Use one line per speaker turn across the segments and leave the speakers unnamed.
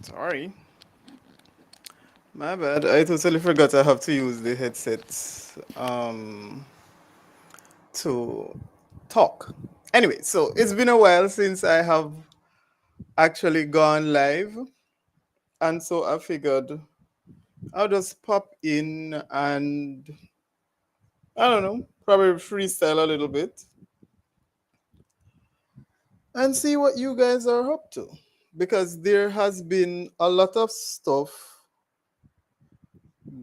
Sorry. My bad. I totally forgot I have to use the headset to talk. Anyway, so it's been a while since I have actually gone live, and so I figured I'll just pop in and I don't know, probably freestyle a little bit and see what you guys are up to. Because there has been a lot of stuff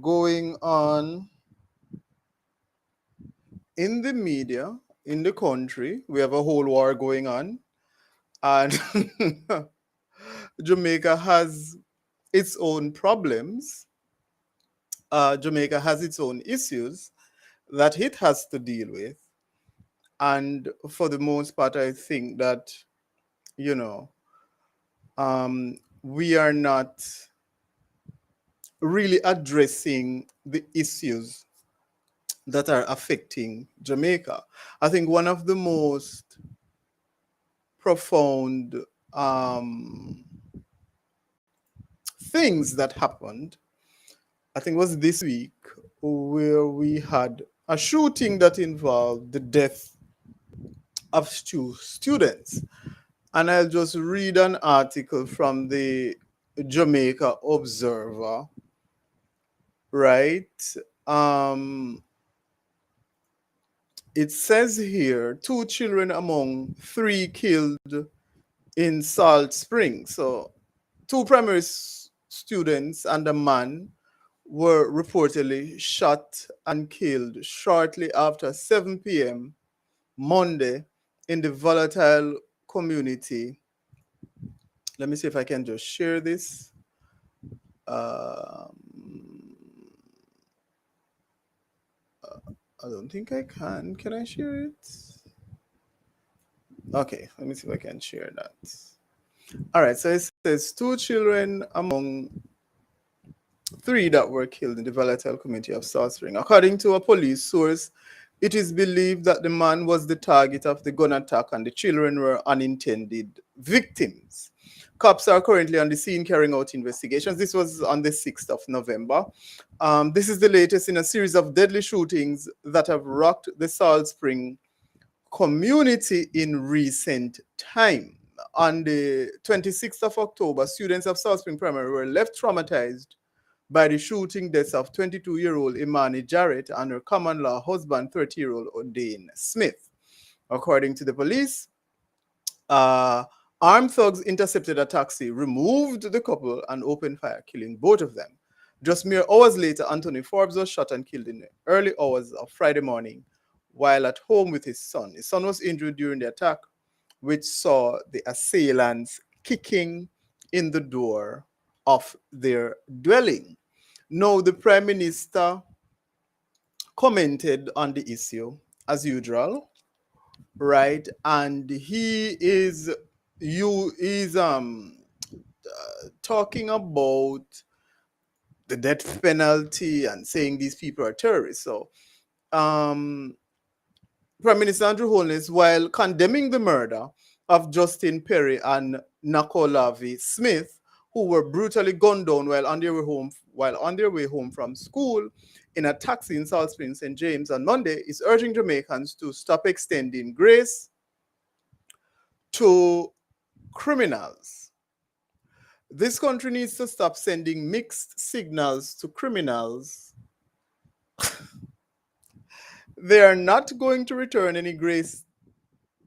going on in the media, in the country. We have a whole war going on, and Jamaica has its own problems. Jamaica has its own issues that it has to deal with. And for the most part, I think that, you know, we are not really addressing the issues that are affecting Jamaica. I think one of the most profound um, things that happened, I think, was this week, where we had a shooting that involved the death of two students. And I'll just read an article from the Jamaica Observer, right? Um, it says here two children among three killed in Salt Spring. So, two primary students and a man were reportedly shot and killed shortly after 7 p.m. Monday in the volatile community. Let me see if I can just share this. Um, I don't think I can. Can I share it? Okay, let me see if I can share that. All right, so it says two children among three that were killed in the volatile community of South Spring. According to a police source, it is believed that the man was the target of the gun attack and the children were unintended victims. Cops are currently on the scene carrying out investigations. This was on the 6th of November. This is the latest in a series of deadly shootings that have rocked the Salt Spring community in recent time. On the 26th of October, students of South Spring Primary were left traumatized by the shooting deaths of 22-year-old Imani Jarrett and her common law husband, 30-year-old Odane Smith. According to the police, uh, armed thugs intercepted a taxi, removed the couple, and opened fire, killing both of them. Just mere hours later, Anthony Forbes was shot and killed in the early hours of Friday morning while at home with his son. His son was injured during the attack, which saw the assailants kicking in the door of their dwelling. Now, the Prime Minister commented on the issue as usual, right? And he is talking about the death penalty and saying these people are terrorists. So, um, Prime Minister Andrew Holness, while condemning the murder of Justin Perry and Nakolavi Smith, who were brutally gunned down while on their way home from school in a taxi in South Spring, St. James on Monday, is urging Jamaicans to stop extending grace to criminals. This country needs to stop sending mixed signals to criminals. They are not going to return any grace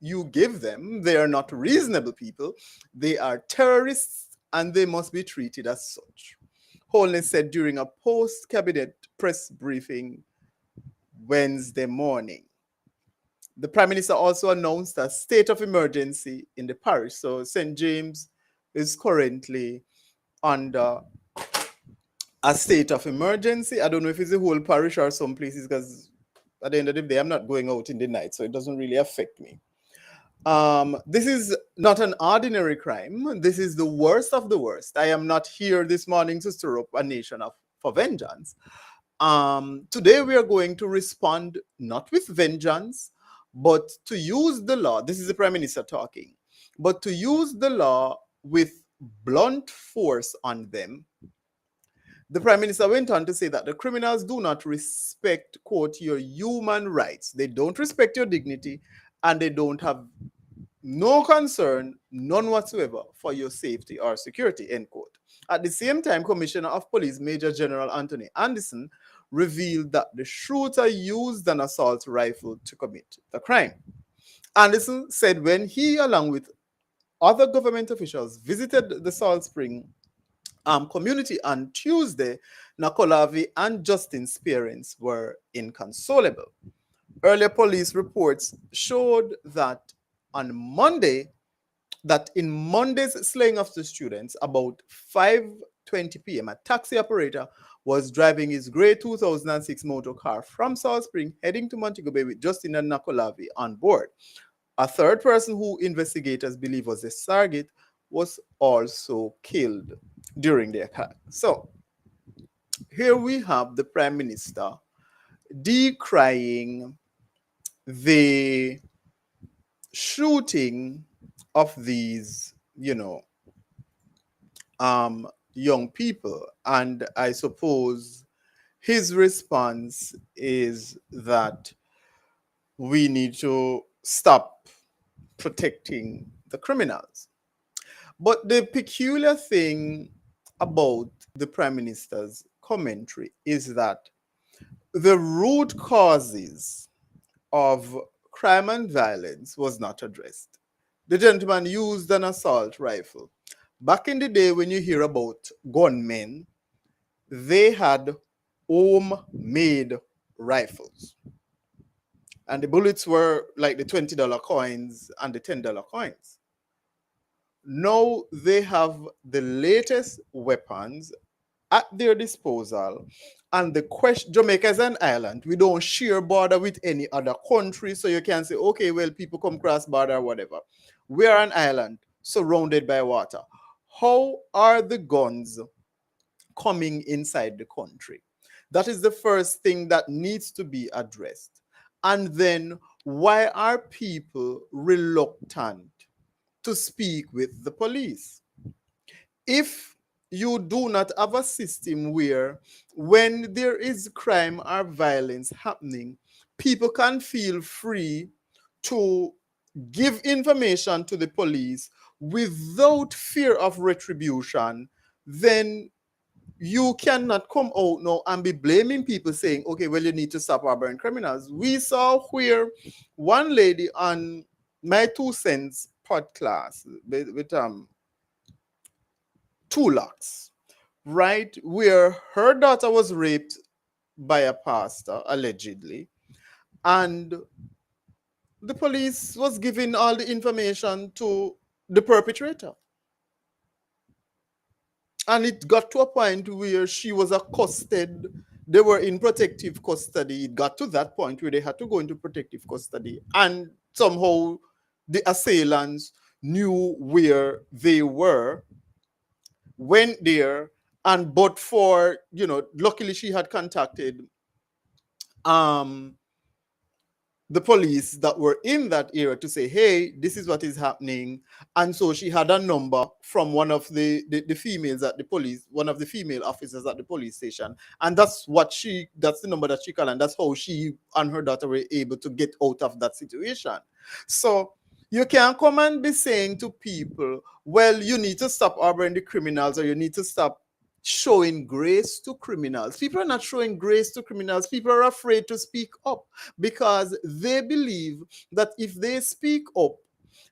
you give them. They are not reasonable people. They are terrorists and they must be treated as such. Holness said during a post cabinet press briefing Wednesday morning. The Prime Minister also announced a state of emergency in the parish. So St. James is currently under a state of emergency. I don't know if it's the whole parish or some places, because at the end of the day, I'm not going out in the night, so it doesn't really affect me. This is not an ordinary crime. This is the worst of the worst. I am not here this morning to stir up a nation for vengeance. Today we are going to respond not with vengeance, but to use the law. This is the Prime Minister talking, but to use the law with blunt force on them. The Prime Minister went on to say that the criminals do not respect, quote, your human rights. They don't respect your dignity, and they don't have no concern, none whatsoever, for your safety or security, end quote. At the same time, Commissioner of Police Major General Anthony Anderson revealed that the shooter used an assault rifle to commit the crime. Anderson said when he, along with other government officials, visited the Salt Spring community on Tuesday, Nakolavi and Justin's parents were inconsolable. Earlier police reports showed that on Monday, that in Monday's slaying of the students, about 5:20 p.m., a taxi operator was driving his gray 2006 motor car from Salt Spring heading to Montego Bay with Justin and Nakolavi on board. A third person who investigators believe was the target was also killed during the attack. So here we have the Prime Minister decrying the shooting of these, young people. And I suppose his response is that we need to stop protecting the criminals. But the peculiar thing about the Prime Minister's commentary is that the root causes of crime and violence was not addressed. The gentleman used an assault rifle. Back in the day, when you hear about gunmen, they had homemade rifles. And the bullets were like the $20 coins and the $10 coins. Now they have the latest weapons at their disposal. And the question, Jamaica is an island. We don't share border with any other country. So you can say, okay, well, people come cross border or whatever. We are an island surrounded by water. How are the guns coming inside the country? That is the first thing that needs to be addressed. And then, why are people reluctant to speak with the police? If you do not have a system where when there is crime or violence happening, people can feel free to give information to the police without fear of retribution, then you cannot come out now and be blaming people saying, okay, well, you need to stop harboring criminals. We saw where one lady on My Two Cents podcast with Two Locks, right, where her daughter was raped by a pastor, allegedly, and the police was giving all the information to the perpetrator. And it got to a point where she was accosted. They were in protective custody. It got to that point where they had to go into protective custody. And somehow the assailants knew where they were, went there, and but for, luckily she had contacted the police that were in that area to say, hey, this is what is happening. And so she had a number from one of the females at the police, one of the female officers at the police station. And that's the number that she called. And that's how she and her daughter were able to get out of that situation. So you can't come and be saying to people, well, you need to stop harboring the criminals, or you need to stop showing grace to criminals. People are not showing grace to criminals. People are afraid to speak up because they believe that if they speak up,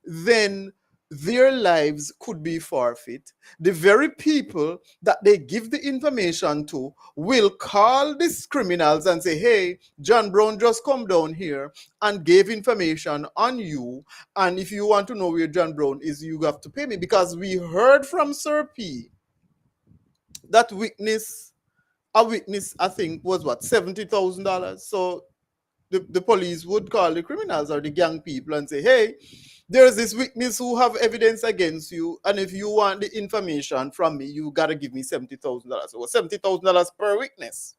then their lives could be forfeit. The very people that they give the information to will call these criminals and say, hey, John Brown just come down here and gave information on you. And if you want to know where John Brown is, you have to pay me. Because we heard from Sir P that a witness, I think, was what, $70,000. So the police would call the criminals or the gang people and say, hey, there's this witness who have evidence against you, and if you want the information from me, you got to give me $70,000. So $70,000 per witness.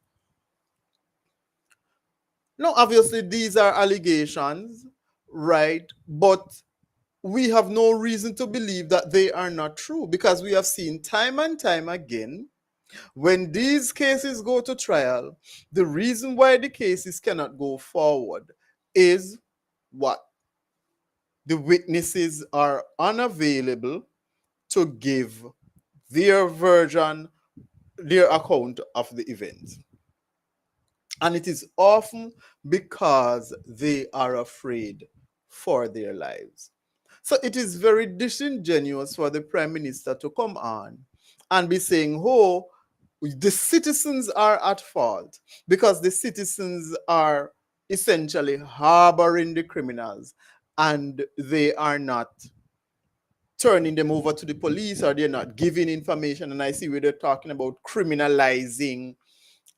Now, obviously, these are allegations, right? But we have no reason to believe that they are not true, because we have seen time and time again when these cases go to trial, the reason why the cases cannot go forward is what? The witnesses are unavailable to give their version, their account of the event. And it is often because they are afraid for their lives. So it is very disingenuous for the prime minister to come on and be saying, oh, the citizens are at fault because the citizens are essentially harboring the criminals and they are not turning them over to the police, or they're not giving information. And I see where they're talking about criminalizing,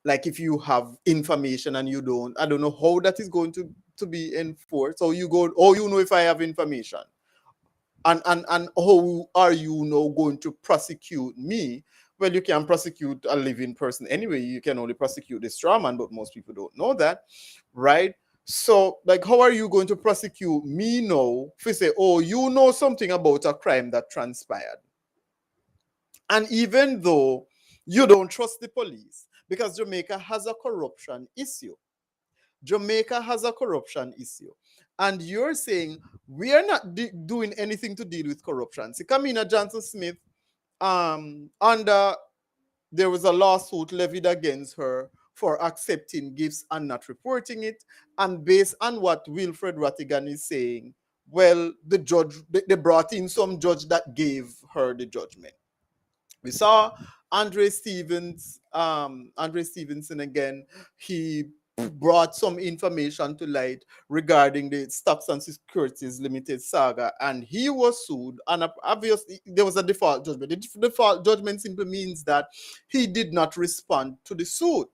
like if you have information and you don't. I don't know how that is going to be enforced. So you go, oh, you know, if I have information, and how are you now going to prosecute me? Well, you can prosecute a living person anyway. You can only prosecute the straw man, but most people don't know that, right? So, like, how are you going to prosecute me now if you say, oh, you know something about a crime that transpired? And even though you don't trust the police, because Jamaica has a corruption issue. Jamaica has a corruption issue. And you're saying we are not doing anything to deal with corruption. See, Kamina Johnson Smith, under there was a lawsuit levied against her for accepting gifts and not reporting it. And based on what Wilfred Rattigan is saying, well, the judge, they brought in some judge that gave her the judgment. We saw Andre Stevenson again. He brought some information to light regarding the Stocks and Securities Limited saga, and he was sued. And obviously, there was a default judgment. The default judgment simply means that he did not respond to the suit.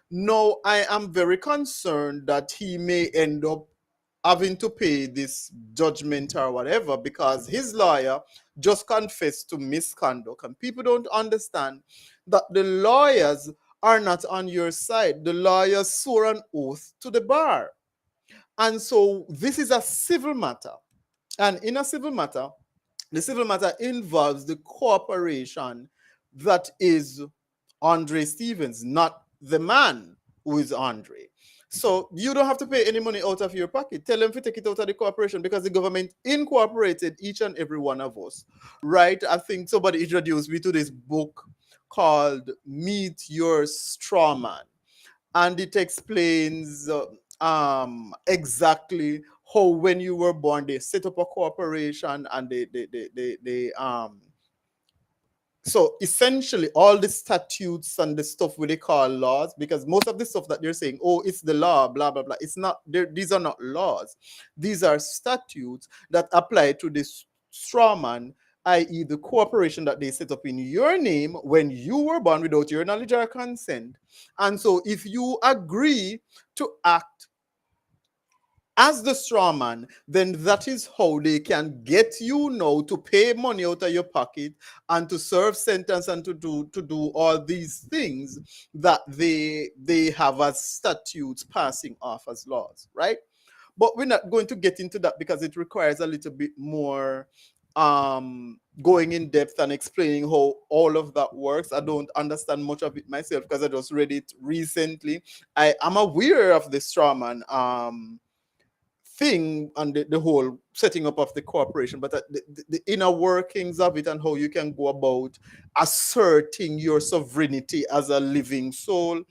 Now, I am very concerned that he may end up having to pay this judgment or whatever, because his lawyer just confessed to misconduct. And people don't understand that the lawyers are not on your side. The lawyers swore an oath to the bar. And so this is a civil matter. And in a civil matter, the civil matter involves the corporation that is Andre Stevens, not the man who is Andre. So you don't have to pay any money out of your pocket. Tell them to take it out of the corporation, because the government incorporated each and every one of us, right? I think somebody introduced me to this book called Meet Your Straw Man, and it explains exactly how when you were born they set up a corporation, and they so essentially all the statutes and the stuff what they call laws, because most of the stuff that they're saying, oh, it's the law, blah blah blah, it's not. These are not laws. These are statutes that apply to this straw man, i.e. the corporation that they set up in your name when you were born without your knowledge or consent. And so if you agree to act as the straw man, then that is how they can get you now to pay money out of your pocket and to serve sentence and to do all these things that they have as statutes passing off as laws, right? But we're not going to get into that because it requires a little bit more going in depth and explaining how all of that works. I don't understand much of it myself because I just read it recently. I am aware of the strawman thing and the whole setting up of the corporation, but the inner workings of it and how you can go about asserting your sovereignty as a living soul,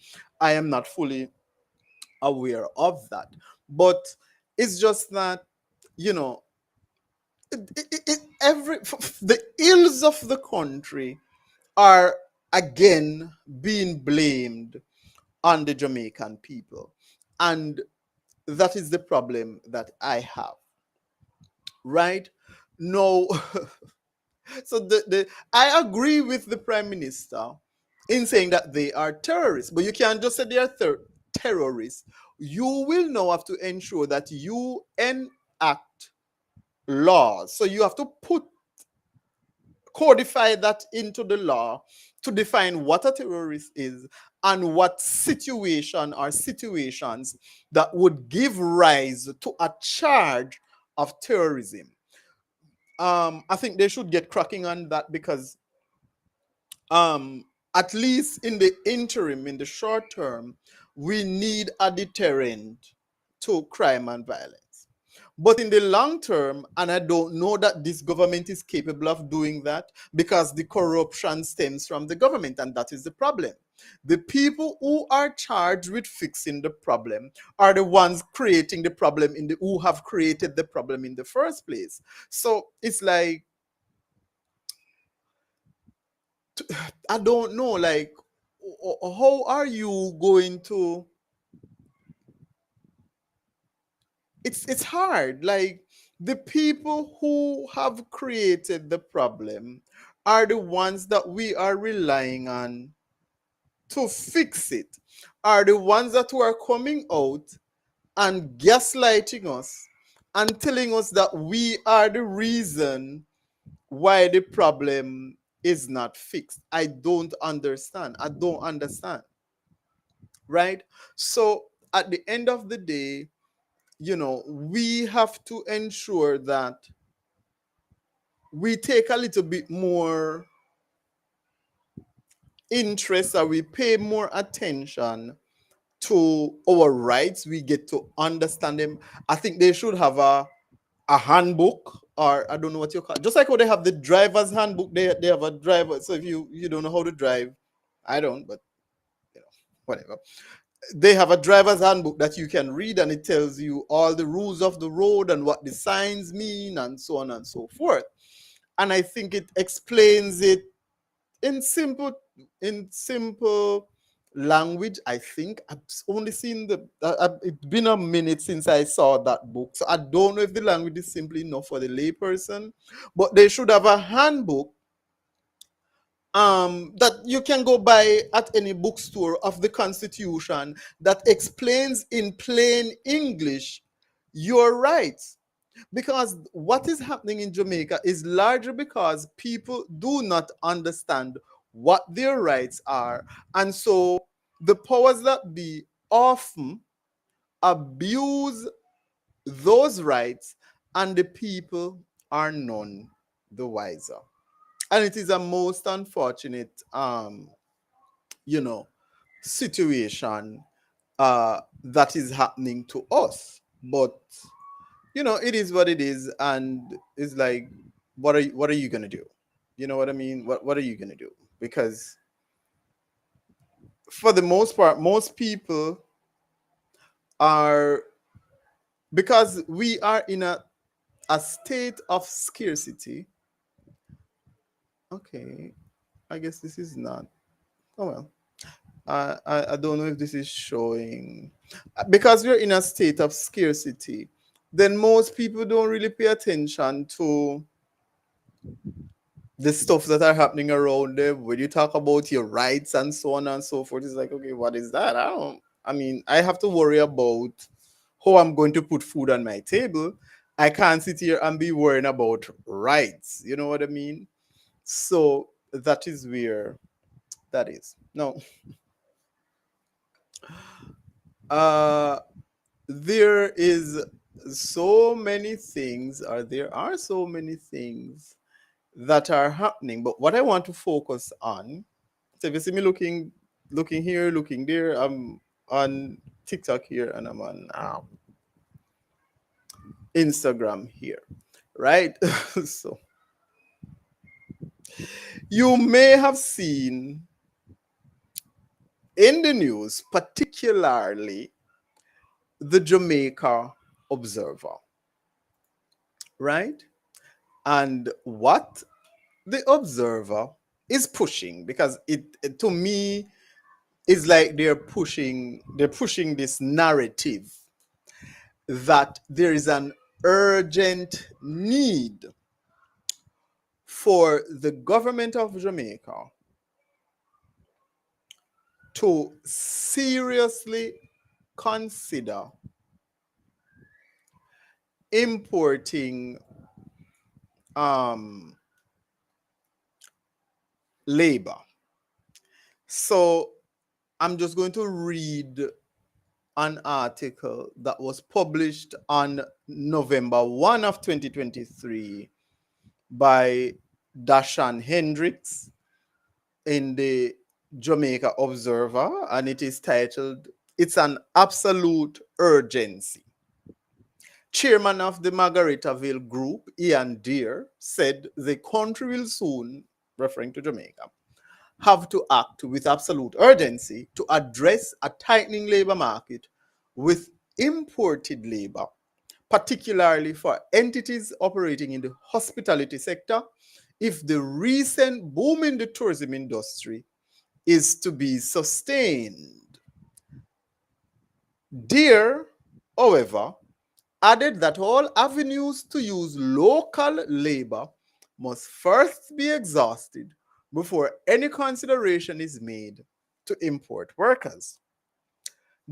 I am not fully aware of that. But it's just that, you know, the ills of the country are again being blamed on the Jamaican people. And that is the problem that I have. Right? No. So I agree with the Prime Minister in saying that they are terrorists, but you can't just say they are terrorists. You will now have to ensure that you enact laws. So you have to codify that into the law to define what a terrorist is and what situation or situations that would give rise to a charge of terrorism. I think they should get cracking on that because um, at least in the interim, in the short term, we need a deterrent to crime and violence. But in the long term, and I don't know that this government is capable of doing that because the corruption stems from the government, and that is the problem. The people who are charged with fixing the problem are the ones creating the problem in the who have created the problem in the first place. So it's like I don't know, like, how are you going to? It's hard. Like the people who have created the problem are the ones that we are relying on to fix it. Are the ones that were coming out and gaslighting us and telling us that we are the reason why the problem is not fixed. I don't understand. I don't understand. Right? So at the end of the day, we have to ensure that we take a little bit more interest or we pay more attention to our rights. We get to understand them. I think they should have a handbook, or I don't know what you call it. Just like how they have the driver's handbook, they have a driver. So if you don't know how to drive, I don't, but whatever. They have a driver's handbook that you can read, and it tells you all the rules of the road and what the signs mean and so on and so forth. And I think it explains it in simple language. I think I've only seen it's been a minute since I saw that book, so I don't know if the language is simply enough for the layperson, but they should have a handbook that you can go buy at any bookstore of the Constitution that explains in plain English your rights. Because what is happening in Jamaica is largely because people do not understand what their rights are. And so the powers that be often abuse those rights, and the people are none the wiser. And it is a most unfortunate you know situation that is happening to us. But it is what it is, and it's like, what are you gonna do? You know what I mean? What are you gonna do? Because for the most part, most people are, because we are in a state of scarcity. Okay, I guess this is not. Oh well. I don't know if this is showing, because we're in a state of scarcity, then most people don't really pay attention to the stuff that are happening around them. When you talk about your rights and so on and so forth, it's like, okay, what is that? I mean, I have to worry about how I'm going to put food on my table. I can't sit here and be worrying about rights. You know what I mean? So that is where that is. No. Uh there is so many things, or there are so many things that are happening. But what I want to focus on, so if you see me looking here, looking there, I'm on TikTok here, and I'm on Instagram here, right? So you may have seen in the news, particularly the Jamaica Observer, right? And what the Observer is pushing, because it to me is like they're pushing this narrative that there is an urgent need for the government of Jamaica to seriously consider importing um, labor. So I'm just going to read an article that was published on November 1 of 2023 by Dashan Hendricks in the Jamaica Observer, and it is titled, "It's an Absolute Urgency." Chairman of the Margaritaville Group, Ian Deere, said the country will soon, referring to Jamaica, have to act with absolute urgency to address a tightening labor market with imported labor, particularly for entities operating in the hospitality sector, if the recent boom in the tourism industry is to be sustained. Deere, however, added that all avenues to use local labor must first be exhausted before any consideration is made to import workers.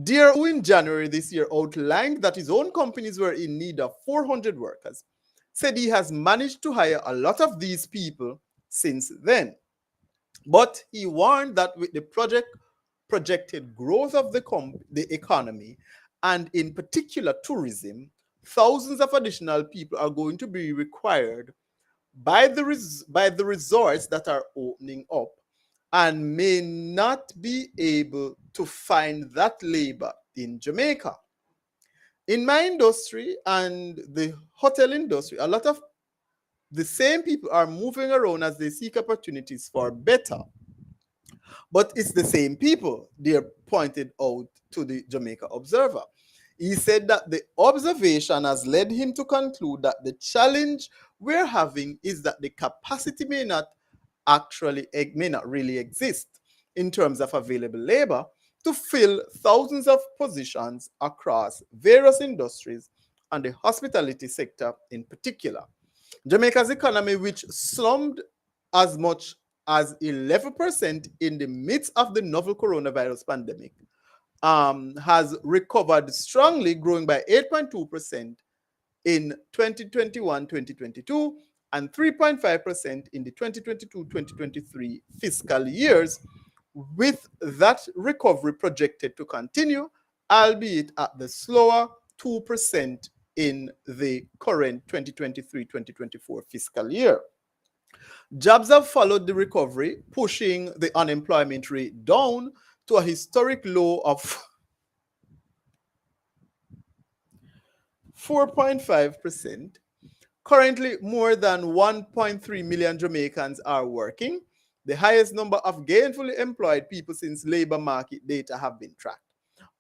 Deere, who in January this year outlined that his own companies were in need of 400 workers, said he has managed to hire a lot of these people since then. But he warned that with the projected growth of the economy, and in particular tourism, thousands of additional people are going to be required by the resorts that are opening up, and may not be able to find that labor in Jamaica. In my industry and the hotel industry, a lot of the same people are moving around as they seek opportunities for better. But it's the same people, they pointed out to the Jamaica Observer. He said that the observation has led him to conclude that the challenge we're having is that the capacity may not really exist in terms of available labor to fill thousands of positions across various industries and the hospitality sector in particular. Jamaica's economy, which slumped as much as 11% in the midst of the novel coronavirus pandemic, has recovered strongly, growing by 8.2% in 2021-2022 and 3.5% in the 2022-2023 fiscal years, with that recovery projected to continue, albeit at the slower 2% in the current 2023-2024 fiscal year. Jobs have followed the recovery, pushing the unemployment rate down to a historic low of 4.5%. Currently, more than 1.3 million Jamaicans are working, the highest number of gainfully employed people since labor market data have been tracked.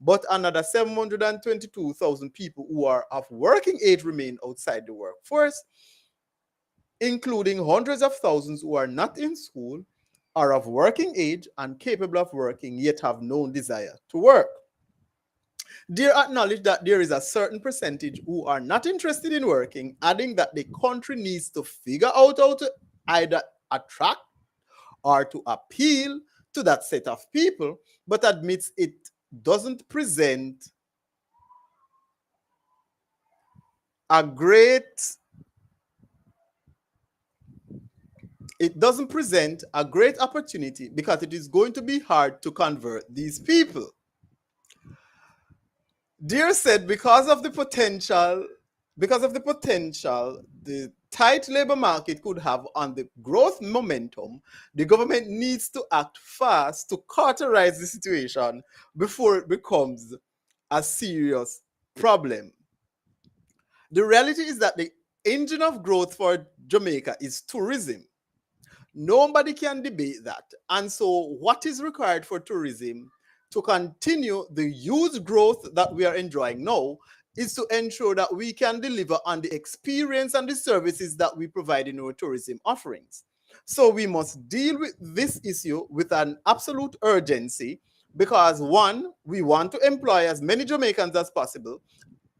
But another 722,000 people who are of working age remain outside the workforce, including hundreds of thousands who are not in school, are of working age and capable of working, yet have no desire to work. Deere acknowledged that there is a certain percentage who are not interested in working, adding that the country needs to figure out how to either attract or to appeal to that set of people, but admits it doesn't present a great opportunity because it is going to be hard to convert these people. Deere said because of the potential the tight labor market could have on the growth momentum, the government needs to act fast to cauterize the situation before it becomes a serious problem. The reality is that the engine of growth for Jamaica is tourism. Nobody can debate that. And so what is required for tourism to continue the huge growth that we are enjoying now is to ensure that we can deliver on the experience and the services that we provide in our tourism offerings. So we must deal with this issue with an absolute urgency because, one, we want to employ as many Jamaicans as possible,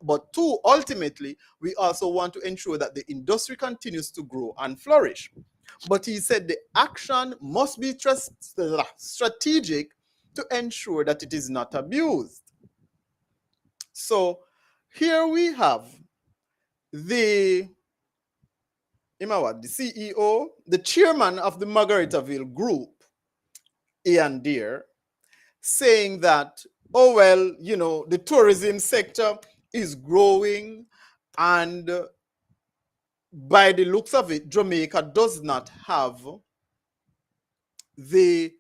but two, ultimately, we also want to ensure that the industry continues to grow and flourish. But he said the action must be strategic to ensure that it is not abused. So here we have the CEO, the chairman of the Margaritaville Group, Ian Deere, saying that, oh, well, the tourism sector is growing and by the looks of it, Jamaica does not have the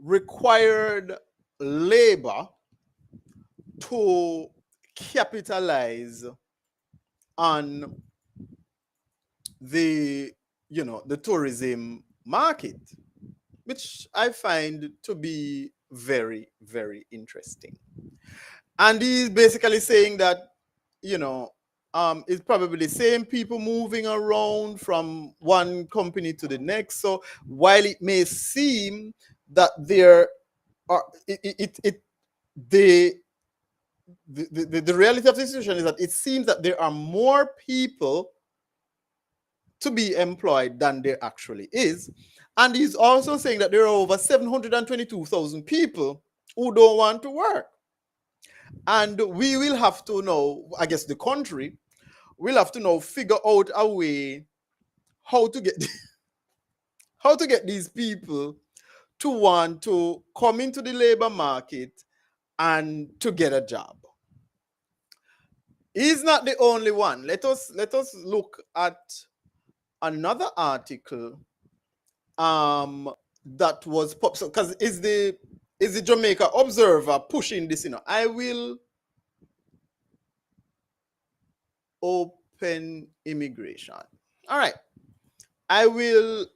required labor to capitalize on the the tourism market, which I find to be very, very interesting. And he's basically saying that, it's probably the same people moving around from one company to the next. So while it may seem that there are, the, the reality of the situation is that it seems that there are more people to be employed than there actually is. And he's also saying that there are over 722,000 people who don't want to work. And we will have to know, I guess the country will have to now figure out a way how to get how to get these people to want to come into the labor market and to get a job. He's not the only one. Let us look at another article that was because is the Jamaica Observer pushing this. I will open immigration. All right, I will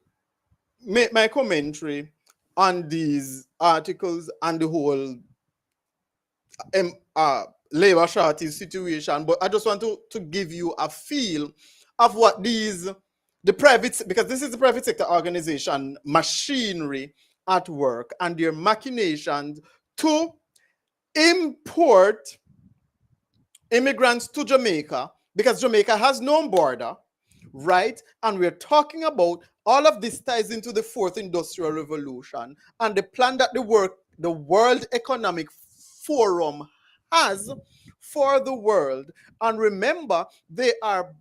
make my commentary on these articles and the whole labor shortage situation, but I just want to give you a feel of what the private, because this is the private sector organization machinery at work and their machinations to import immigrants to Jamaica, because Jamaica has no border, right? And we're talking about all of this ties into the fourth industrial revolution and the plan that the World Economic Forum has for the world. And remember, they are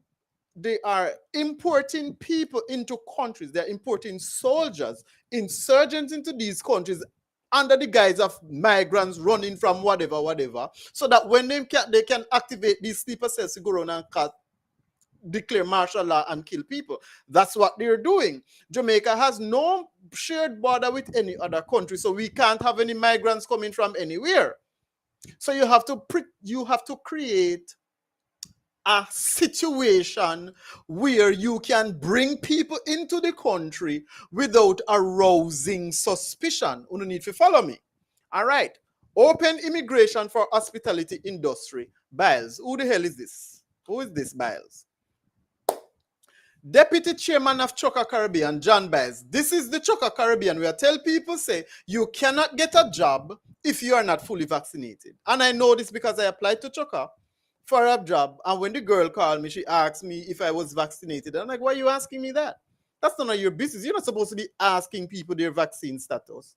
importing people into countries. They're importing soldiers, insurgents into these countries under the guise of migrants running from whatever, so that when they can activate these sleeper cells to go around and declare martial law and kill people. That's what they're doing. Jamaica has no shared border with any other country, so we can't have any migrants coming from anywhere. So you have to create a situation where you can bring people into the country without arousing suspicion. You need to follow me. All right. Open immigration for hospitality industry. Biles. Who the hell is this? Who is this, Biles? Deputy Chairman of Choca Caribbean, John Biles. This is the Choca Caribbean where I tell people, say, you cannot get a job if you are not fully vaccinated. And I know this because I applied to Choca for a job, and when the girl called me, she asked me if I was vaccinated. I'm like, why are you asking me that? That's none of your business. You're not supposed to be asking people their vaccine status.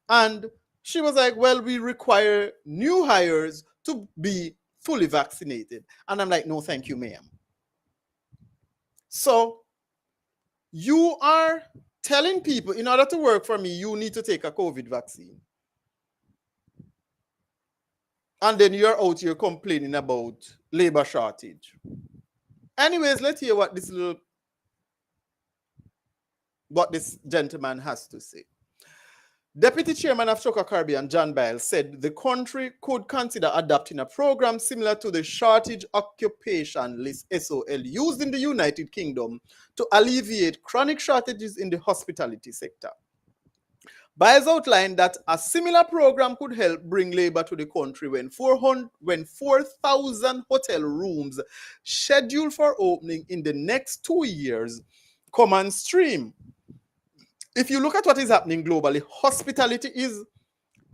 And she was like, well, we require new hires to be fully vaccinated. And I'm like, no, thank you, ma'am. So you are telling people, in order to work for me, you need to take a COVID vaccine. And then you're out here complaining about labor shortage. Anyways, let's hear what this gentleman has to say. Deputy Chairman of Choca Caribbean, John Biles, said the country could consider adopting a program similar to the Shortage Occupation List (SOL) used in the United Kingdom to alleviate chronic shortages in the hospitality sector. Biles outlined that a similar program could help bring labor to the country when 4,000 hotel rooms scheduled for opening in the next 2 years come on stream. If you look at what is happening globally, hospitality is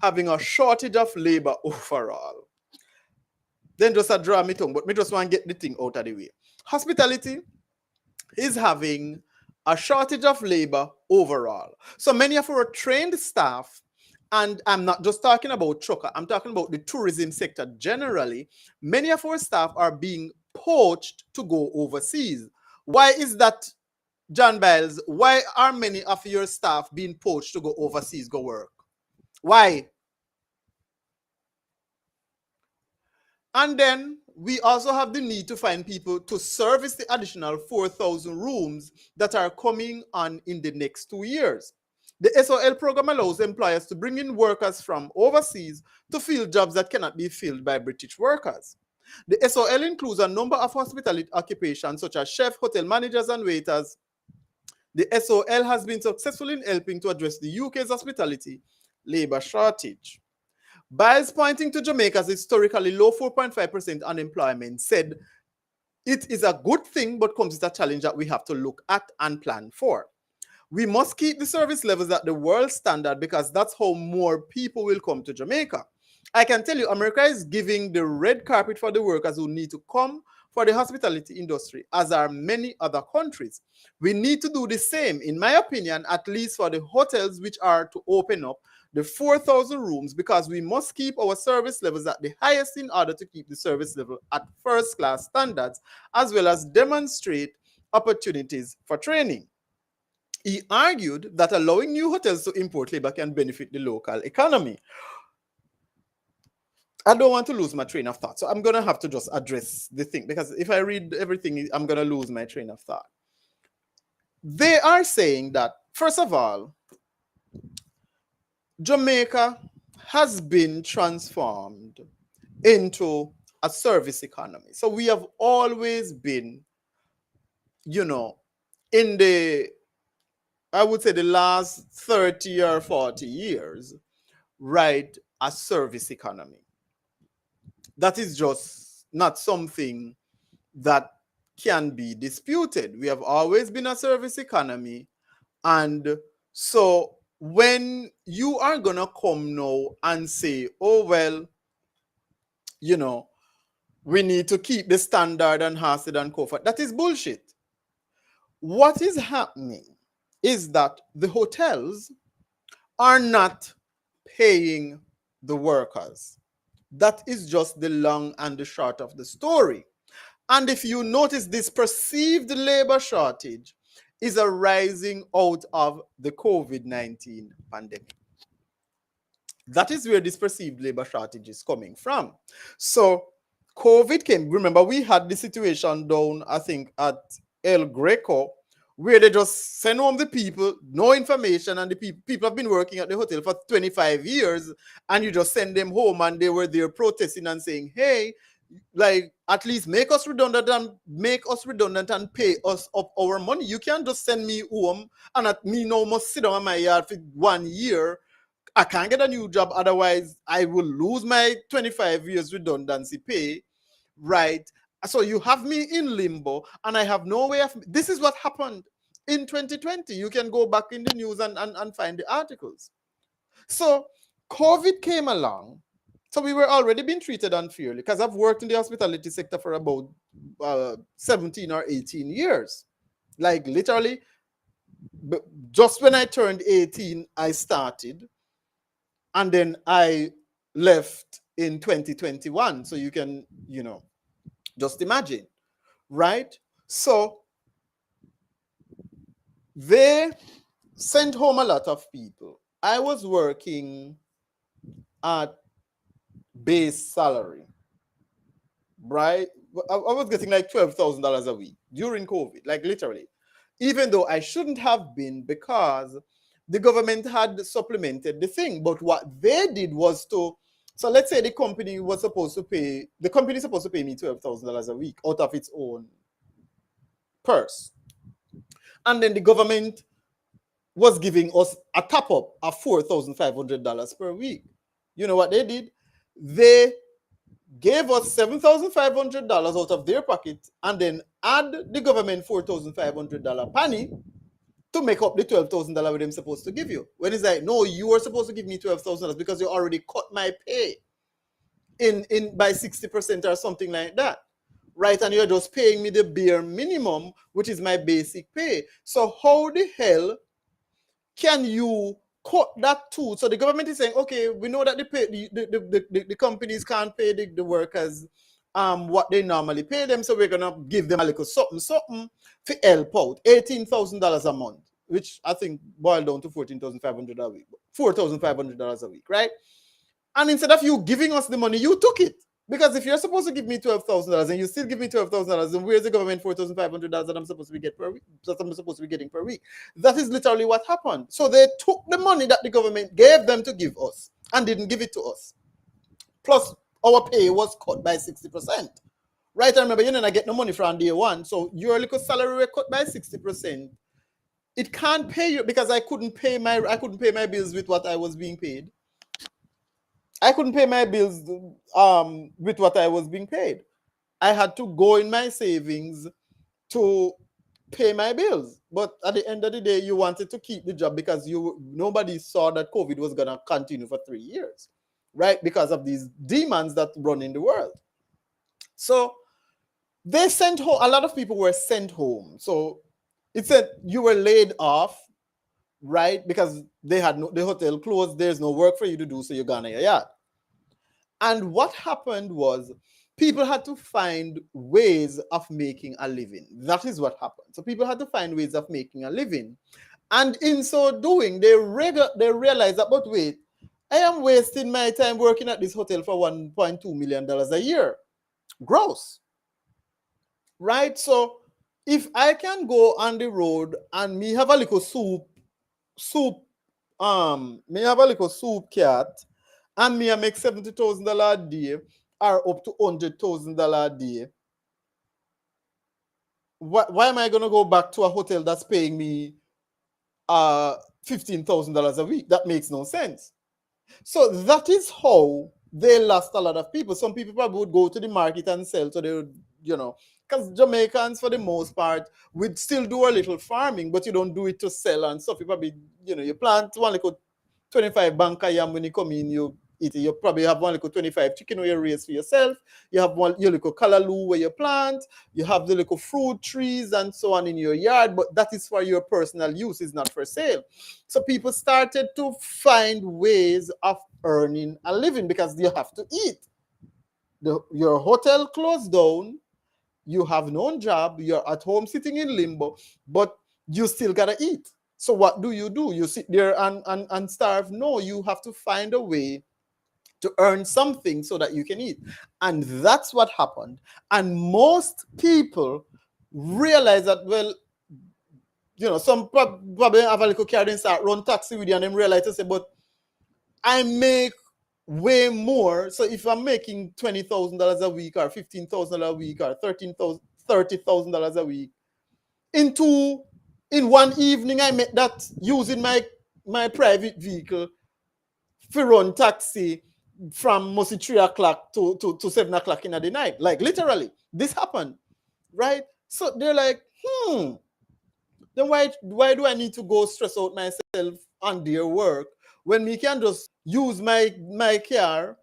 having a shortage of labor overall. Then just a draw me tongue, but me just want to get the thing out of the way. Hospitality is having a shortage of labor overall. So many of our trained staff, and I'm not just talking about Choca, I'm talking about the tourism sector generally, many of our staff are being poached to go overseas. Why is that, John Biles? Why are many of your staff being poached to go overseas, go work? Why? And then we also have the need to find people to service the additional 4,000 rooms that are coming on in the next 2 years. The SOL program allows employers to bring in workers from overseas to fill jobs that cannot be filled by British workers. The SOL includes a number of hospitality occupations such as chefs, hotel managers, and waiters. The SOL has been successful in helping to address the UK's hospitality labor shortage. Biles, pointing to Jamaica's historically low 4.5% unemployment, said it is a good thing but comes with a challenge that we have to look at and plan for. We must keep the service levels at the world standard because that's how more people will come to Jamaica. I can tell you, America is giving the red carpet for the workers who need to come for the hospitality industry, as are many other countries. We need to do the same, in my opinion, at least for the hotels which are to open up the 4,000 rooms, because we must keep our service levels at the highest in order to keep the service level at first-class standards, as well as demonstrate opportunities for training. He argued that allowing new hotels to import labor can benefit the local economy. I don't want to lose my train of thought, so I'm going to have to just address the thing, because if I read everything, I'm going to lose my train of thought. They are saying that, first of all, Jamaica has been transformed into a service economy. So we have always been, in the, I would say the last 30 or 40 years, right, a service economy. That is just not something that can be disputed. We have always been a service economy. And so when you are going to come now and say, oh, well, we need to keep the standard and Hasid and Kofat, that is bullshit. What is happening is that the hotels are not paying the workers. That is just the long and the short of the story. And if you notice, this perceived labor shortage is arising out of the COVID-19 pandemic. That is where this perceived labor shortage is coming from. So COVID came. Remember, we had the situation down, I think, at El Greco, where they just send home the people, no information, and the people have been working at the hotel for 25 years, and you just send them home, and they were there protesting and saying, hey, like, at least make us redundant and pay us up our money. You can't just send me home and at me now must sit down in my yard for 1 year. I can't get a new job, otherwise I will lose my 25 years redundancy pay, right? So you have me in limbo, and I have no way of... This is what happened in 2020. You can go back in the news and find the articles. So COVID came along. So we were already being treated unfairly, because I've worked in the hospitality sector for about 17 or 18 years. Like literally, just when I turned 18, I started. And then I left in 2021. So you can, just imagine, right? So they sent home a lot of people. I was working at base salary, right? I was getting like $12,000 a week during COVID, like literally, even though I shouldn't have been, because the government had supplemented the thing. But what they did was to, so let's say the company is supposed to pay me $12,000 a week out of its own purse. And then the government was giving us a top up of $4,500 per week. You know what they did? They gave us $7,500 out of their pocket and then add the government $4,500 penny to make up the $12,000 they're supposed to give you. When it's like, no, you were supposed to give me $12,000 because you already cut my pay in by 60% or something like that, right? And you're just paying me the bare minimum, which is my basic pay. So how the hell can you cut that too? So the government is saying, okay, we know that the companies can't pay the workers what they normally pay them, so we're gonna give them a little something to help out. $18,000 a month, which I think boiled down to $14,500 a week, $4,500 a week, right? And instead of you giving us the money, you took it. Because if you're supposed to give me $12,000 and you still give me $12,000, then where's the government $4,500 that I'm supposed to be getting per week? That I'm supposed to be getting per week. That is literally what happened. So they took the money that the government gave them to give us and didn't give it to us. Plus, our pay was cut by 60%. Right? I remember you didn't get no money from day one. So your little salary was cut by 60%. It can't pay you because I couldn't pay my bills with what I was being paid. I couldn't pay my bills with what I was being paid. I had to go in my savings to pay my bills. But at the end of the day, you wanted to keep the job because nobody saw that COVID was gonna continue for 3 years, right? Because of these demands that run in the world. So they sent home. A lot of people were sent home. So it said you were laid off, right? Because they had the hotel closed. There's no work for you to do, so you're gone to your yard. And what happened was people had to find ways of making a living. That is what happened. So people had to find ways of making a living. And in so doing, they realized that, but wait, I am wasting my time working at this hotel for $1.2 million a year. Gross. Right? So if I can go on the road and me have a little me have a little soup cat, and me I make $70,000 a day or up to $100,000 a day, why am I going to go back to a hotel that's paying me $15,000 a week? That makes no sense. So that is how they lost a lot of people. Some people probably would go to the market and sell, so they would, because Jamaicans, for the most part, would still do a little farming, but you don't do it to sell and stuff. You probably, you plant one little 25 banka yam when you come in, you eat it. You probably have one little 25 chicken where you raise for yourself. You have your little callaloo where you plant. You have the little fruit trees and so on in your yard, but that is for your personal use. It's not for sale. So people started to find ways of earning a living because you have to eat. Your hotel closed down. You have no job. You're at home sitting in limbo, but you still gotta eat. So what do? You sit there and starve? No, you have to find a way to earn something so that you can eat. And that's what happened. And most people realize that, well, some probably have a little car and start run taxi with you and then realize to say, but I make way more. So if I'm making $20,000 a week or $15,000 a week or $30,000 a week, in one evening I make that using my private vehicle for run taxi from mostly 3 o'clock to 7 o'clock in the night. Like literally, this happened, right? So they're like, then why do I need to go stress out myself on their work when we can just use my car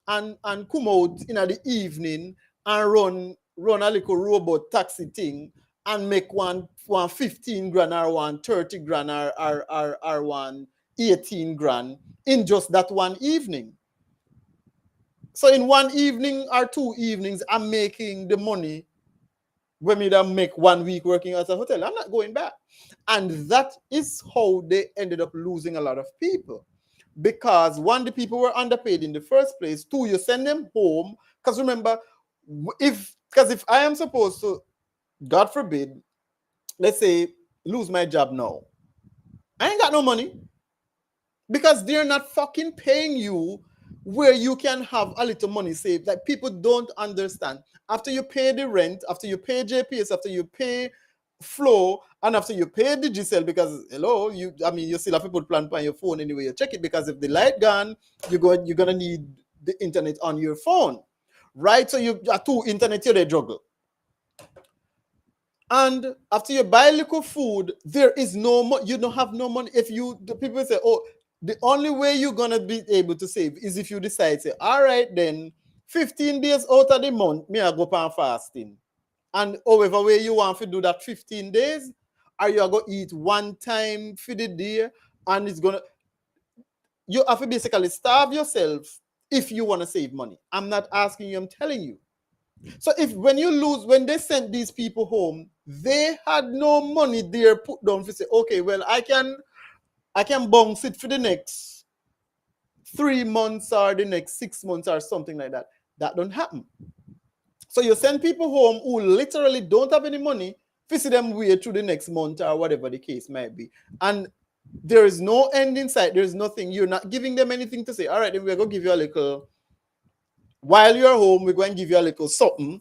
and come out in the evening and run a little robot taxi thing and make one 15 grand or one 30 grand or one 18 grand in just that one evening. So in one evening or 2 evenings, I'm making the money when we don't make 1 week working at a hotel. I'm not going back. And that is how they ended up losing a lot of people. Because one, the people were underpaid in the first place. Two, you send them home. Because remember, if I am supposed to, God forbid, let's say, lose my job now, I ain't got no money. Because they're not fucking paying you where you can have a little money saved. Like, people don't understand. After you pay the rent, after you pay JPS, after you pay Flow, and after you pay Digicel, because hello, you still have to put plan on your phone anyway. You check it, because if the light gone, you're gonna need the internet on your phone, right? So you are two internet here they juggle. And after you buy little food, there is no money. You don't have no money. The people say, oh, the only way you're gonna be able to save is if you decide, say, all right, then 15 days out of the month, me I go pan fasting. And however way you want to do that 15 days, or you are going to eat one time for the day, and you have to basically starve yourself if you want to save money. I'm not asking you, I'm telling you. So when they sent these people home, they had no money there put down to say, okay, well, I can bounce it for the next 3 months or the next 6 months or something like that. That don't happen. So you send people home who literally don't have any money, visit them way through the next month or whatever the case might be. And there is no end in sight. There's nothing. You're not giving them anything to say. All right, then we're going to give you a little, while you're home, we're going to give you a little something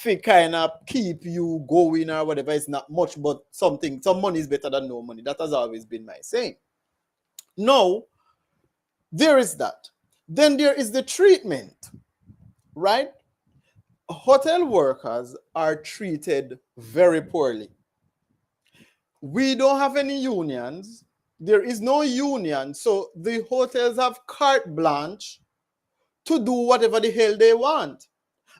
to kind of keep you going or whatever. It's not much, but something. Some money is better than no money. That has always been my saying. Now, there is that. Then there is the treatment, right? Hotel workers are treated very poorly. We don't have any unions. There is no union. So the hotels have carte blanche to do whatever the hell they want.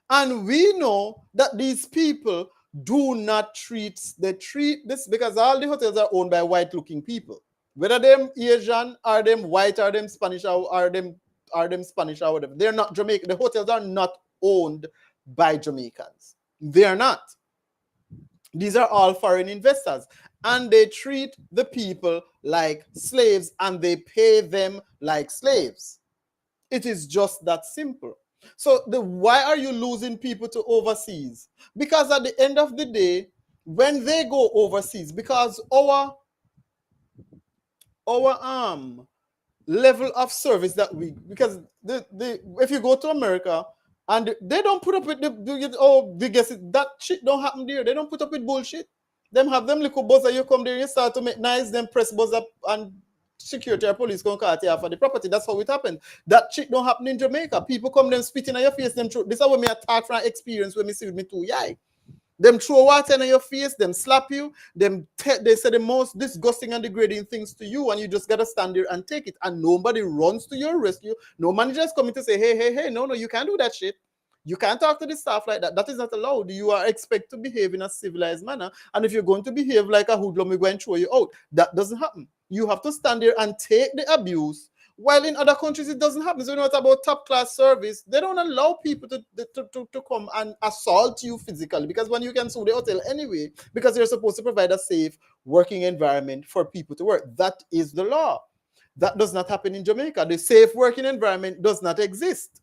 And we know that these people do not treat this because all the hotels are owned by white looking people. Whether them Asian or them white or them Spanish or them Spanish or whatever. They're not Jamaican. The hotels are not owned by Jamaicans. They are not. These are all foreign investors. And they treat the people like slaves and they pay them like slaves. It is just that simple. So why are you losing people to overseas? Because at the end of the day, when they go overseas, because our level of service that because if you go to America and they don't put up with that shit don't happen there. They don't put up with bullshit. Them have them little buzzer, you come there, you start to make nice, them press buzzer and security or police come cut you for the property. That's how it happened. That shit don't happen in Jamaica. People come them spitting on your face, them through. This is what me attack from experience when me see with me too. Yeah. Them throw water in your face, them slap you, they say the most disgusting and degrading things to you, and you just gotta stand there and take it. And nobody runs to your rescue. No manager is coming to say, hey, no, you can't do that shit. You can't talk to the staff like that. That is not allowed. You are expected to behave in a civilized manner. And if you're going to behave like a hoodlum, we're going to throw you out. That doesn't happen. You have to stand there and take the abuse. While in other countries, it doesn't happen. So you know what about top-class service? They don't allow people to come and assault you physically because when you can sue the hotel anyway, because they're supposed to provide a safe working environment for people to work. That is the law. That does not happen in Jamaica. The safe working environment does not exist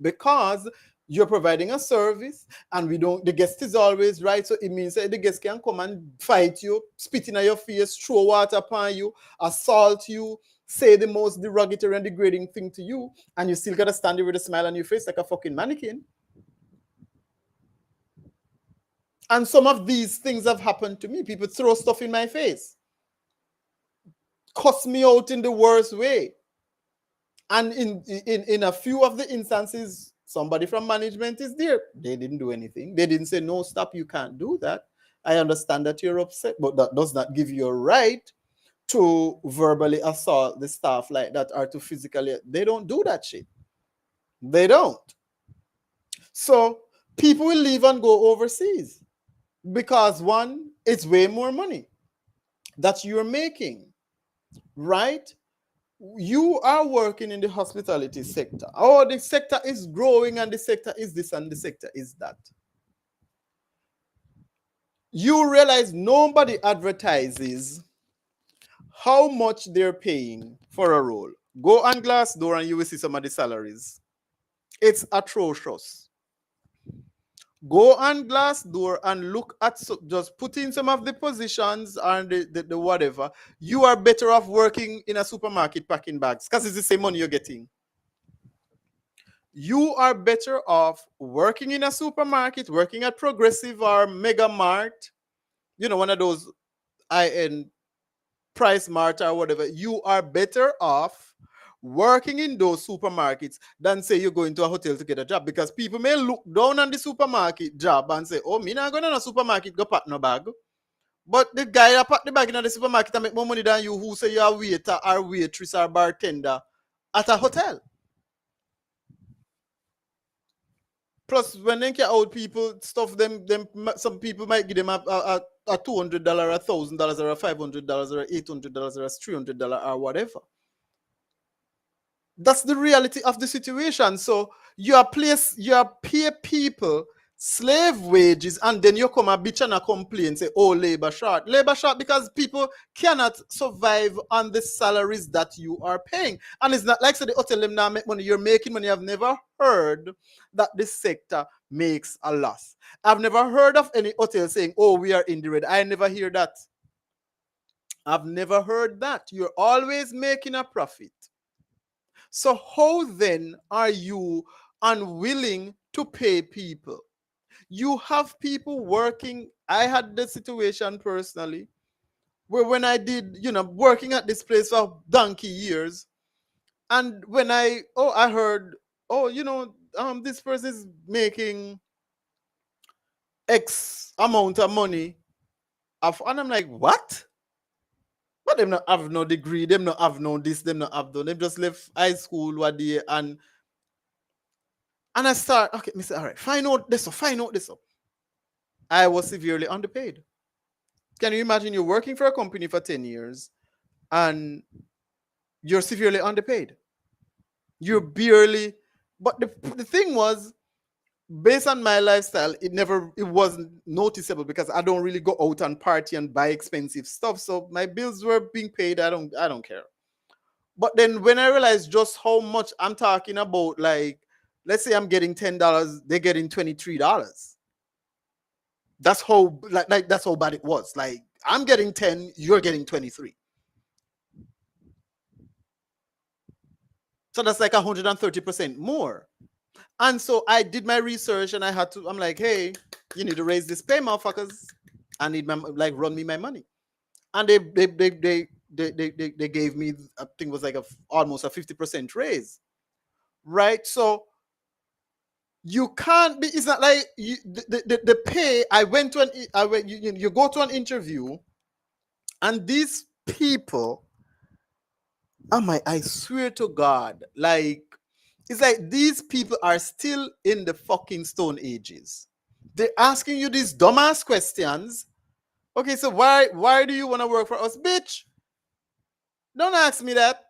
because you're providing a service and the guest is always right. So it means that the guest can come and fight you, spit in your face, throw water upon you, assault you, say the most derogatory and degrading thing to you, and you still gotta stand there with a smile on your face like a fucking mannequin. And some of these things have happened to me. People throw stuff in my face, cuss me out in the worst way. And in a few of the instances, somebody from management is there. They didn't do anything. They didn't say, no, stop, you can't do that. I understand that you're upset, but that does not give you a right to verbally assault the staff like that or to physically. They don't do that shit. They don't. So people will leave and go overseas because one, it's way more money that you're making, right? You are working in the hospitality sector. Oh, the sector is growing and the sector is this and the sector is that. You realize nobody advertises how much they're paying for a role. Go on Glassdoor and you will see some of the salaries. It's atrocious. Go on Glassdoor and look at, just put in some of the positions and the whatever. You are better off working in a supermarket packing bags because it's the same money you're getting. You are better off working in a supermarket, working at Progressive or Mega Mart, one of those high-end Price Mart or whatever. You are better off working in those supermarkets than say you're going to a hotel to get a job, because people may look down on the supermarket job and say, oh, me not going to a supermarket go pack no bag. But the guy that pack the bag in the supermarket and make more money than you, who say you're a waiter or waitress or bartender at a hotel. Plus, when they get old people stuff, them some people might give them a $200, $1,000, or $500, or $800, or $300, or whatever. That's the reality of the situation. So you pay people slave wages, and then you come a bitch and a complain, say, oh, labor short. Labor short because people cannot survive on the salaries that you are paying. And it's not like so the hotel them now make money. You're making money. I've never heard that this sector makes a loss. I've never heard of any hotel saying, oh, we are in the red. I never hear that. I've never heard that. You're always making a profit. So how then are you unwilling to pay people? You have people working. I had the situation personally where when I did, working at this place for donkey years, and when I heard, this person is making X amount of money, and I'm like, what? But them not have no degree, them not have no this, them not have no, them just left high school one day, and I start, okay, Mr. All right, find out this. I was severely underpaid. Can you imagine you're working for a company for 10 years and you're severely underpaid? You're barely, but the thing was, based on my lifestyle, it wasn't noticeable because I don't really go out and party and buy expensive stuff. So my bills were being paid. I don't care. But then when I realized just how much I'm talking about, like, let's say I'm getting $10, they're getting $23. That's how like that's how bad it was. Like, I'm getting 10, you're getting 23. So that's like 130% more. And so I did my research and I'm like, hey, you need to raise this pay, motherfuckers. I need run me my money. And they gave me, I think it was like almost a 50% raise. Right? So you can't be, it's not like the pay. You go to an interview and these people, I swear to God, like, it's like these people are still in the fucking Stone Ages. They're asking you these dumbass questions. Okay, so why do you want to work for us, bitch? Don't ask me that.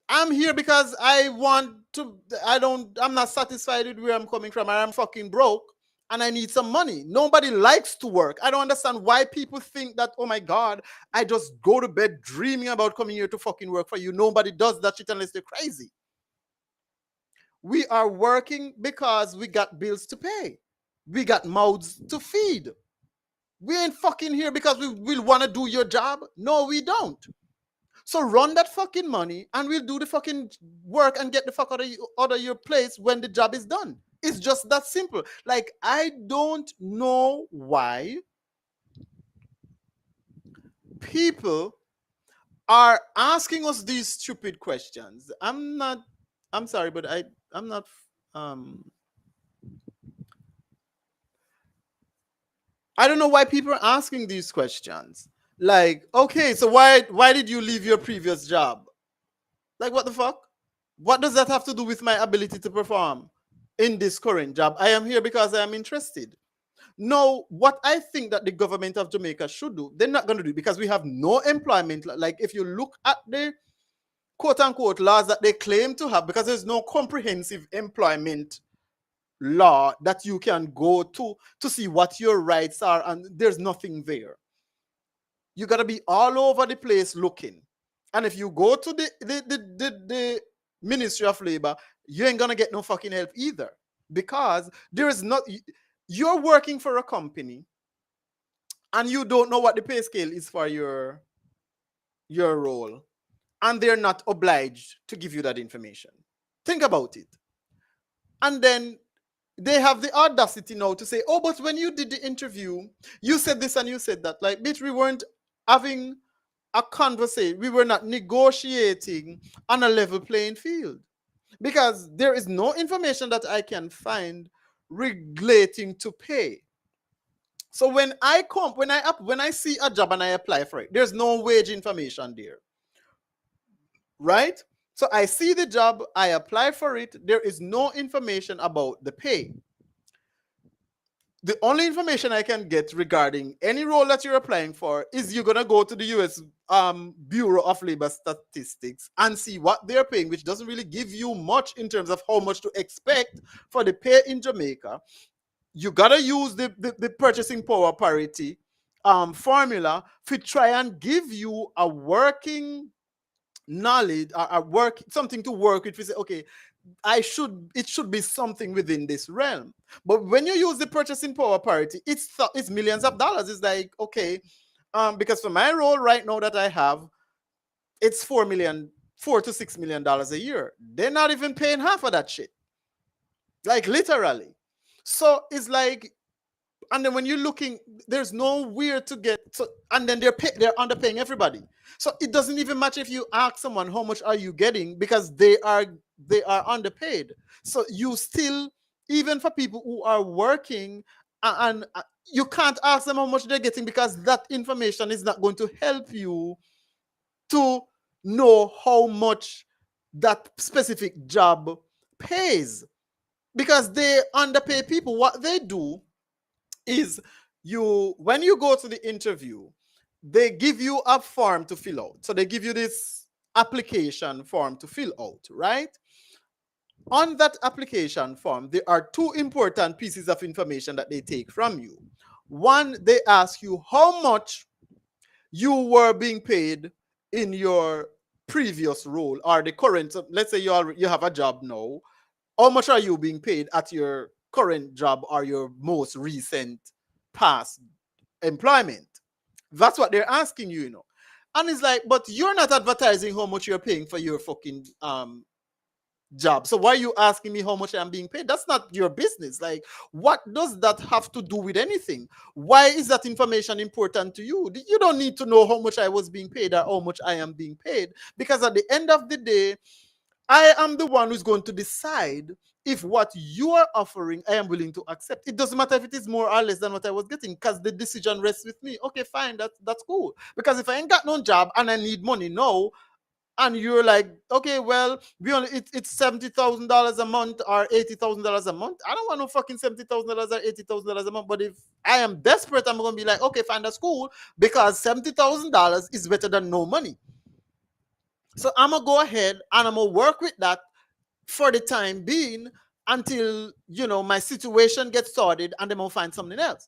I'm here because I'm not satisfied with where I'm coming from. I'm fucking broke and I need some money. Nobody likes to work. I don't understand why people think that, oh my God, I just go to bed dreaming about coming here to fucking work for you. Nobody does that shit unless they're crazy. We are working because we got bills to pay. We got mouths to feed. We ain't fucking here because we want to do your job. No, we don't. So run that fucking money and we'll do the fucking work and get the fuck out of your place when the job is done. It's just that simple. Like, I don't know why people are asking us these stupid questions. I'm sorry, but I'm not I don't know why people are asking these questions. Like, okay, so why did you leave your previous job? Like, what the fuck? What does that have to do with my ability to perform in this current job? I am here because I am interested. No, what I think that the government of Jamaica should do, they're not going to do it because we have no employment. Like, if you look at the quote unquote laws that they claim to have, because there's no comprehensive employment law that you can go to see what your rights are, and there's nothing there. You got to be all over the place looking. And if you go to the Ministry of Labor, you ain't gonna get no fucking help either, because there is not, you're working for a company and you don't know what the pay scale is for your role, and they're not obliged to give you that information. Think about it. And then they have the audacity now to say, oh, but when you did the interview, you said this and you said that. Like, bitch, we weren't having a conversation. We were not negotiating on a level playing field, because there is no information that I can find relating to pay. So when I see a job and I apply for it, there's no wage information there, right? So I see the job, I apply for it, there is no information about the pay. The only information I can get regarding any role that you're applying for is you're going to go to the U.S. Bureau of Labor Statistics and see what they're paying, which doesn't really give you much in terms of how much to expect for the pay in Jamaica. you gotta use the purchasing power parity formula to try and give you a working knowledge, a work, something to work with. We say, okay, it should be something within this realm. But when you use the purchasing power parity, it's millions of dollars. It's like, okay, because for my role right now that I have, it's $4 to $6 million a year. They're not even paying half of that shit. Like literally. So it's like, and then when you're looking, there's nowhere to get. So, and then they're underpaying everybody. So it doesn't even matter if you ask someone how much are you getting, because they are underpaid. So you still, even for people who are working, and you can't ask them how much they're getting, because that information is not going to help you to know how much that specific job pays, because they underpay people. What they do is, when you go to the interview, they give you a form to fill out. So they give you this application form to fill out, right? On that application form, there are two important pieces of information that they take from you. One, they ask you how much you were being paid in your previous role, or the current. Let's say you have a job now. How much are you being paid at your current job or your most recent past employment? That's what they're asking you, you know. And it's like, but you're not advertising how much you're paying for your fucking job. So why are you asking me how much I'm being paid? That's not your business. Like, what does that have to do with anything? Why is that information important to you? You don't need to know how much I was being paid or how much I am being paid, because at the end of the day, I am the one who's going to decide if what you are offering I am willing to accept. It doesn't matter if it is more or less than what I was getting, because the decision rests with me. Okay, fine, that's cool. Because if I ain't got no job and I need money now, and you're like, okay, well, it's $70,000 a month or $80,000 a month. I don't want no fucking $70,000 or $80,000 a month. But if I am desperate, I'm gonna be like, okay, fine, that's cool, because $70,000 is better than no money. So I'm gonna go ahead and I'm gonna work with that for the time being until, my situation gets sorted, and then I'll find something else.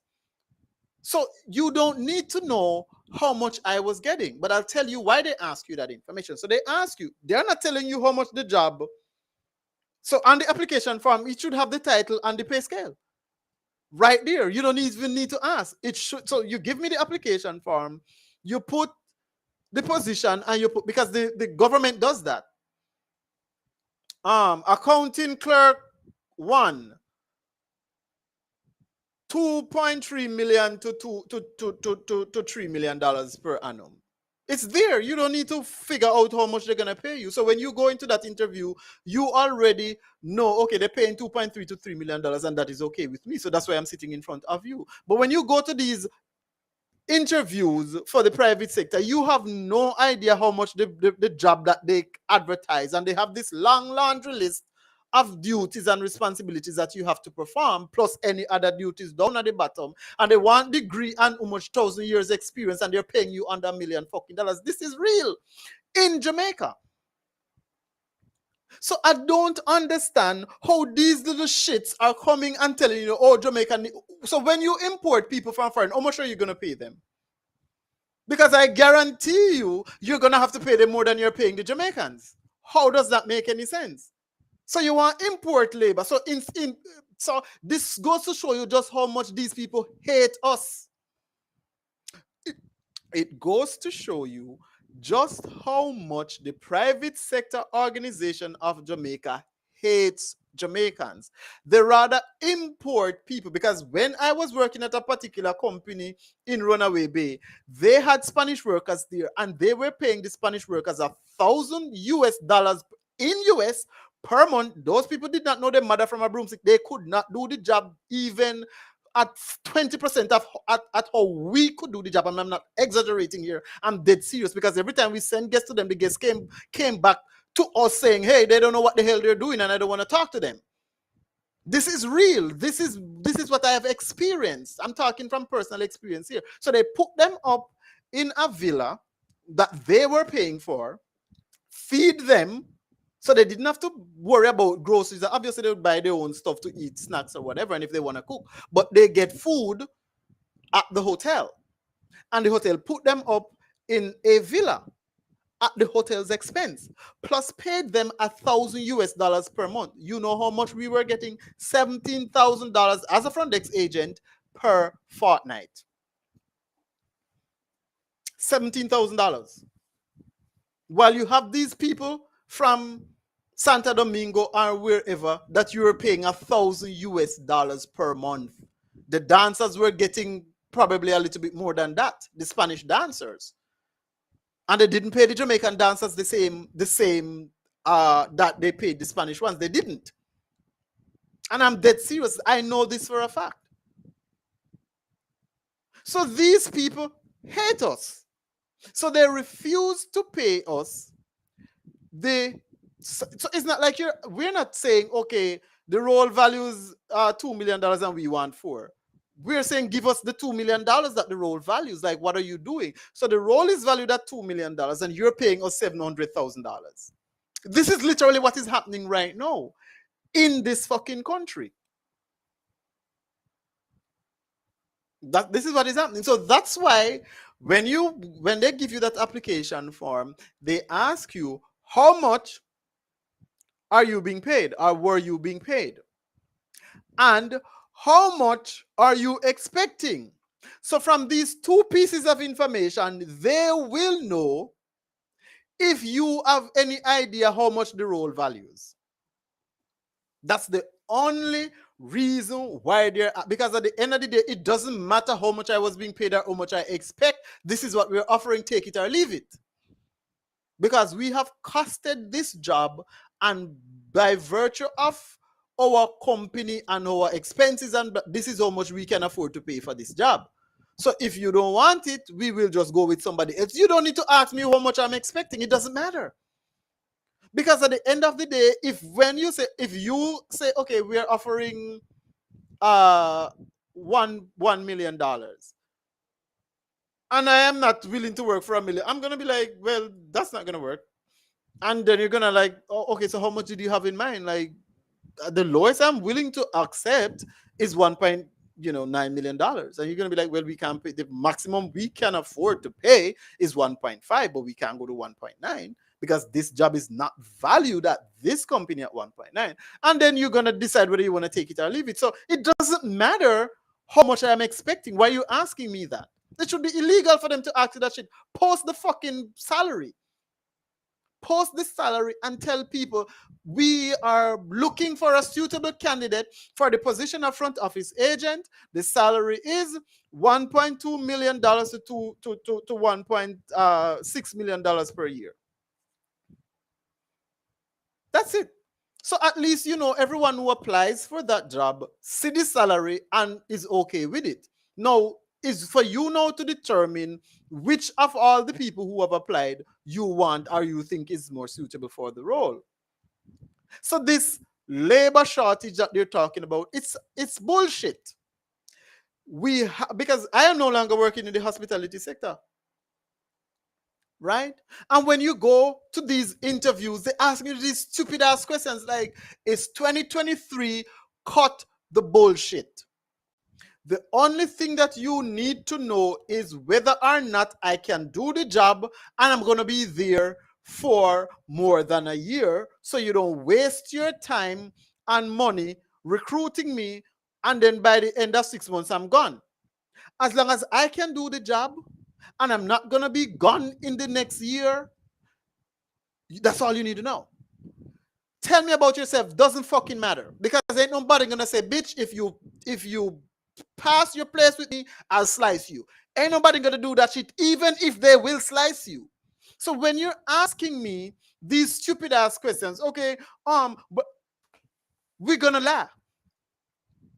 So you don't need to know how much I was getting, but I'll tell you why they ask you that information. So they're not telling you how much the job. So on the application form, it should have the title and the pay scale right there. You don't even need to ask. It should. So you give me the application form, you put the position, and you put, because the government does that. Accounting clerk 1, 2.3 million to $3 million per annum. It's there. You don't need to figure out how much they're gonna pay you. So when you go into that interview, you already know, okay, they're paying 2.3 to $3 million, and that is okay with me. So that's why I'm sitting in front of you. But when you go to these interviews for the private sector, you have no idea how much the job that they advertise, and they have this long laundry list of duties and responsibilities that you have to perform, plus any other duties down at the bottom, and they want degree and how much 1,000 years experience, and they're paying you under $1 million fucking dollars. This is real in Jamaica. So I don't understand how these little shits are coming and telling you, oh, Jamaica. So when you import people from foreign, how much are you going to pay them? Because I guarantee you're going to have to pay them more than you're paying the Jamaicans. How does that make any sense? So you want import labor. So so this goes to show you just how much these people hate us. It goes to show you just how much the private sector organization of Jamaica hates Jamaicans. They rather import people, because when I was working at a particular company in Runaway Bay, they had Spanish workers there, and they were paying the Spanish workers $1,000 in US per month. Those people did not know their mother from a broomstick. They could not do the job even at 20% of at how we could do the job. And I'm not exaggerating here. I'm dead serious, because every time we send guests to them, the guests came back to us saying, hey, they don't know what the hell they're doing, and I don't want to talk to them. This is real. This is what I have experienced. I'm talking from personal experience here. So they put them up in a villa that they were paying for, feed them. So they didn't have to worry about groceries. Obviously, they would buy their own stuff to eat, snacks or whatever, and if they want to cook. But they get food at the hotel. And the hotel put them up in a villa at the hotel's expense, plus paid them $1,000 per month. You know how much we were getting? $17,000 as a front desk agent per fortnight. $17,000. While you have these people from Santo Domingo or wherever that you were paying $1,000 per month. The dancers were getting probably a little bit more than that, the Spanish dancers. And they didn't pay the Jamaican dancers the same that they paid the Spanish ones. They didn't. And I'm dead serious. I know this for a fact. So these people hate us. So they refuse to pay us. So it's not like we're not saying, okay, the role values $2 million and we want $4 million. We're saying give us the $2 million that the role values. Like, what are you doing? So the role is valued at $2 million and you're paying us $700,000. This is literally what is happening right now in this fucking country. This is what is happening. So that's why when they give you that application form, they ask you, how much are you being paid, or were you being paid? And how much are you expecting? So from these two pieces of information, they will know if you have any idea how much the role values. That's the only reason why because at the end of the day, it doesn't matter how much I was being paid or how much I expect. This is what we're offering, take it or leave it. Because we have costed this job, and by virtue of our company and our expenses, and this is how much we can afford to pay for this job. So if you don't want it, we will just go with somebody else. You don't need to ask me how much I'm expecting. It doesn't matter. Because at the end of the day, if you say, okay, we're offering $1 million, and I am not willing to work for $1 million, I'm gonna be like, well, that's not gonna work. And then you're gonna like, oh, okay, so how much did you have in mind? Like, the lowest I'm willing to accept is $1.9 million. And you're gonna be like, well, we can't pay. The maximum we can afford to pay is 1.5, but we can't go to 1.9 because this job is not valued at this company at 1.9. And then you're gonna decide whether you want to take it or leave it. So it doesn't matter how much I'm expecting. Why are you asking me that? It should be illegal for them to ask you that shit. Post the fucking salary. Post the salary and tell people we are looking for a suitable candidate for the position of front office agent. The salary is $1.2 million to $1.6 million per year. That's it. So at least, everyone who applies for that job see the salary and is okay with it. Now, it's for you now to determine which of all the people who have applied you want or you think is more suitable for the role. So this labor shortage that they're talking about, it's bullshit. Because I am no longer working in the hospitality sector. Right? And when you go to these interviews, they ask you these stupid ass questions like, is 2023 cut the bullshit? The only thing that you need to know is whether or not I can do the job and I'm going to be there for more than a year, so you don't waste your time and money recruiting me, and then by the end of 6 months, I'm gone. As long as I can do the job and I'm not going to be gone in the next year, that's all you need to know. Tell me about yourself. Doesn't fucking matter. Because ain't nobody going to say, bitch, if you pass your place with me, I'll slice you. Ain't nobody gonna do that shit, even if they will slice you. So when you're asking me these stupid ass questions, okay, but we're gonna laugh.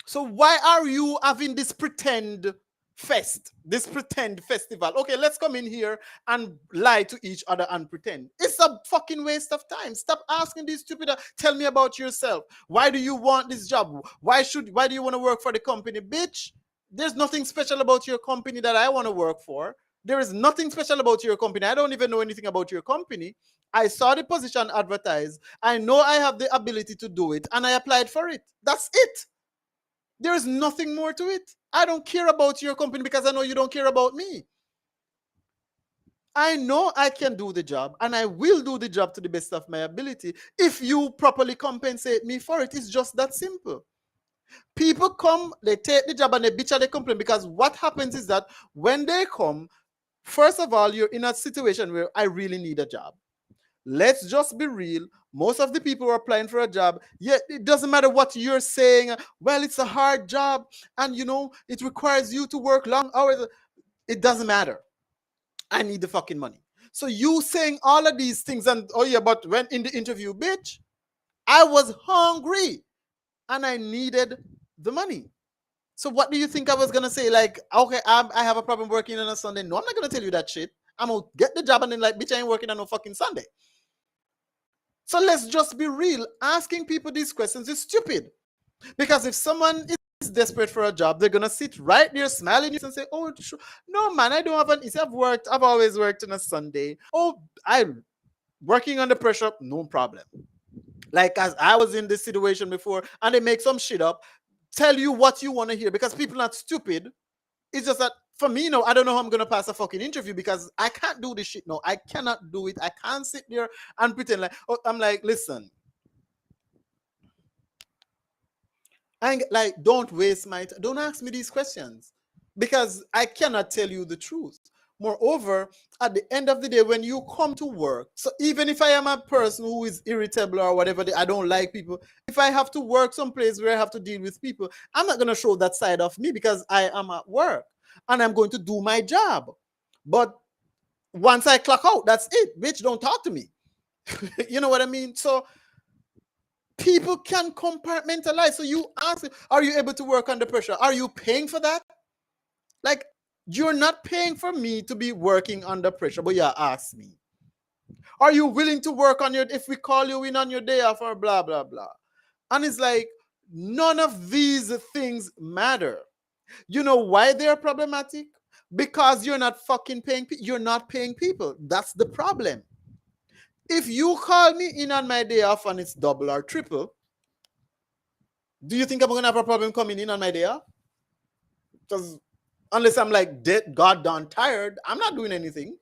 So why are you having this pretend festival? Okay, let's come in here and lie to each other and pretend. It's a fucking waste of time. Stop asking these stupid. Tell me about yourself. Why do you want this job? Why do you want to work for the company? Bitch, there's nothing special about your company that I want to work for. There is nothing special about your company. I don't even know anything about your company. I saw the position advertised. I know I have the ability to do it, and I applied for it. That's it. There is nothing more to it. I don't care about your company because I know you don't care about me. I know I can do the job, and I will do the job to the best of my ability if you properly compensate me for it. It's just that simple. People come, they take the job and they bitch and they complain, because what happens is that when they come, first of all, you're in a situation where I really need a job. Let's just be real. Most of the people who are applying for a job, yeah, it doesn't matter what you're saying. Well, it's a hard job, and it requires you to work long hours. It doesn't matter. I need the fucking money. So you saying all of these things, and oh yeah, but when in the interview, bitch, I was hungry and I needed the money. So what do you think I was gonna say? Like, okay, I have a problem working on a Sunday. No, I'm not gonna tell you that shit. I'm gonna get the job and then like, bitch, I ain't working on no fucking Sunday. So let's just be real. Asking people these questions is stupid. Because if someone is desperate for a job, they're gonna sit right there smiling and say, "Oh, no, man, I don't have an issue. I've always worked on a Sunday. Oh, I'm working under pressure, no problem." Like, as I was in this situation before, and they make some shit up, tell you what you want to hear, because people are not stupid. It's just that for me, I don't know how I'm gonna pass a fucking interview, because I can't do this shit. No, I cannot do it. I can't sit there and pretend like, oh, I'm like, listen. And like, don't waste my time. Don't ask me these questions, because I cannot tell you the truth. Moreover, at the end of the day, when you come to work, so even if I am a person who is irritable or whatever, I don't like people, if I have to work someplace where I have to deal with people, I'm not going to show that side of me, because I am at work and I'm going to do my job. But once I clock out, that's it. Bitch, don't talk to me. You know what I mean? So people can compartmentalize. So you ask, are you able to work under pressure? Are you paying for that? Like, you're not paying for me to be working under pressure, but yeah, ask me. Are you willing to work on if we call you in on your day off or blah, blah, blah? And it's like, none of these things matter. You know why they're problematic? Because you're not fucking paying, you're not paying people. That's the problem. If you call me in on my day off and it's double or triple, do you think I'm going to have a problem coming in on my day off? Because unless I'm like dead, goddamn tired, I'm not doing anything.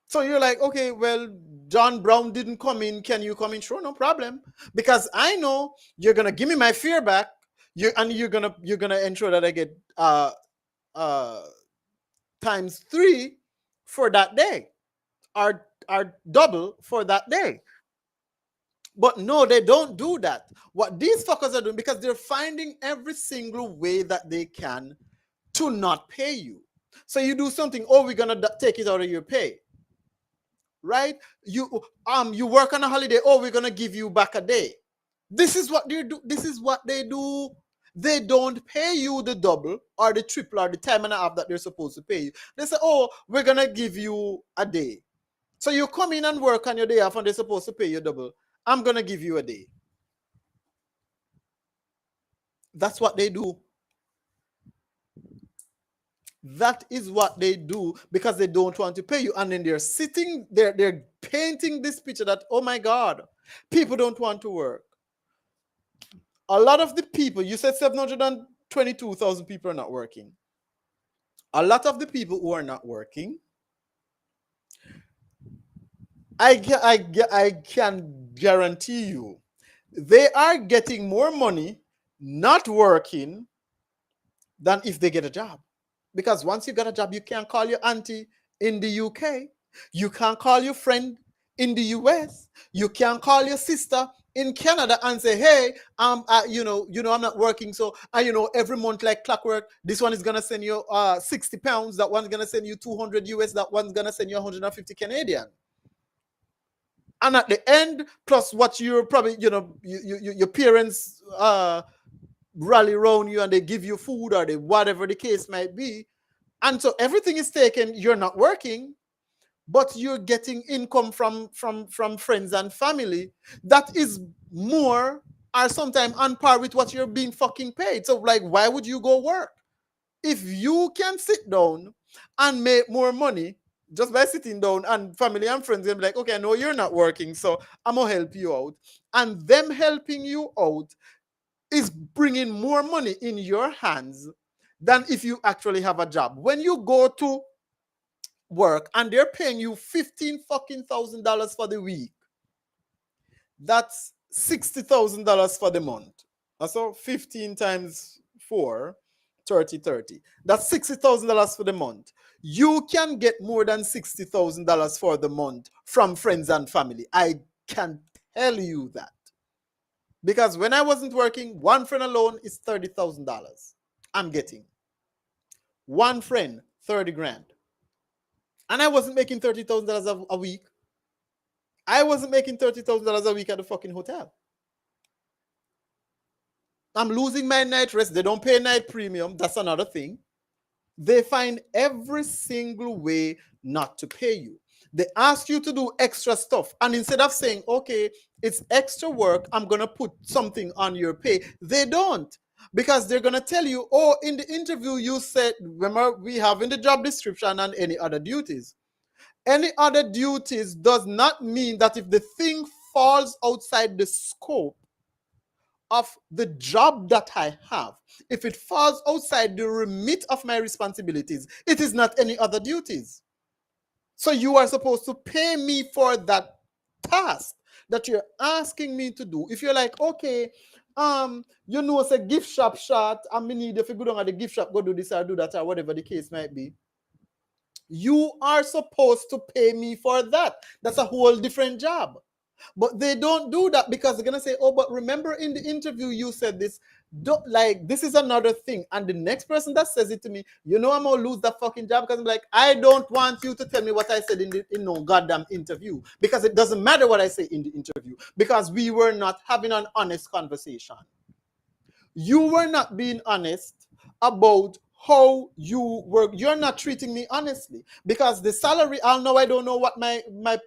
So you're like, okay, well, John Brown didn't come in. Can you come in? Sure, no problem. Because I know you're going to give me my fear back. You're gonna ensure that I get times 3 for that day, or double for that day. But no, they don't do that. What these fuckers are doing, because they're finding every single way that they can to not pay you. So you do something, oh, we're gonna take it out of your pay, right? You work on a holiday, oh, we're gonna give you back a day. This is what they do. This is what they do. They don't pay you the double or the triple or the time and a half that they're supposed to pay you. They say, oh, we're gonna give you a day. So you come in and work on your day off and they're supposed to pay you double. I'm gonna give you a day. That's what they do. That is what they do, because they don't want to pay you. And then they're sitting there, they're painting this picture that, oh my God, people don't want to work. A lot of the people, you said 722,000 people are not working. A lot of the people who are not working, I can guarantee you, they are getting more money not working than if they get a job. Because once you got a job, you can't call your auntie in the UK. You can't call your friend in the US. You can't call your sister in Canada and say, hey, I'm not working. So, every month like clockwork, this one is going to send you 60 pounds. That one's going to send you 200 US. That one's going to send you 150 Canadian. And at the end, plus what you're probably, your parents rally around you and they give you food or whatever the case might be. And so everything is taken, you're not working, but you're getting income from friends and family that is more or sometimes on par with what you're being fucking paid. So like, why would you go work? if you can sit down and make more money just by sitting down, and family and friends will be like, okay, I know you're not working, so I'm gonna help you out. And them helping you out is bringing more money in your hands than if you actually have a job. When you go to work and they're paying you $15,000 for the week, that's $60,000 for the month. So 15 times 4, 30. That's $60,000 for the month. You can get more than $60,000 for the month from friends and family. I can tell you that. Because when I wasn't working, one friend alone is $30,000. I'm getting. One friend, 30 grand. And I wasn't making $30,000 a week. I wasn't making $30,000 a week at the fucking hotel. I'm losing my night rest. They don't pay night premium. That's another thing. They find every single way not to pay you. They ask you to do extra stuff. And instead of saying, okay, it's extra work, I'm going to put something on your pay, they don't. Because they're going to tell you, oh, in the interview you said, remember, we have in the job description and any other duties. Any other duties does not mean that if the thing falls outside the scope of the job that I have, if it falls outside the remit of my responsibilities, it is not any other duties. So you are supposed to pay me for that task that you're asking me to do. If you're like, okay, you know, it's a gift shop shot, and me need if you go down at the gift shop, go do this or do that or whatever the case might be. You are supposed to pay me for that. That's a whole different job. But they don't do that because they're gonna say, oh, but remember in the interview you said this. Like, this is another thing. And the next person that says it to me, you know, I'm gonna lose that fucking job because I'm like, I don't want you to tell me what I said in no goddamn interview, because it doesn't matter what I say in the interview, because we were not having an honest conversation. You were not being honest about how you work. You're not treating me honestly, because the salary, I don't know what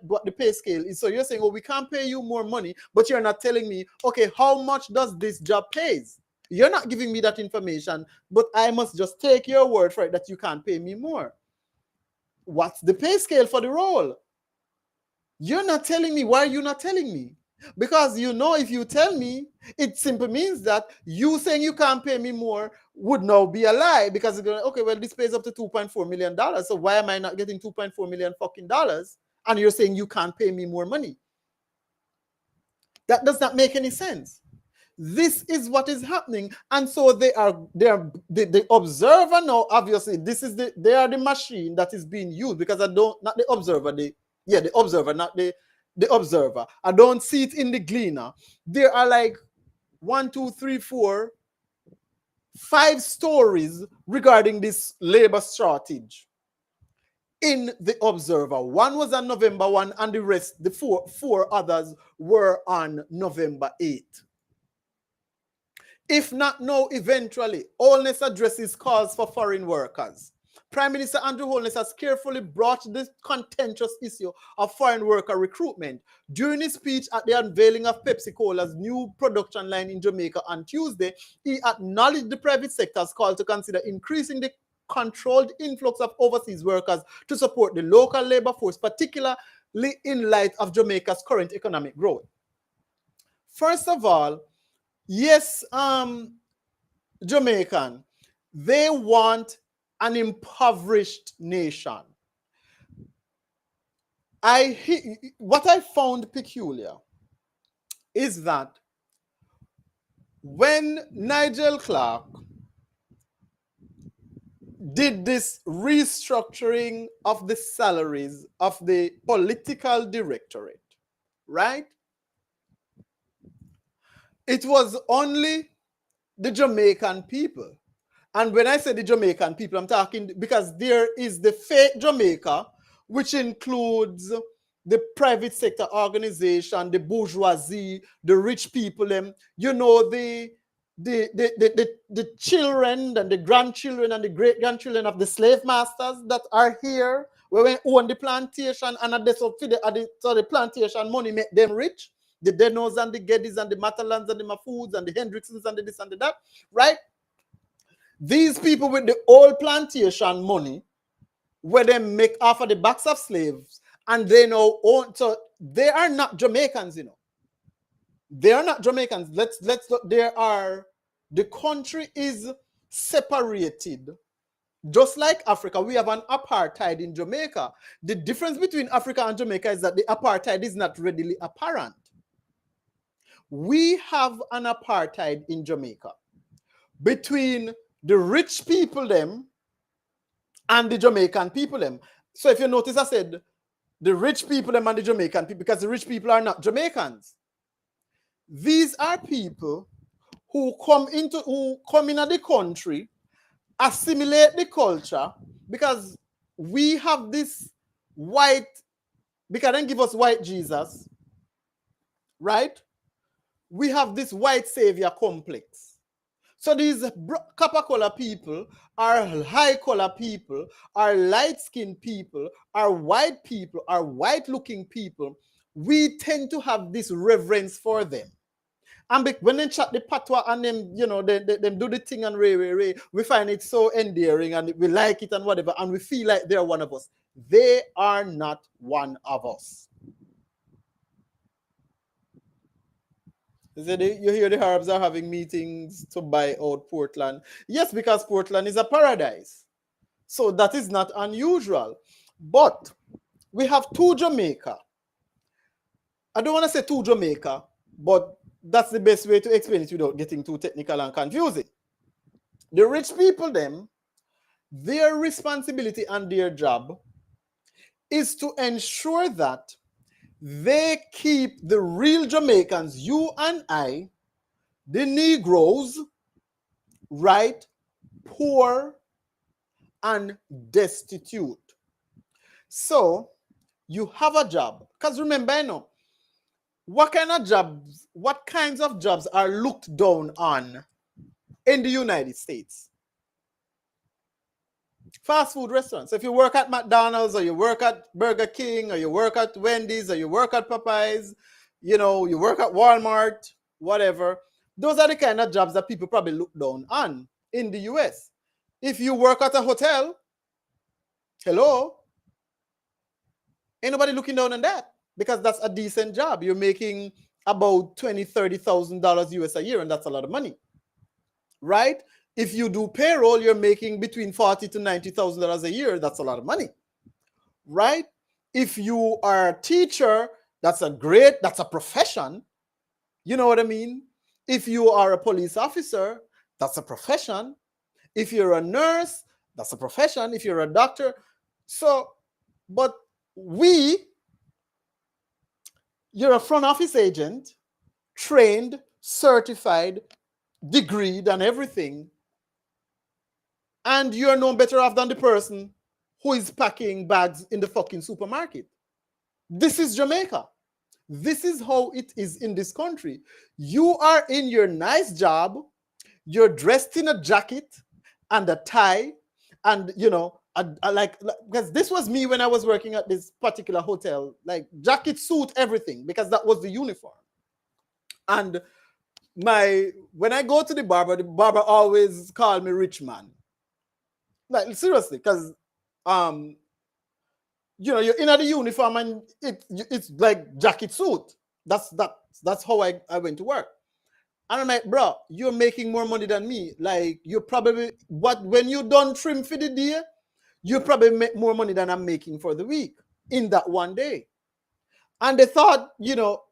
what the pay scale is. So you're saying, oh, we can't pay you more money, but you're not telling me, okay, how much does this job pays? You're not giving me that information, but I must just take your word for it that you can't pay me more. What's the pay scale for the role? You're not telling me. Why are you not telling me? Because you know, if you tell me, it simply means that you saying you can't pay me more would now be a lie, because it's going, okay, well, this pays up to $2.4 million. So why am I not getting $2.4 million fucking dollars? And you're saying you can't pay me more money. That does not make any sense. This is what is happening. And so the observer now, obviously, they are the machine that is being used, because not the observer, the observer, not the observer. I don't see it in the Gleaner. There are like 1, 2, 3, 4, 5 stories regarding this labor shortage in the Observer. One was on November 1, and the rest, the four others, were on November 8. If not now, eventually, Holness addresses calls for foreign workers. Prime Minister Andrew Holness has carefully brought this contentious issue of foreign worker recruitment. During his speech at the unveiling of Pepsi Cola's new production line in Jamaica on Tuesday, he acknowledged the private sector's call to consider increasing the controlled influx of overseas workers to support the local labor force, particularly in light of Jamaica's current economic growth. First of all, yes, Jamaican, they want an impoverished nation. What I found peculiar is that when Nigel Clark did this restructuring of the salaries of the political directorate, right? It was only the Jamaican people. And when I say the Jamaican people, I'm talking because there is the fake Jamaica, which includes the private sector organization, the bourgeoisie, the rich people, you know, the children and the grandchildren and the great-grandchildren of the slave masters that are here, where we own the plantation, and so the plantation money make them rich. The Denos and the Geddys and the Matalans and the Mafoods and the Hendricksons and the this and the that, right? These people with the old plantation money, where they make off of the backs of slaves, and they now own. So they are not Jamaicans, you know. They are not Jamaicans. Let's look. There are, the country is separated. Just like Africa, we have an apartheid in Jamaica. The difference between Africa and Jamaica is that the apartheid is not readily apparent. We have an apartheid in Jamaica between the rich people them and the Jamaican people them. So if you notice, I said the rich people them and the Jamaican people, because the rich people are not Jamaicans. These are people who come in the country, assimilate the culture, because we have this white, because then give us white Jesus, right? We have this white savior complex. So these copper color people are high color people, are light skinned people, are white people, are white looking people. We tend to have this reverence for them. And when they chat the patois and them, you know, they do the thing and ray, we find it so endearing and we like it and whatever, and we feel like they're one of us. They are not one of us. You hear the Arabs are having meetings to buy out Portland. Yes, because Portland is a paradise. So that is not unusual. But we have two Jamaica. I don't want to say two Jamaica, but that's the best way to explain it without getting too technical and confusing. The rich people, them, their responsibility and their job is to ensure that they keep the real Jamaicans, you and I, the Negroes, right, poor and destitute. So you have a job. Because remember, you know, what kinds of jobs are looked down on in the United States? Fast food restaurants. If you work at McDonald's or you work at Burger King or you work at Wendy's or you work at Popeyes, you know, you work at Walmart, whatever, those are the kind of jobs that people probably look down on in the US. If you work at a hotel, hello, ain't nobody looking down on that, because that's a decent job. You're making about $20,000-$30,000 US a year, and that's a lot of money, right? If you do payroll, you're making between $40,000 to $90,000 a year. That's a lot of money, right? If you are a teacher, that's a profession. You know what I mean? If you are a police officer, that's a profession. If you're a nurse, that's a profession. If you're a doctor. So, but you're a front office agent, trained, certified, degreed, and everything. And you're no better off than the person who is packing bags in the fucking supermarket. This is Jamaica. This is how it is in this country. You are in your nice job. You're dressed in a jacket and a tie. And, you know, because this was me when I was working at this particular hotel, like jacket, suit, everything, because that was the uniform. And when I go to the barber always call me rich man. Like, seriously, because you know, you're in the uniform and it's like jacket suit. That's how I went to work. And I'm like, bro, you're making more money than me. Like, you're probably, when you done trim for the day, you probably make more money than I'm making for the week in that one day. And they thought, you know,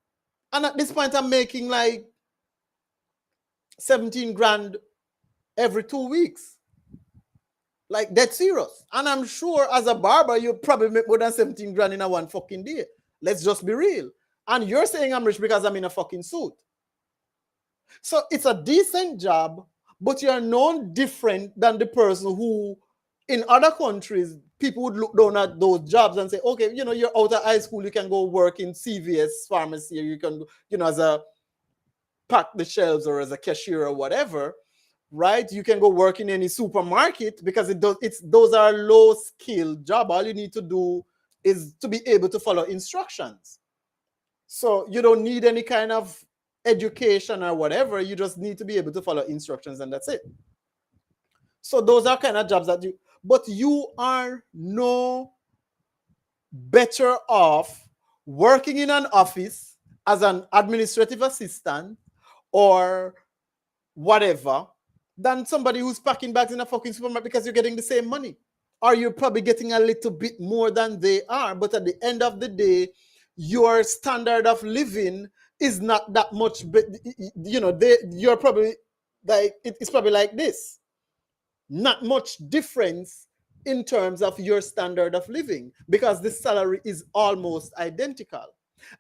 and at this point I'm making like 17 grand every 2 weeks. Like, that's serious. And I'm sure as a barber, you probably make more than 17 grand in a one fucking day. Let's just be real. And you're saying I'm rich because I'm in a fucking suit. So it's a decent job, but you're no different than the person who, in other countries, people would look down at those jobs and say, okay, you know, you're out of high school, you can go work in CVS pharmacy, or you can, you know, as a pack the shelves or as a cashier or whatever. Right? You can go work in any supermarket, because those are low skill job. All you need to do is to be able to follow instructions. So you don't need any kind of education or whatever. You just need to be able to follow instructions, and that's it. So those are kind of jobs that but you are no better off working in an office as an administrative assistant or whatever than somebody who's packing bags in a fucking supermarket, because you're getting the same money. Or you're probably getting a little bit more than they are. But at the end of the day, your standard of living is not that much. You're probably like, it's probably like this. Not much difference in terms of your standard of living, because the salary is almost identical.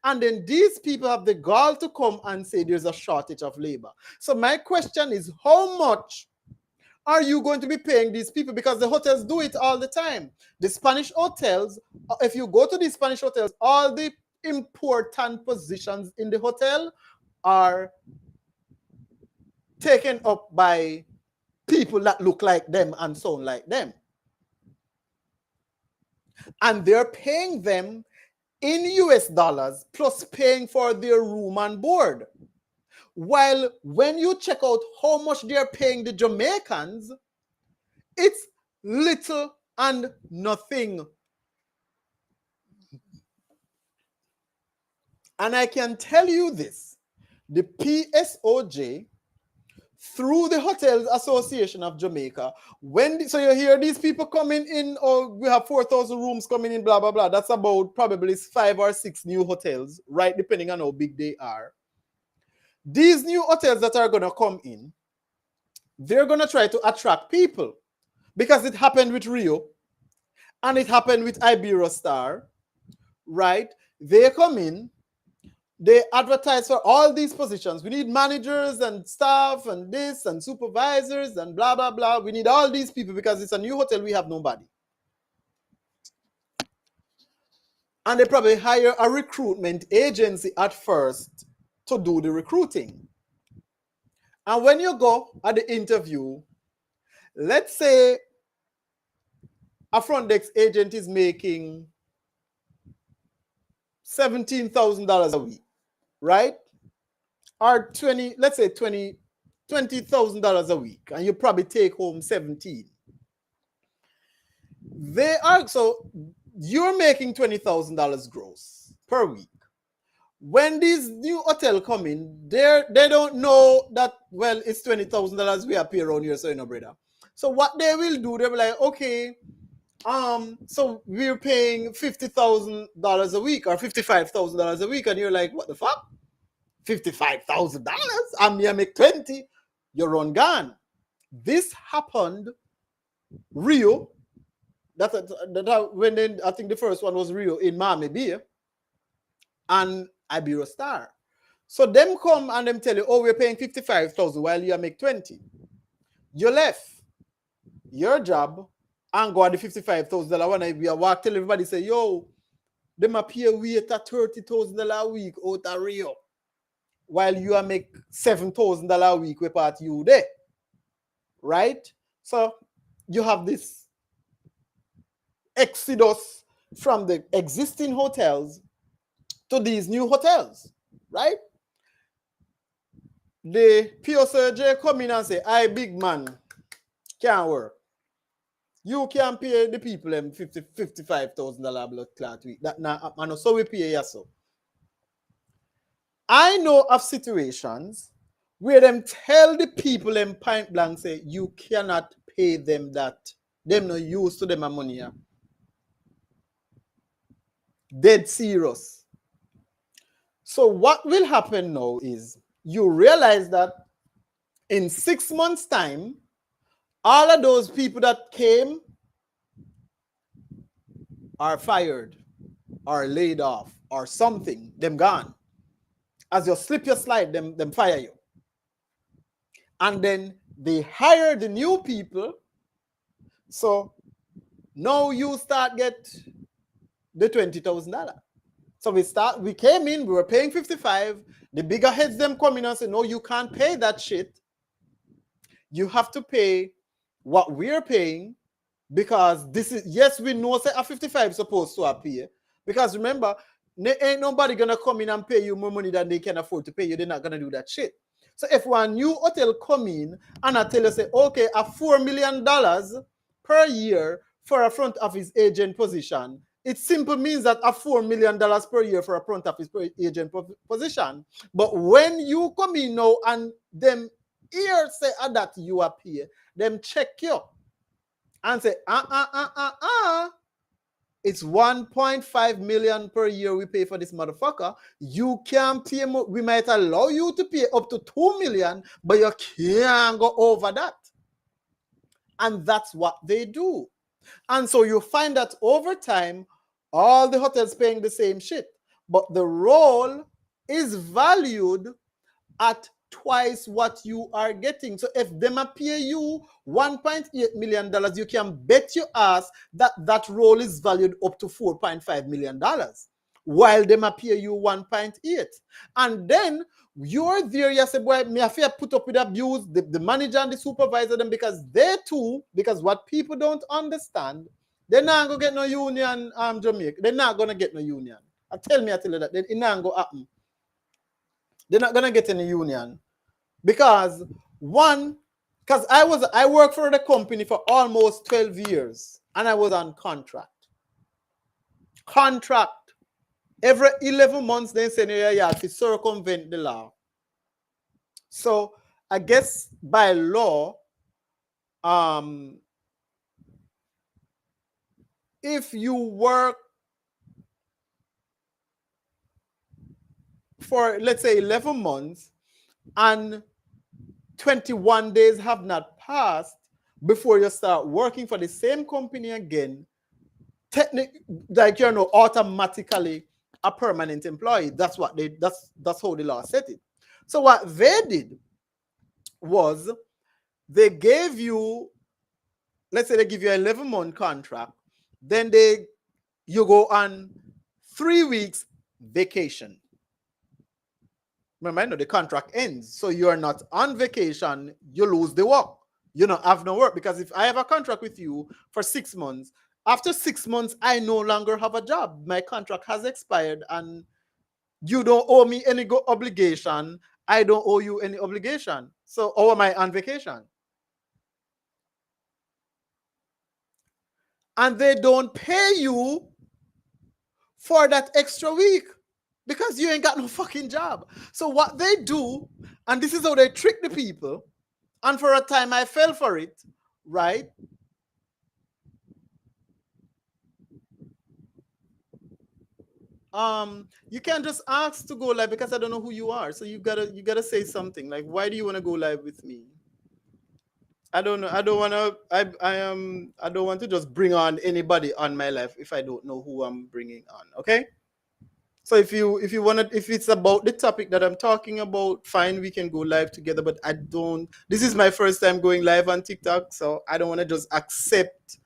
And then these people have the gall to come and say there's a shortage of labor. So my question is, how much are you going to be paying these people? Because the hotels do it all the time. The Spanish hotels, if you go to the Spanish hotels, all the important positions in the hotel are taken up by people that look like them and sound like them. And they're paying them in US dollars plus paying for their room and board. While when you check out how much they're paying the Jamaicans, it's little and nothing. And I can tell you this, the PSOJ, through the Hotels Association of Jamaica, so you hear these people coming in, or we have 4,000 rooms coming in, blah, blah, blah. That's about probably 5 or 6 new hotels, right? Depending on how big they are. These new hotels that are going to come in, they're going to try to attract people, because it happened with Rio and it happened with Iberostar, right? They come in, they advertise for all these positions. We need managers and staff and this and supervisors and blah, blah, blah. We need all these people because it's a new hotel. We have nobody. And they probably hire a recruitment agency at first to do the recruiting. And when you go at the interview, let's say a front desk agent is making $17,000 a week, right? Or let's say $20,000 a week, and you probably take home 17. So you're making $20,000 gross per week. When these new hotels come in, they don't know that, well, it's $20,000 we are paying around here, so you know, brother. So what they will do, they'll be like, okay, so we're paying $50,000 a week or $55,000 a week, and you're like, what the fuck? $55,000? I make 20. You're on gone. This happened Rio. When I think the first one was Rio in Miami Bay and Iberostar. So them come and them tell you, oh, we're paying 55,000 while you make 20. You left your job and go at the $55,000 one. We walk tell everybody, say, yo, them appear we at $30,000 a week out of Rio, while you make $7,000 a week with part you there, right? So you have this exodus from the existing hotels to these new hotels, right? The PSOJ come in and say, I big man, can't work. You can pay the people them $55,000 blood clot week. That now, so we pay you so. I know of situations where them tell the people them point blank say, you cannot pay them that. Them no used to them money. Yeah. Dead serious. So what will happen now is you realize that in 6 months' time, all of those people that came are fired or laid off or something, them gone. As you slip your slide, them fire you. And then they hire the new people. So now you start get the $20,000. So we came in, we were paying 55. The bigger heads them come in and say, no, you can't pay that shit. You have to pay what we're paying, because this is, yes, we know say a 55 supposed to appear. Because remember, ain't nobody gonna come in and pay you more money than they can afford to pay you. They're not gonna do that shit. So if one new hotel come in and I tell you, say, okay, a $4 million per year for a front office agent position, it simply means that a $4 million per year for a front office agent position. But when you come in now and them here say that you are paid, them check you and say, it's 1.5 million per year we pay for this motherfucker. You can't pay more. We might allow you to pay up to 2 million, but you can't go over that. And that's what they do. And so you find that over time, all the hotels paying the same shit, but the role is valued at twice what you are getting. So if them pay you $1.8 million, you can bet your ass that that role is valued up to $4.5 million, while them pay you 1.8. And then you're there, you say, boy, me have to put up with abuse, the manager and the supervisor, them, because they too, because what people don't understand, they're not going to get no union, Jamaica. They're not going to get no union. I tell you that. It's not going to happen. They're not going to get any union. Because one, because I worked for the company for almost 12 years and I was on contract. Every 11 months, they say, you have to circumvent the law. So I guess by law, if you work for, let's say, 11 months and 21 days have not passed before you start working for the same company again, like you're automatically a permanent employee. That's what that's how the law set it. So what they did was they gave you, let's say they give you an 11-month contract, then you go on 3 weeks vacation. Remember, the contract ends, so you are not on vacation, you lose the work. You don't have no work, because if I have a contract with you for 6 months, after 6 months, I no longer have a job. My contract has expired and you don't owe me any obligation. I don't owe you any obligation. So, or am I on vacation? And they don't pay you for that extra week because you ain't got no fucking job. So what they do, and this is how they trick the people, and for a time I fell for it, right? You can't just ask to go live because I don't know who you are. So you gotta say something like, why do you want to go live with me? I don't know. I don't want to just bring on anybody on my life if I don't know who I'm bringing on. Okay. So if it's about the topic that I'm talking about, fine, we can go live together. But this is my first time going live on TikTok, so I don't want to just accept.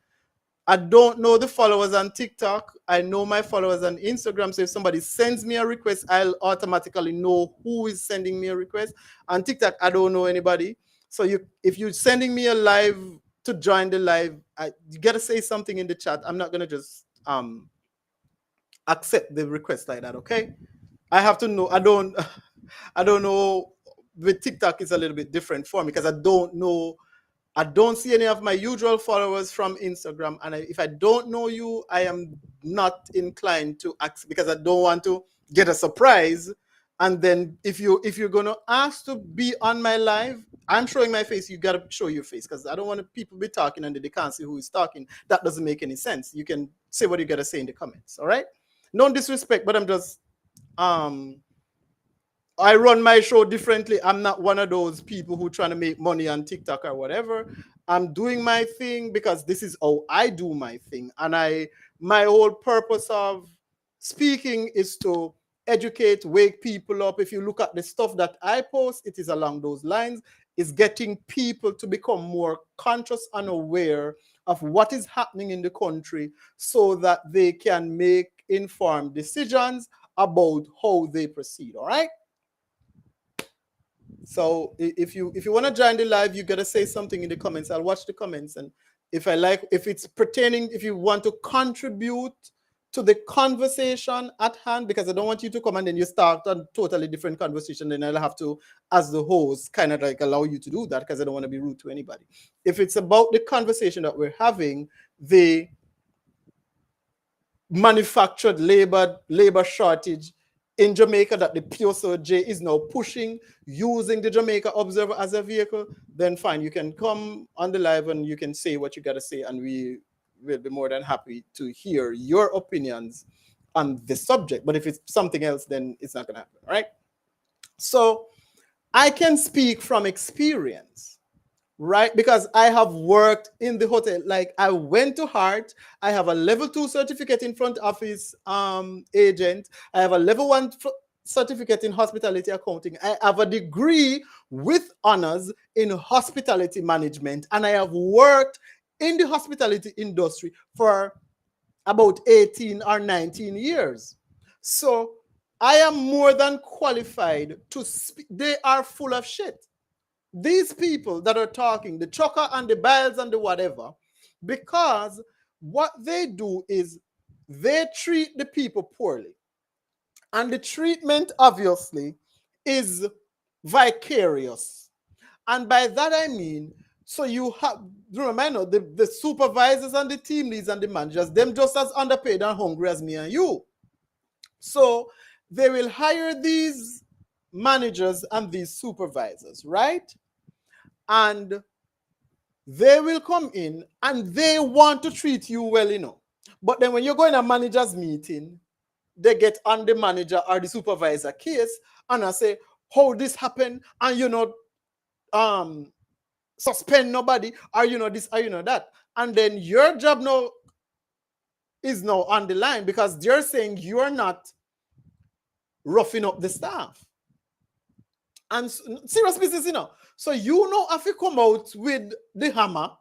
I don't know the followers on TikTok. I know my followers on Instagram. So if somebody sends me a request, I'll automatically know who is sending me a request. On TikTok, I don't know anybody. So if you're sending me a live to join the live, you gotta say something in the chat. I'm not gonna just accept the request like that. Okay, I have to know. I don't know. With TikTok, it's a little bit different for me because I don't know. I don't see any of my usual followers from Instagram, and if I don't know you, I am not inclined to accept because I don't want to get a surprise. And then if you're gonna ask to be on my live, I'm showing my face. You gotta show your face because I don't want people be talking and they can't see who is talking. That doesn't make any sense. You can say what you gotta say in the comments. All right? No disrespect, but I'm just I run my show differently. I'm not one of those people who trying to make money on TikTok or whatever. I'm doing my thing because this is how I do my thing. And my whole purpose of speaking is to educate, wake people up. If you look at the stuff that I post, it is along those lines. It's getting people to become more conscious and aware of what is happening in the country so that they can make informed decisions about how they proceed. All right? So if you want to join the live, you gotta say something in the comments. I'll watch the comments, and if it's pertaining, if you want to contribute to the conversation at hand, because I don't want you to come and then you start a totally different conversation. Then I'll have to, as the host, kind of like allow you to do that because I don't want to be rude to anybody. If it's about the conversation that we're having, the manufactured labor shortage in Jamaica that the PSOJ is now pushing, using the Jamaica Observer as a vehicle, then fine, you can come on the live and you can say what you got to say, and we will be more than happy to hear your opinions on the subject. But if it's something else, then it's not going to happen, right? So I can speak from experience, right? Because I have worked in the hotel. Like, I went to Hart. I have a level 2 certificate in front office agent. I have a level 1 certificate in hospitality accounting. I have a degree with honors in hospitality management. And I have worked in the hospitality industry for about 18 or 19 years. So I am more than qualified to speak. They are full of shit. These people that are talking, the choker and the biles and the whatever, because what they do is they treat the people poorly. And the treatment, obviously, is vicarious. And by that I mean, so you have, remember, the supervisors and the team leads and the managers, them just as underpaid and hungry as me and you. So they will hire these managers and these supervisors, right? And they will come in and they want to treat you well, you know. But then when you go in a manager's meeting, they get on the manager or the supervisor case and I say, how this happened, and you know, suspend nobody, or you know this, or you know that. And then your job now is now on the line because they're saying you're not roughing up the staff. And serious business, you know. So you know, if you come out with the hammer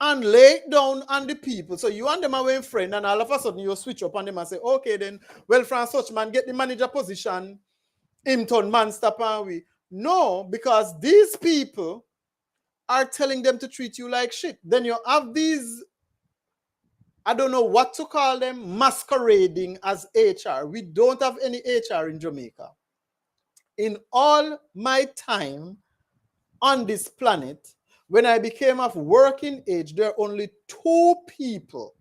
and lay it down on the people, so you and them are friend, and all of a sudden you switch up on them and say, okay, then, well, Franz Suchman, get the manager position, him turn man stop and we. No, because these people are telling them to treat you like shit. Then you have these, I don't know what to call them, masquerading as HR. We don't have any HR in Jamaica. In all my time on this planet, when I became of working age, there are only 2 people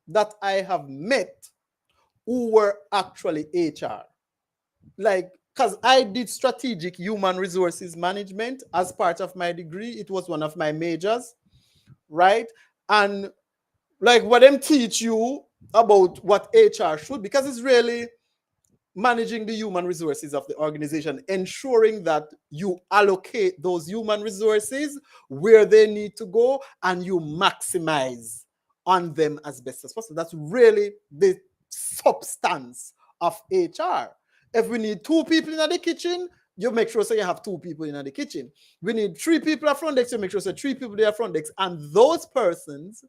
that I have met who were actually HR. Like, because I did strategic human resources management as part of my degree. It was one of my majors, right? And like what them teach you about what HR should, because it's really managing the human resources of the organization, ensuring that you allocate those human resources where they need to go and you maximize on them as best as possible. That's really the substance of HR. If we need 2 people in the kitchen, you make sure so you have 2 people in the kitchen. We need 3 people at front desk, you make sure so 3 people there at front desk. And those persons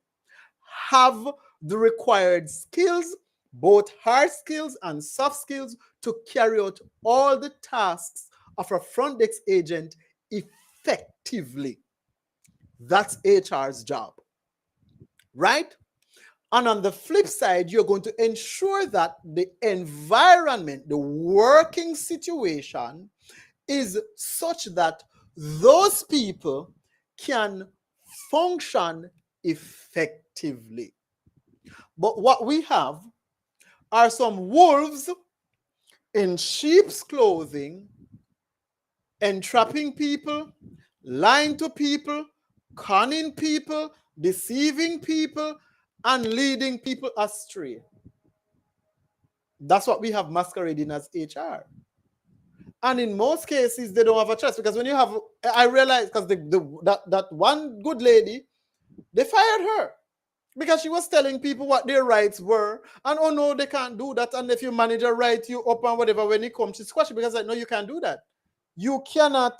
have the required skills, both hard skills and soft skills, to carry out all the tasks of a front desk agent effectively. That's HR's job, right? And on the flip side, you're going to ensure that the environment, the working situation is such that those people can function effectively. But what we have are some wolves in sheep's clothing, entrapping people, lying to people, conning people, deceiving people, and leading people astray. That's what we have masquerading as HR. And in most cases, they don't have a choice, because when you have, I realized, because that one good lady, they fired her because she was telling people what their rights were, and oh no, they can't do that. And if your manager write you up and whatever, when he comes, she squash it because like, no, you can't do that. You cannot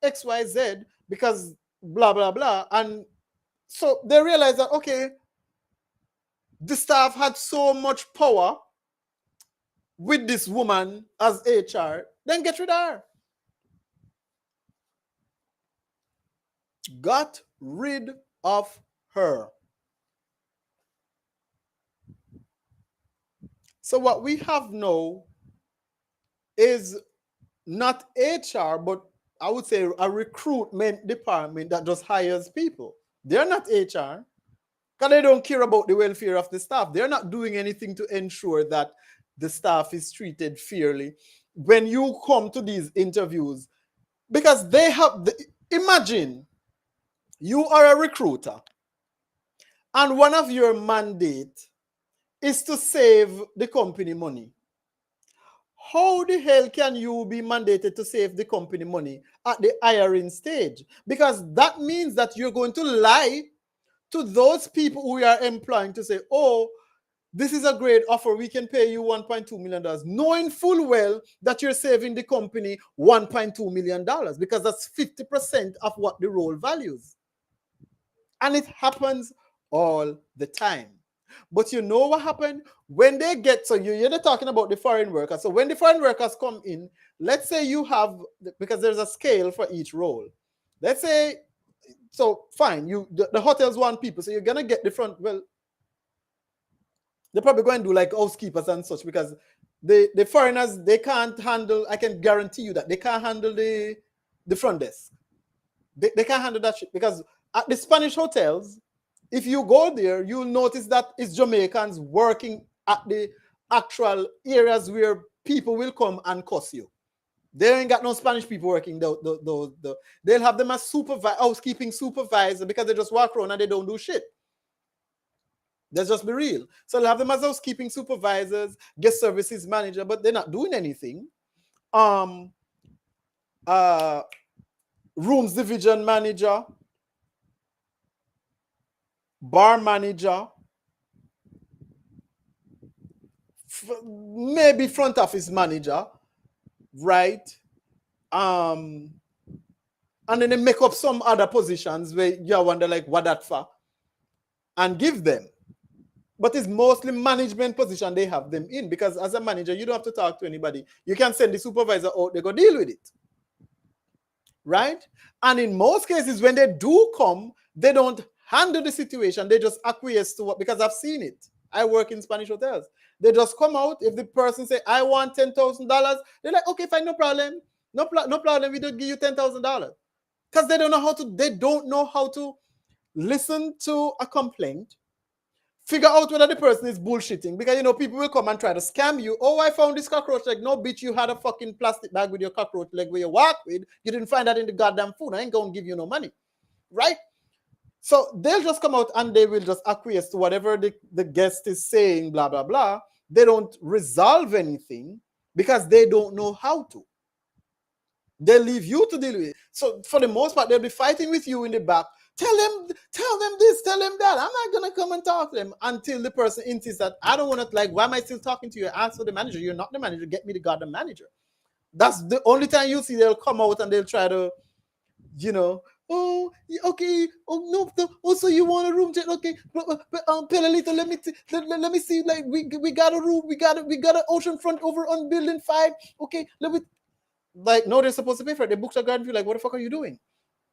XYZ because blah blah blah. And so they realized that okay, the staff had so much power with this woman as HR, then get rid of her. Got rid of her. So what we have now is not HR, but I would say a recruitment department that just hires people. They're not HR because they don't care about the welfare of the staff. They're not doing anything to ensure that the staff is treated fairly. When you come to these interviews, because they have, imagine you are a recruiter and one of your mandate is to save the company money. How the hell can you be mandated to save the company money at the hiring stage? Because that means that you're going to lie to those people who you are employing to say, oh, this is a great offer. We can pay you $1.2 million, knowing full well that you're saving the company $1.2 million because that's 50% of what the role values. And it happens all the time. But you know what happened? When they get, so you're talking about the foreign workers. So when the foreign workers come in, let's say you have, because there's a scale for each role. Let's say, so fine, the hotels want people, so you're going to get the front, well, they're probably going to do like housekeepers and such because the foreigners, they can't handle, I can guarantee you that they can't handle the front desk. They can't handle that shit because at the Spanish hotels, if you go there, you'll notice that it's Jamaicans working at the actual areas where people will come and cuss you. They ain't got no Spanish people working. They'll have them as housekeeping supervisor because they just walk around and they don't do shit. Let's just be real. So they'll have them as housekeeping supervisors, guest services manager, but they're not doing anything. Rooms division manager, bar manager, maybe front office manager, right? And then they make up some other positions where you wonder like what that for and give them. But it's mostly management position they have them in because as a manager, you don't have to talk to anybody. You can send the supervisor out, they go deal with it. Right? And in most cases, when they do come, they don't handle the situation. They just acquiesce to what, because I've seen it. I work in Spanish hotels. They just come out. If the person say, I want $10,000, they're like, okay, fine, no problem. No problem. We don't give you $10,000. Because they don't know how to listen to a complaint, figure out whether the person is bullshitting. Because, people will come and try to scam you. Oh, I found this cockroach leg. No, bitch, you had a fucking plastic bag with your cockroach leg where you walk with. You didn't find that in the goddamn food. I ain't going to give you no money. Right? So they'll just come out and they will just acquiesce to whatever the guest is saying, blah, blah, blah. They don't resolve anything because they don't know how to. They leave you to deal with it. So for the most part, they'll be fighting with you in the back. Tell them this, tell them that. I'm not going to come and talk to them until the person insists that I don't want to, like, why am I still talking to you? Ask for the manager. You're not the manager. Get me the goddamn manager. That's the only time you see they'll come out and they'll try to, oh, okay, oh, no, also you want a room, okay, Pelalito, let me see, like, we got a room, we got an ocean front over on building 5, okay, like, no, they're supposed to pay for it. They booked a garden view, like, what the fuck are you doing?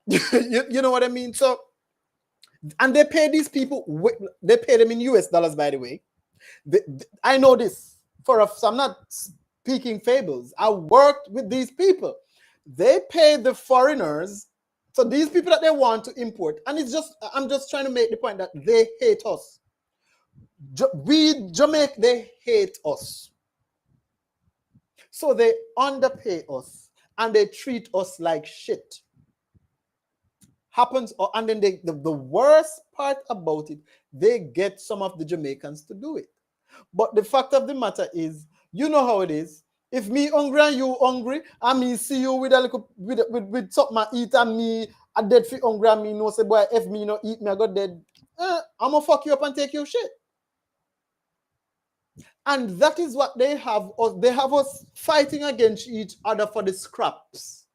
you know what I mean? So, and they pay these people, they pay them in US dollars, by the way. I know this, so I'm not speaking fables. I worked with these people. They pay the foreigners, so these people that they want to import, and I'm just trying to make the point that they hate us. Jamaica, they hate us. So they underpay us and they treat us like shit. Happens, and then the worst part about it, they get some of the Jamaicans to do it. But the fact of the matter is, you know how it is. If me hungry and you hungry, and me see you with a little with something I eat and me a dead for hungry and me know say boy if me no eat me I got dead, I'm gonna fuck you up and take your shit. And that is what they have us. They have us fighting against each other for the scraps.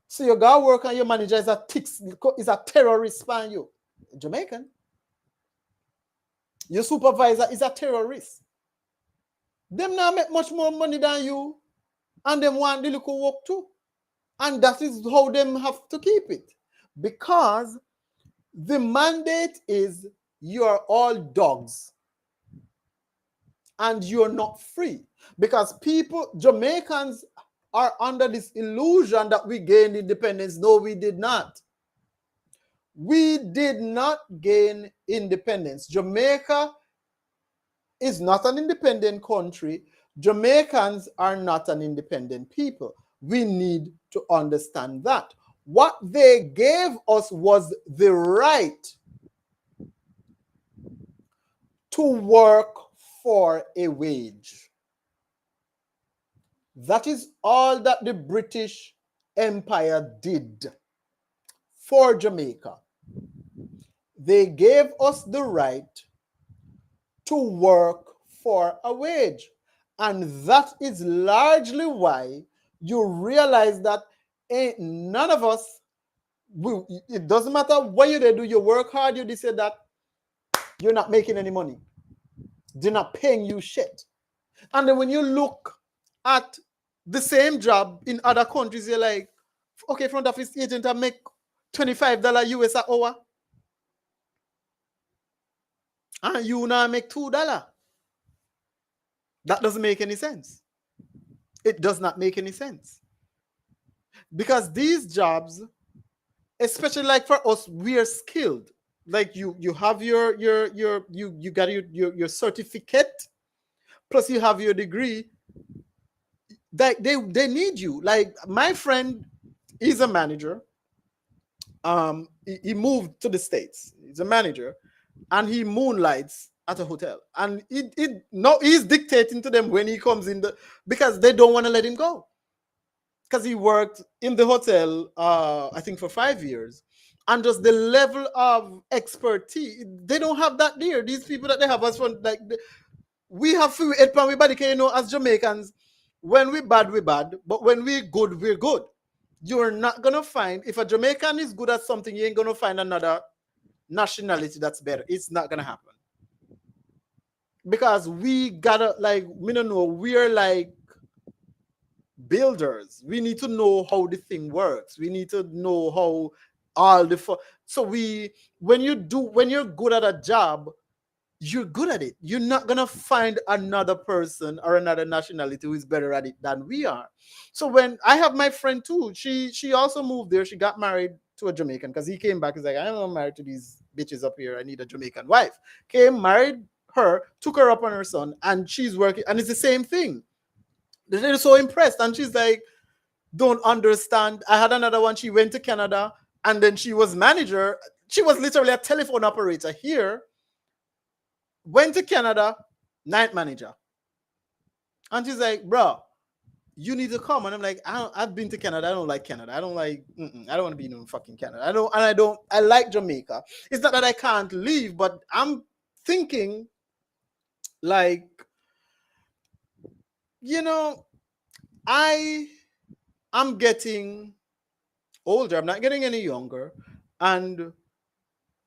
So you go work and your manager is a terrorist span you. Jamaican. Your supervisor is a terrorist. Them now make much more money than you, and them want the little work too. And that is how them have to keep it. Because the mandate is you are all dogs. and you're not free. Because Jamaicans are under this illusion that we gained independence. No, we did not. We did not gain independence. Jamaica is not an independent country. Jamaicans are not an independent people. We need to understand that. What they gave us was the right to work for a wage. That is all that the British Empire did for Jamaica. They gave us the right to work for a wage. And that is largely why you realize that ain't none of us, it doesn't matter what you do, you work hard, you decide that you're not making any money. They're not paying you shit. And then when you look at the same job in other countries, you're like, okay, front office agent, I make $25 US an hour. And you now make $2. That doesn't make any sense. It does not make any sense. Because these jobs, especially like for us, we are skilled. Like you have you got your certificate, plus you have your degree. That they need you. Like my friend is a manager. He moved to the States. He's a manager, and he moonlights at a hotel. And he's dictating to them when he comes in because they don't want to let him go. Because he worked in the hotel, I think for 5 years. And just the level of expertise, they don't have that there. These people that they have us from, like, we have few head pan we body, you know, as Jamaicans, when we bad, we bad. But when we good, we're good. You're not going to find, if a Jamaican is good at something, you ain't going to find another nationality that's better. It's not going to happen. Because we gotta, like, we don't know, we're like builders. We need to know how the thing works. We need to know how all the so when you're good at a job, you're good at it. You're not gonna find another person or another nationality who is better at it than we are. So when I have my friend too, she also moved there. She got married to a Jamaican because he came back. He's like, I'm not married to these bitches up here. I need a Jamaican wife. Came, married her, took her up on her son, and she's working, and it's the same thing. They're so impressed, and she's like, don't understand. I had another one. She went to Canada, and then she was manager. She was literally a telephone operator here. Went to Canada, night manager. And she's like, bro, you need to come. And I'm like, I've been to Canada. I don't like Canada. I don't like, I don't want to be in fucking Canada. I like Jamaica. It's not that I can't leave, but I'm thinking, like, you know, I'm getting older. I'm not getting any younger. And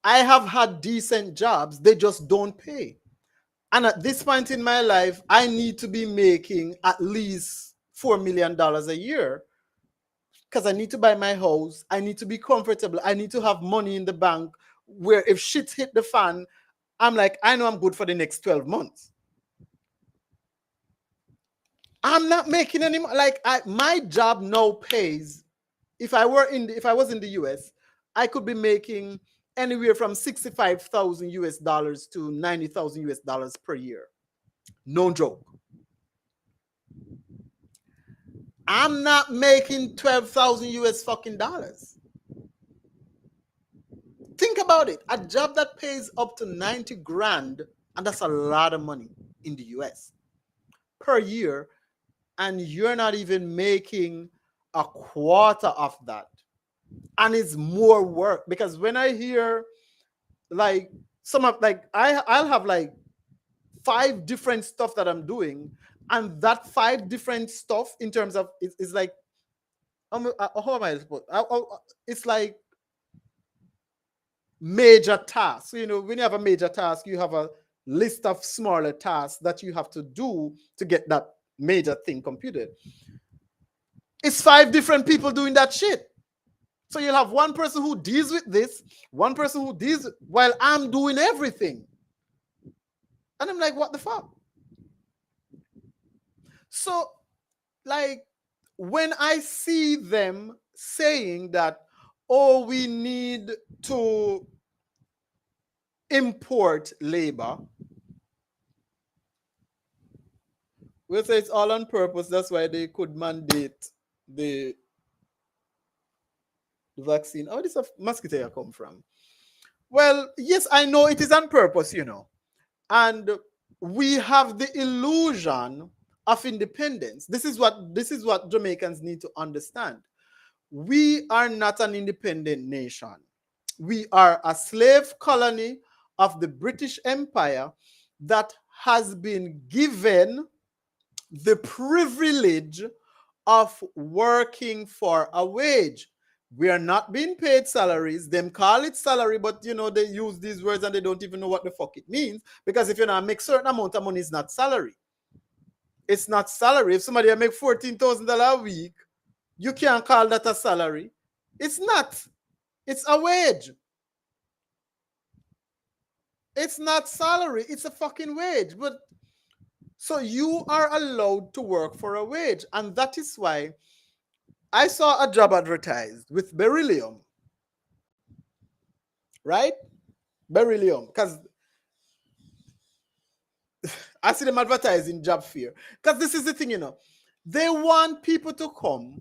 I have had decent jobs. They just don't pay. And at this point in my life, I need to be making at least $4 million a year because I need to buy my house. I need to be comfortable. I need to have money in the bank where if shit hit the fan, I'm like, I know I'm good for the next 12 months. I'm not making any money. Like, my job now pays. If I was in the US, I could be making anywhere from 65,000 US dollars to 90,000 US dollars per year. No joke. I'm not making 12,000 US fucking dollars. Think about it. A job that pays up to 90 grand, and that's a lot of money in the US per year, and you're not even making a quarter of that. And it's more work, because when I hear, like, some of, like, I'll have like 5 different stuff that I'm doing, and that 5 different stuff in terms of it's like, how am I supposed? It's like major tasks. You know, when you have a major task, you have a list of smaller tasks that you have to do to get that major thing computed. It's 5 different people doing that shit. So you'll have one person who deals with this, one person who deals while I'm doing everything. And I'm like, what the fuck? So, like, when I see them saying that, oh, we need to import labor, we'll say it's all on purpose. That's why they could mandate the vaccine. How does a mosquito come from? Well, yes, I know it is on purpose, and we have the illusion of independence. This is what Jamaicans need to understand. We are not an independent nation. We are a slave colony of the British Empire that has been given the privilege of working for a wage. We are not being paid salaries. Them call it salary, but they use these words and they don't even know what the fuck it means. Because if you not make certain amount of money, it's not salary. It's not salary. If somebody make $14,000 a week, you can't call that a salary. It's not. It's a wage. It's not salary. It's a fucking wage. But so you are allowed to work for a wage. And that is why I saw a job advertised with Beryllium. Right? Beryllium. Because I see them advertising job fair. Because this is the thing, They want people to come.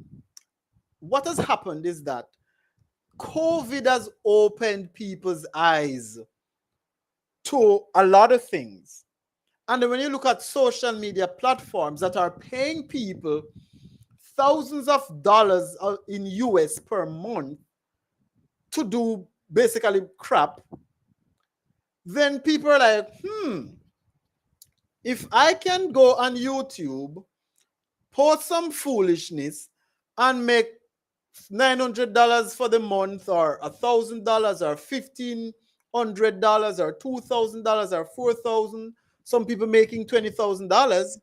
What has happened is that COVID has opened people's eyes to a lot of things. And when you look at social media platforms that are paying people thousands of dollars in US per month to do basically crap, then people are like, if I can go on YouTube, post some foolishness, and make $900 for the month, or $1,000, or $1,500, or $2,000, or $4,000, some people making $20,000.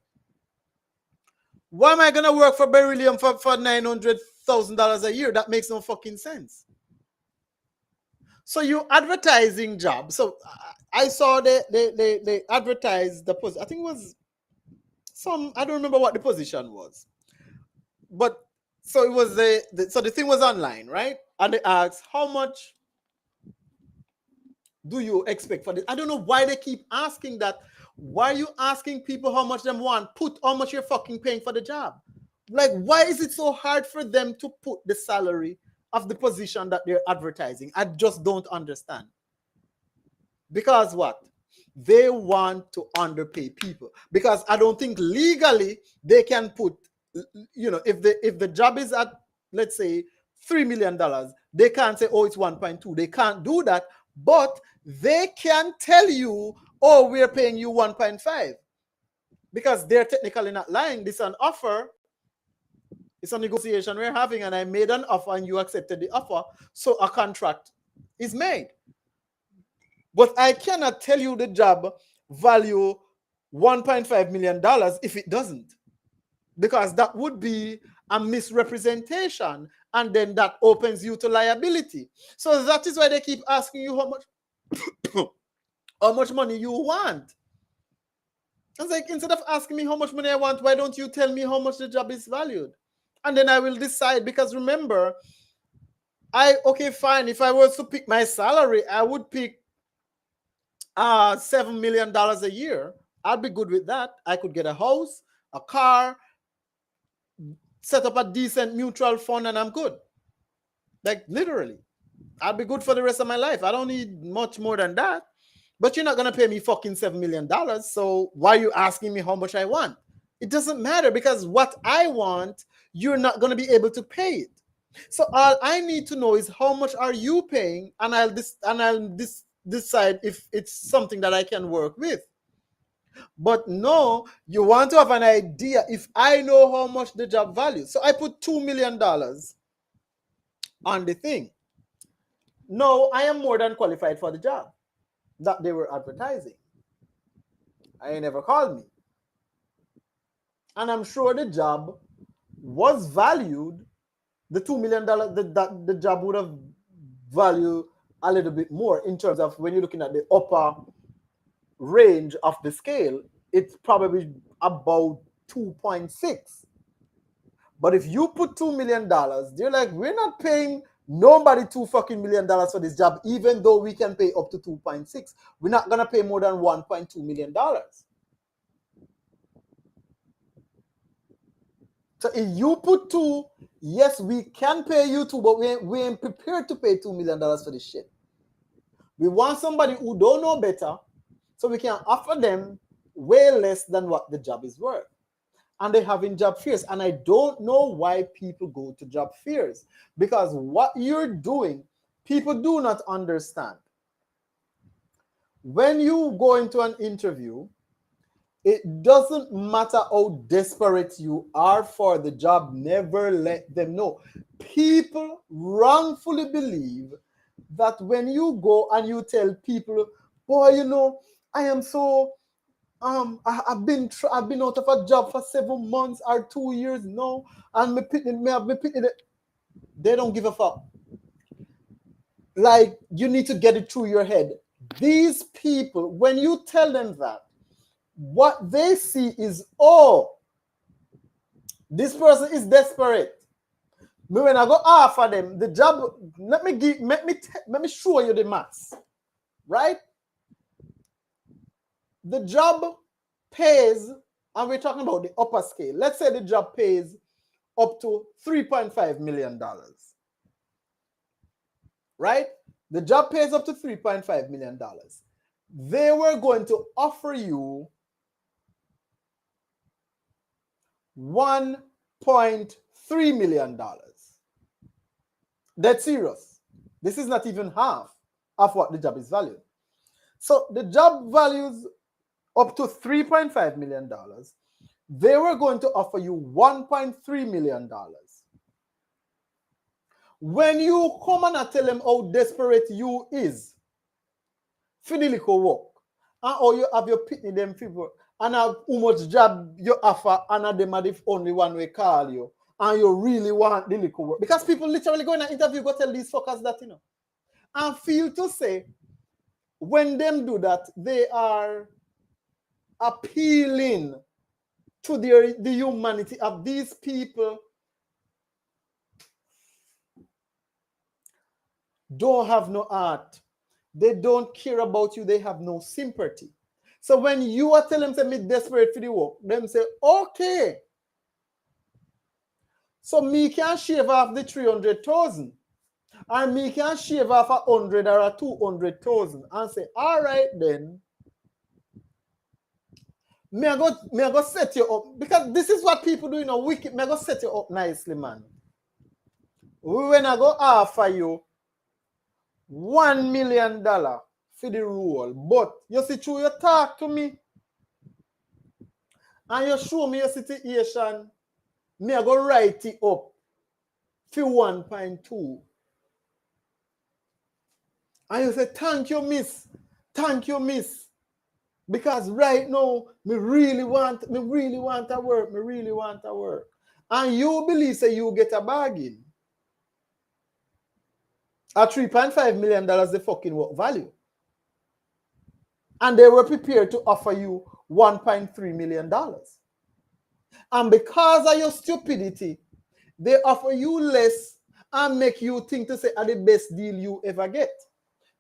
Why am I gonna work for Beryllium for $900,000 a year? That makes no fucking sense. So you advertising jobs. So I saw they advertised the post. I think it was I don't remember what the position was, but so it was so the thing was online, right? And they asked, how much do you expect for this? I don't know why they keep asking that. Why are you asking people how much them want? Put how much you're fucking paying for the job. Like, why is it so hard for them to put the salary of the position that they're advertising? I just don't understand. Because what? They want to underpay people. Because I don't think legally they can put, if the job is at, let's say, $3 million, they can't say, oh, it's 1.2. They can't do that. But they can tell you, oh, we're paying you 1.5. Because they're technically not lying. This is an offer. It's a negotiation we're having, and I made an offer and you accepted the offer. So a contract is made. But I cannot tell you the job value $1.5 million if it doesn't. Because that would be a misrepresentation, and then that opens you to liability. So that is why they keep asking you how much money you want. It's like, instead of asking me how much money I want, why don't you tell me how much the job is valued? And then I will decide. Because remember, okay, fine. If I was to pick my salary, I would pick $7 million a year. I'd be good with that. I could get a house, a car, set up a decent mutual fund, and I'm good. Like, literally. I'll be good for the rest of my life. I don't need much more than that. But you're not going to pay me fucking $7 million. So why are you asking me how much I want? It doesn't matter, because what I want, you're not going to be able to pay it. So all I need to know is how much are you paying, and I'll decide if it's something that I can work with. But no, you want to have an idea if I know how much the job values. So I put $2 million on the thing. No, I am more than qualified for the job that they were advertising. I never called me. And I'm sure the job was valued. The $2 million, the job would have valued a little bit more in terms of when you're looking at the upper range of the scale. It's probably about
2.6. But if you put $2 million, they're like, we're not paying nobody $2 million for this job, even though we can pay up to 2.6. We're not gonna pay more than $1.2 million. So if you put 2, yes, we can pay you 2, but we ain't prepared to pay $2 million for this shit. We want somebody who don't know better, so we can offer them way less than what the job is worth. And they're having job fairs. And I don't know why people go to job fairs, because what you're doing, people do not understand. When you go into an interview, it doesn't matter how desperate you are for the job, never let them know. People wrongfully believe that when you go and you tell people, boy, you know, I am so I've been out of a job for 7 months or 2 years now, and they don't give a fuck. Like, you need to get it through your head. These people, when you tell them that, what they see is, oh, this person is desperate. When I go offer them the job, let me show you the maths, right? The job pays, and we're talking about the upper scale. Let's say the job pays up to $3.5 million, right? The job pays up to $3.5 million. They were going to offer you $1.3 million. That's serious. This is not even half of what the job is valued. So the job values up to $3.5 million. They were going to offer you $1.3 million. When you come and tell them how desperate you is for the little work, and how you have your pitney them people, and how much job you offer, and them are the only one we call you, and you really want the little work. Because people literally go in an interview, go tell these fuckers that, you know. And feel to say, when them do that, they are appealing to the humanity of these people. Don't have no heart. They don't care about you. They have no sympathy. So when you are telling them, me desperate for the work, them say, okay. So me can shave off the 300,000. And me can shave off 100 or 200,000 and say, all right then. Me I go set you up, because this is what people do, you know, wicked. Me I go set you up nicely, man. When I go offer you $1 million for the role, but you see, through you talk to me and you show me your situation, me I go write it up for 1.2. And you say, thank you, miss. Thank you, miss. Because right now, me really want to work. Me really want to work. And you believe say you get a bargain. At $3.5 million, the fucking work value. And they were prepared to offer you $1.3 million. And because of your stupidity, they offer you less and make you think to say are the best deal you ever get.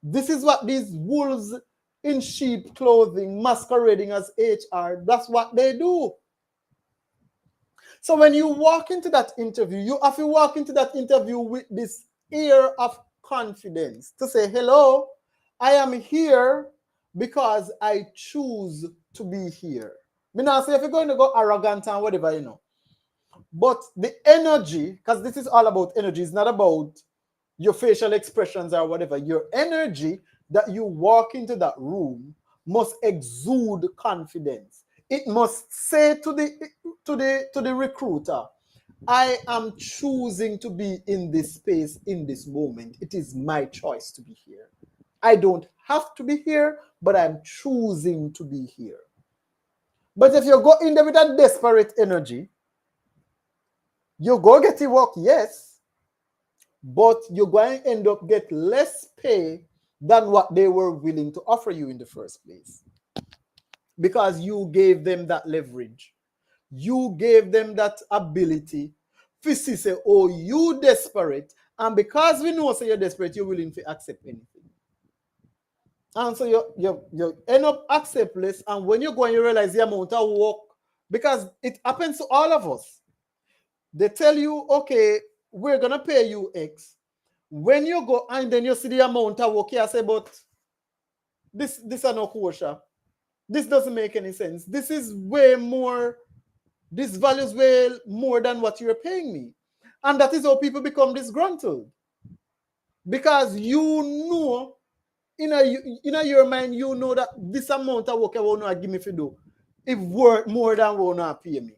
This is what these wolves in sheep clothing masquerading as HR, that's what they do. So when you walk into that interview, you have to walk into that interview with this air of confidence to say, hello, I am here because I choose to be here. I mean, I say if you're going to go arrogant and whatever, you know. But the energy, because this is all about energy, it's not about your facial expressions or whatever. Your energy that you walk into that room must exude confidence. It must say to the recruiter, I am choosing to be in this space in this moment. It is my choice to be here. I don't have to be here, but I'm choosing to be here. But if you go in there with that desperate energy, you go get the work, yes, but you're going to end up get less pay than what they were willing to offer you in the first place. Because you gave them that leverage. you gave them that ability. Fisi say, oh, you desperate. And because we know say you're desperate, you're willing to accept anything. And so you end up accept less. And when you go and you realize the amount of work, because it happens to all of us. They tell you, okay, we're going to pay you X. When you go and then you see the amount of work, you say, but this is no kosher. This doesn't make any sense. This is way more, this value is way more than what you're paying me. And that is how people become disgruntled. Because you know, in your mind, you know that this amount of work I want to give me for do, it worth more than what you pay me.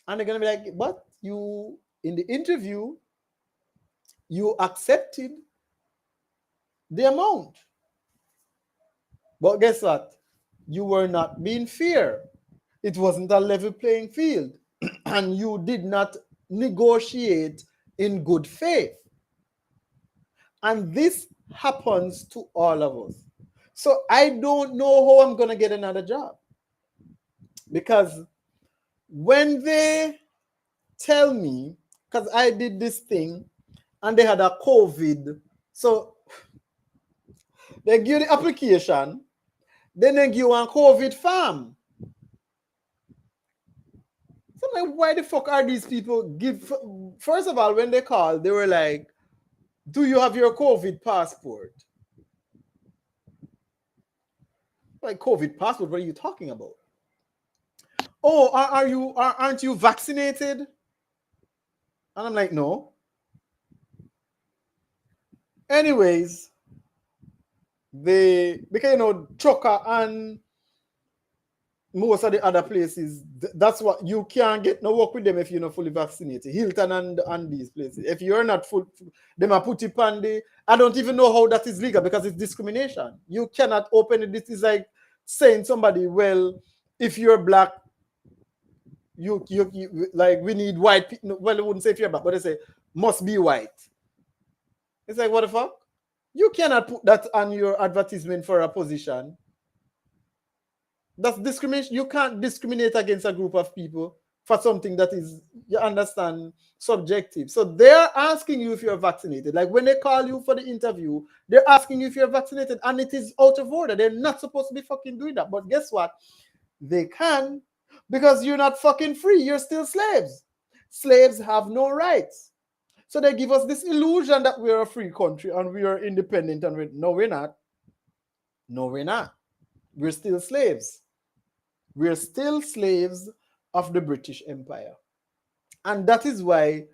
And they're going to be like, but you, in the interview, you accepted the amount. But guess what? You were not being fair. It wasn't a level playing field. And you did not negotiate in good faith. And this happens to all of us. So I don't know how I'm going to get another job. Because when they tell me, because I did this thing and they had a COVID, so they give you the application, then they give you a COVID form. So I'm like, why the fuck are these people give? First of all, when they called, they were like, do you have your COVID passport? Like, COVID passport, what are you talking about? Oh, aren't you vaccinated? And I'm like, no. Anyways, because Choker and most of the other places, that's what you can't get no work with them if you're not fully vaccinated. Hilton and these places. If you're not full, them are put it on the, I don't even know how that is legal because it's discrimination. You cannot open it. This is like saying somebody, well, if you're black, you like we need white people. Well, I wouldn't say if you're black, but they say must be white. It's like, what the fuck? You cannot put that on your advertisement for a position. That's discrimination. You can't discriminate against a group of people for something that is, you understand, subjective. So they're asking you if you're vaccinated. Like when they call you for the interview, they're asking you if you're vaccinated, and it is out of order. They're not supposed to be fucking doing that. But guess what? They can, because you're not fucking free. You're still slaves. Slaves have no rights. So they give us this illusion that we're a free country and we are independent, and no, we're not. No, we're not. We're still slaves. We're still slaves of the British Empire. And that is why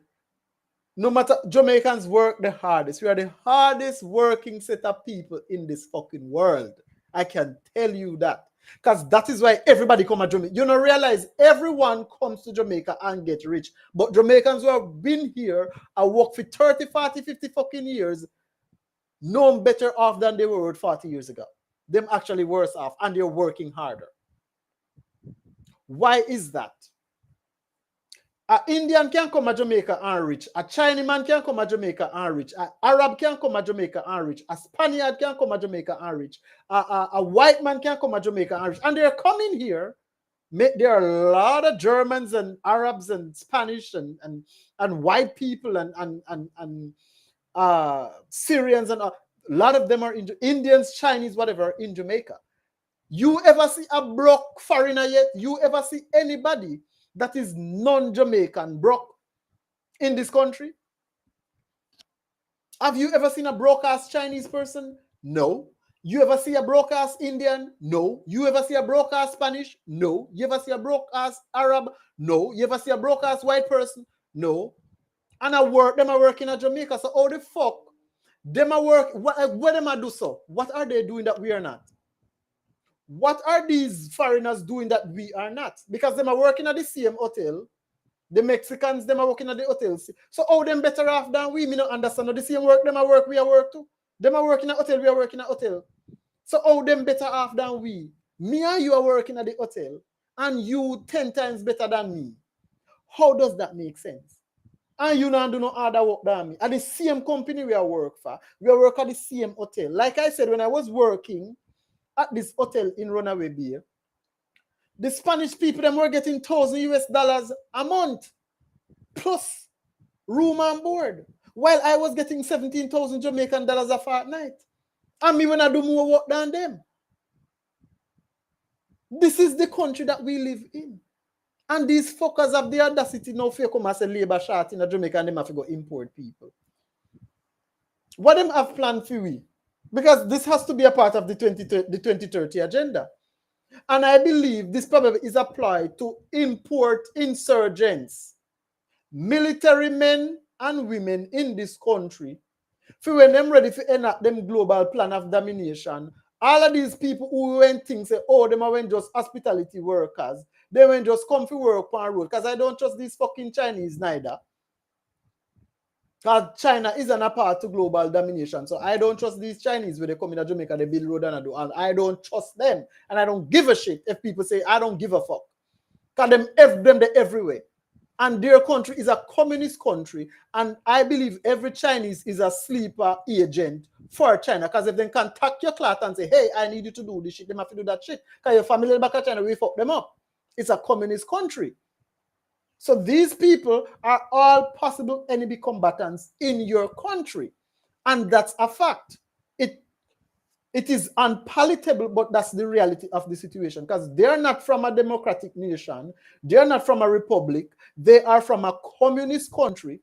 no matter, Jamaicans work the hardest. We are the hardest working set of people in this fucking world. I can tell you that. Because that is why everybody come to Jamaica. You don't realize everyone comes to Jamaica and get rich. But Jamaicans who have been here and worked for 30, 40, 50 fucking years, no better off than they were 40 years ago. Them actually worse off, and they're working harder. Why is that? An Indian can come to Jamaica and rich. A Chinese man can come to Jamaica and rich. An Arab can come to Jamaica and rich. A Spaniard can come to Jamaica and rich. A white man can come to Jamaica and rich. And they're coming here. There are a lot of Germans and Arabs and Spanish and white people and Syrians, and a lot of them are Indians, Chinese, whatever, in Jamaica. You ever see a broke foreigner yet? You ever see anybody that is non-Jamaican broke in this country? Have you ever seen a broke-ass Chinese person? No. You ever see a broke-ass Indian? No. You ever see a broke-ass Spanish? No. You ever see a broke-ass Arab? No. You ever see a broke-ass white person? No. And them are working at Jamaica. So how the fuck them are work? What them are do so? What are they doing that we are not? What are these foreigners doing that we are not? Because them are working at the same hotel. The Mexicans, them are working at the hotels. So how them better off than we? Me not understand. The same work them are work, we are work too. Them are working at hotel, we are working at hotel. So how them better off than we? Me and you are working at the hotel, and you 10 times better than me. How does that make sense? And you don't do no other work than me. At the same company we are work for. We are work at the same hotel. Like I said, when I was working at this hotel in Runaway Bay, The Spanish people, them were getting $1,000 a month plus room and board, while I was getting 17,000 Jamaican dollars a fortnight. And me when I do more work than them. This is the country that we live in. And these fuckers have the audacity now for come as a labor short in Jamaica and them have to go import people. What them have planned for we? Because this has to be a part of the 2030 agenda. And I believe this probably is applied to import insurgents, military men and women in this country, for when them ready to enact them global plan of domination. All of these people who went things say, oh, them are just hospitality workers. They went just come to work on road. Because I don't trust these fucking Chinese neither. Because China isn't a part to global domination. So I don't trust these Chinese when they come in Jamaica, they build road and I do. And I don't trust them. And I don't give a shit if people say, I don't give a fuck. Because them they're everywhere. And their country is a communist country. And I believe every Chinese is a sleeper agent for China. Because if they can tuck your cloth and say, hey, I need you to do this shit, they have to do that shit. Because your family back at China, we fuck them up. It's a communist country. So these people are all possible enemy combatants in your country. And that's a fact. It is unpalatable, but that's the reality of the situation. Because they're not from a democratic nation. They're not from a republic. They are from a communist country.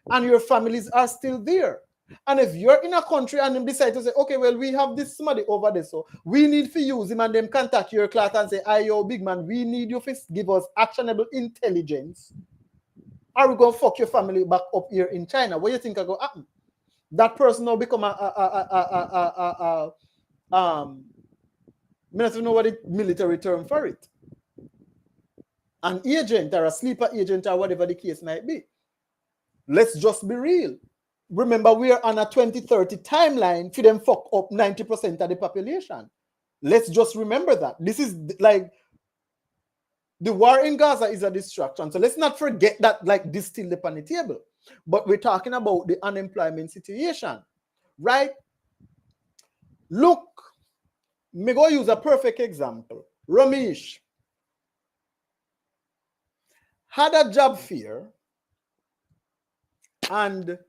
And your families are still there. And if you're in a country and them decide to say, okay, well, we have this somebody over there, so we need to use him, and them contact your class and say, hey, yo, big man, we need you to give us actionable intelligence. Are we going to fuck your family back up here in China? What do you think are going to happen? That person will become I don't know what the military term for it. An agent or a sleeper agent or whatever the case might be. Let's just be real. Remember, we are on a 2030 timeline for them fuck up 90% of the population. Let's just remember that. This is like the war in Gaza is a distraction. So let's not forget that, like, this still upon the table. But we're talking about the unemployment situation, right? Look, me go use a perfect example. Ramesh had a job fair and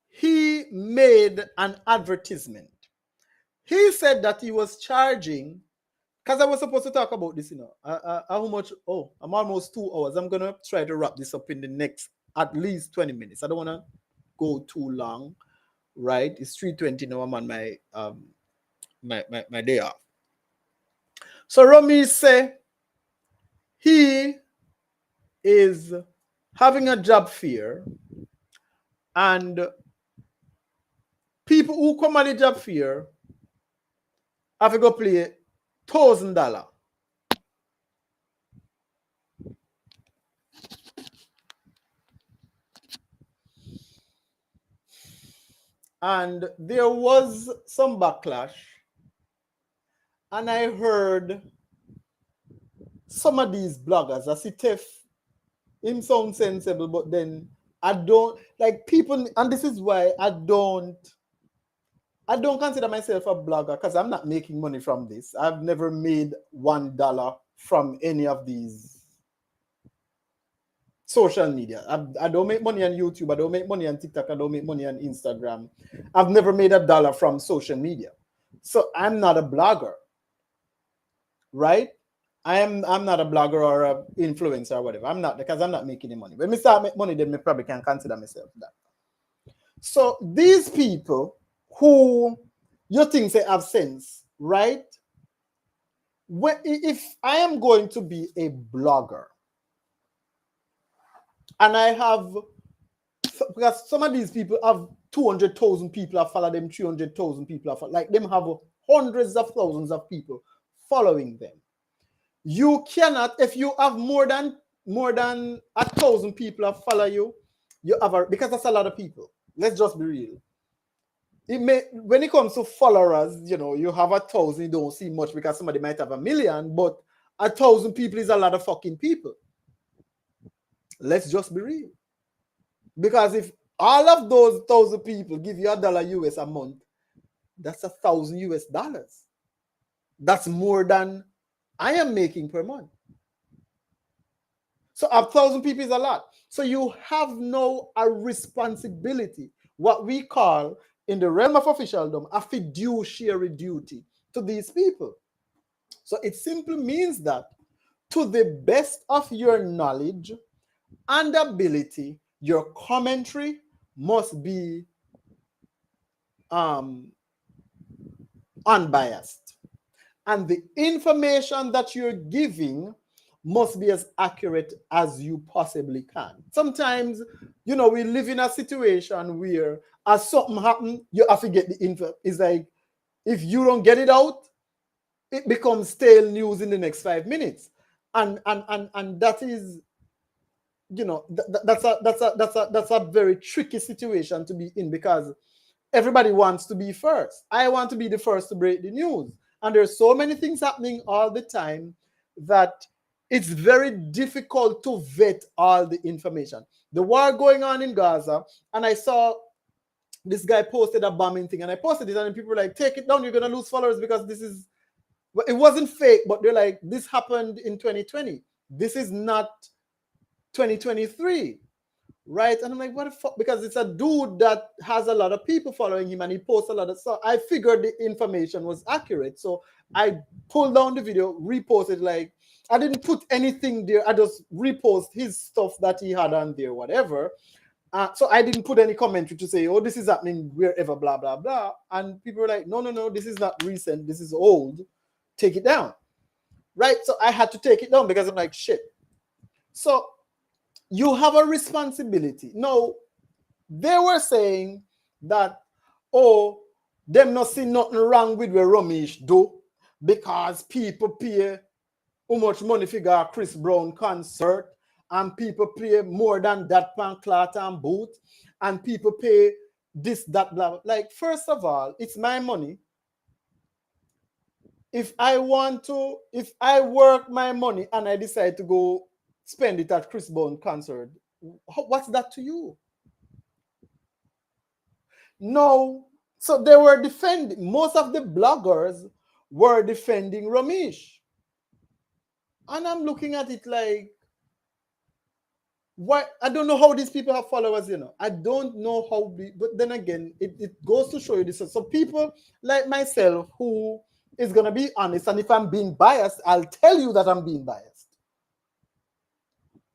he made an advertisement. He said that he was charging, because I was supposed to talk about this, how much, I'm almost 2 hours. I'm going to try to wrap this up in the next at least 20 minutes. I don't want to go too long, right? It's 3:20 now. I'm on my day off. So Rami say he is having a job fair and people who come at the job fair have to go play $1,000. And there was some backlash. And I heard some of these bloggers, I see Tef, him sound sensible, but then I don't, like people, and this is why I don't consider myself a blogger, because I'm not making money from this. I've never made $1 from any of these social media. I don't make money on YouTube. I don't make money on TikTok. I don't make money on Instagram. I've never made $1 from social media. So I'm not a blogger, right? I'm not a blogger or an influencer or whatever. I'm not, because I'm not making any money. When I start making money, then I probably can consider myself that. So these people who you think they have sense, right? If I am going to be a blogger and I have, because some of these people have 200,000 people have followed them, 300,000 people have followed, like them have hundreds of thousands of people following them. You cannot, if you have more than 1,000 people have follow you, you have because that's a lot of people. Let's just be real. When it comes to followers, you have 1,000, you don't see much because somebody might have 1,000,000, but 1,000 people is a lot of fucking people. Let's just be real. Because if all of those 1,000 people give you $1 US a month, that's $1,000 US. That's more than I am making per month. So 1,000 people is a lot. So you have now a responsibility, what we call in the realm of officialdom, a fiduciary duty to these people. So it simply means that to the best of your knowledge and ability, your commentary must be unbiased. And the information that you're giving must be as accurate as you possibly can. Sometimes, we live in a situation where as something happens, you have to get the info. It's like, if you don't get it out, it becomes stale news in the next 5 minutes. And that is, that's a very tricky situation to be in, because everybody wants to be first. I want to be the first to break the news. And there's so many things happening all the time that it's very difficult to vet all the information. The war going on in Gaza, and I saw this guy posted a bombing thing, and I posted it, and people were like, take it down, you're going to lose followers because this is, it wasn't fake, but they're like, this happened in 2020. This is not 2023. Right? And I'm like, what the fuck? Because it's a dude that has a lot of people following him and he posts a lot of stuff. I figured the information was accurate. So I pulled down the video, reposted, like, I didn't put anything there. I just repost his stuff that he had on there, whatever. So I didn't put any commentary to say, oh, this is happening wherever, blah, blah, blah. And people were like, no, this is not recent. This is old. Take it down. Right? So I had to take it down because I'm like, shit. So you have a responsibility. Now, they were saying that, oh, them not see nothing wrong with what Ramesh do because people pay how much money for a Chris Brown concert, and people pay more than that pan cloth and boot, and people pay this, that, blah, blah. Like, first of all, it's my money. If I work my money and I decide to go spend it at Chris Brown concert, what's that to you? No. So they were defending, most of the bloggers were defending Ramesh. And I'm looking at it like, why? I don't know how these people have followers, I don't know how, but then again, it goes to show you this. So people like myself who is going to be honest, and if I'm being biased, I'll tell you that I'm being biased.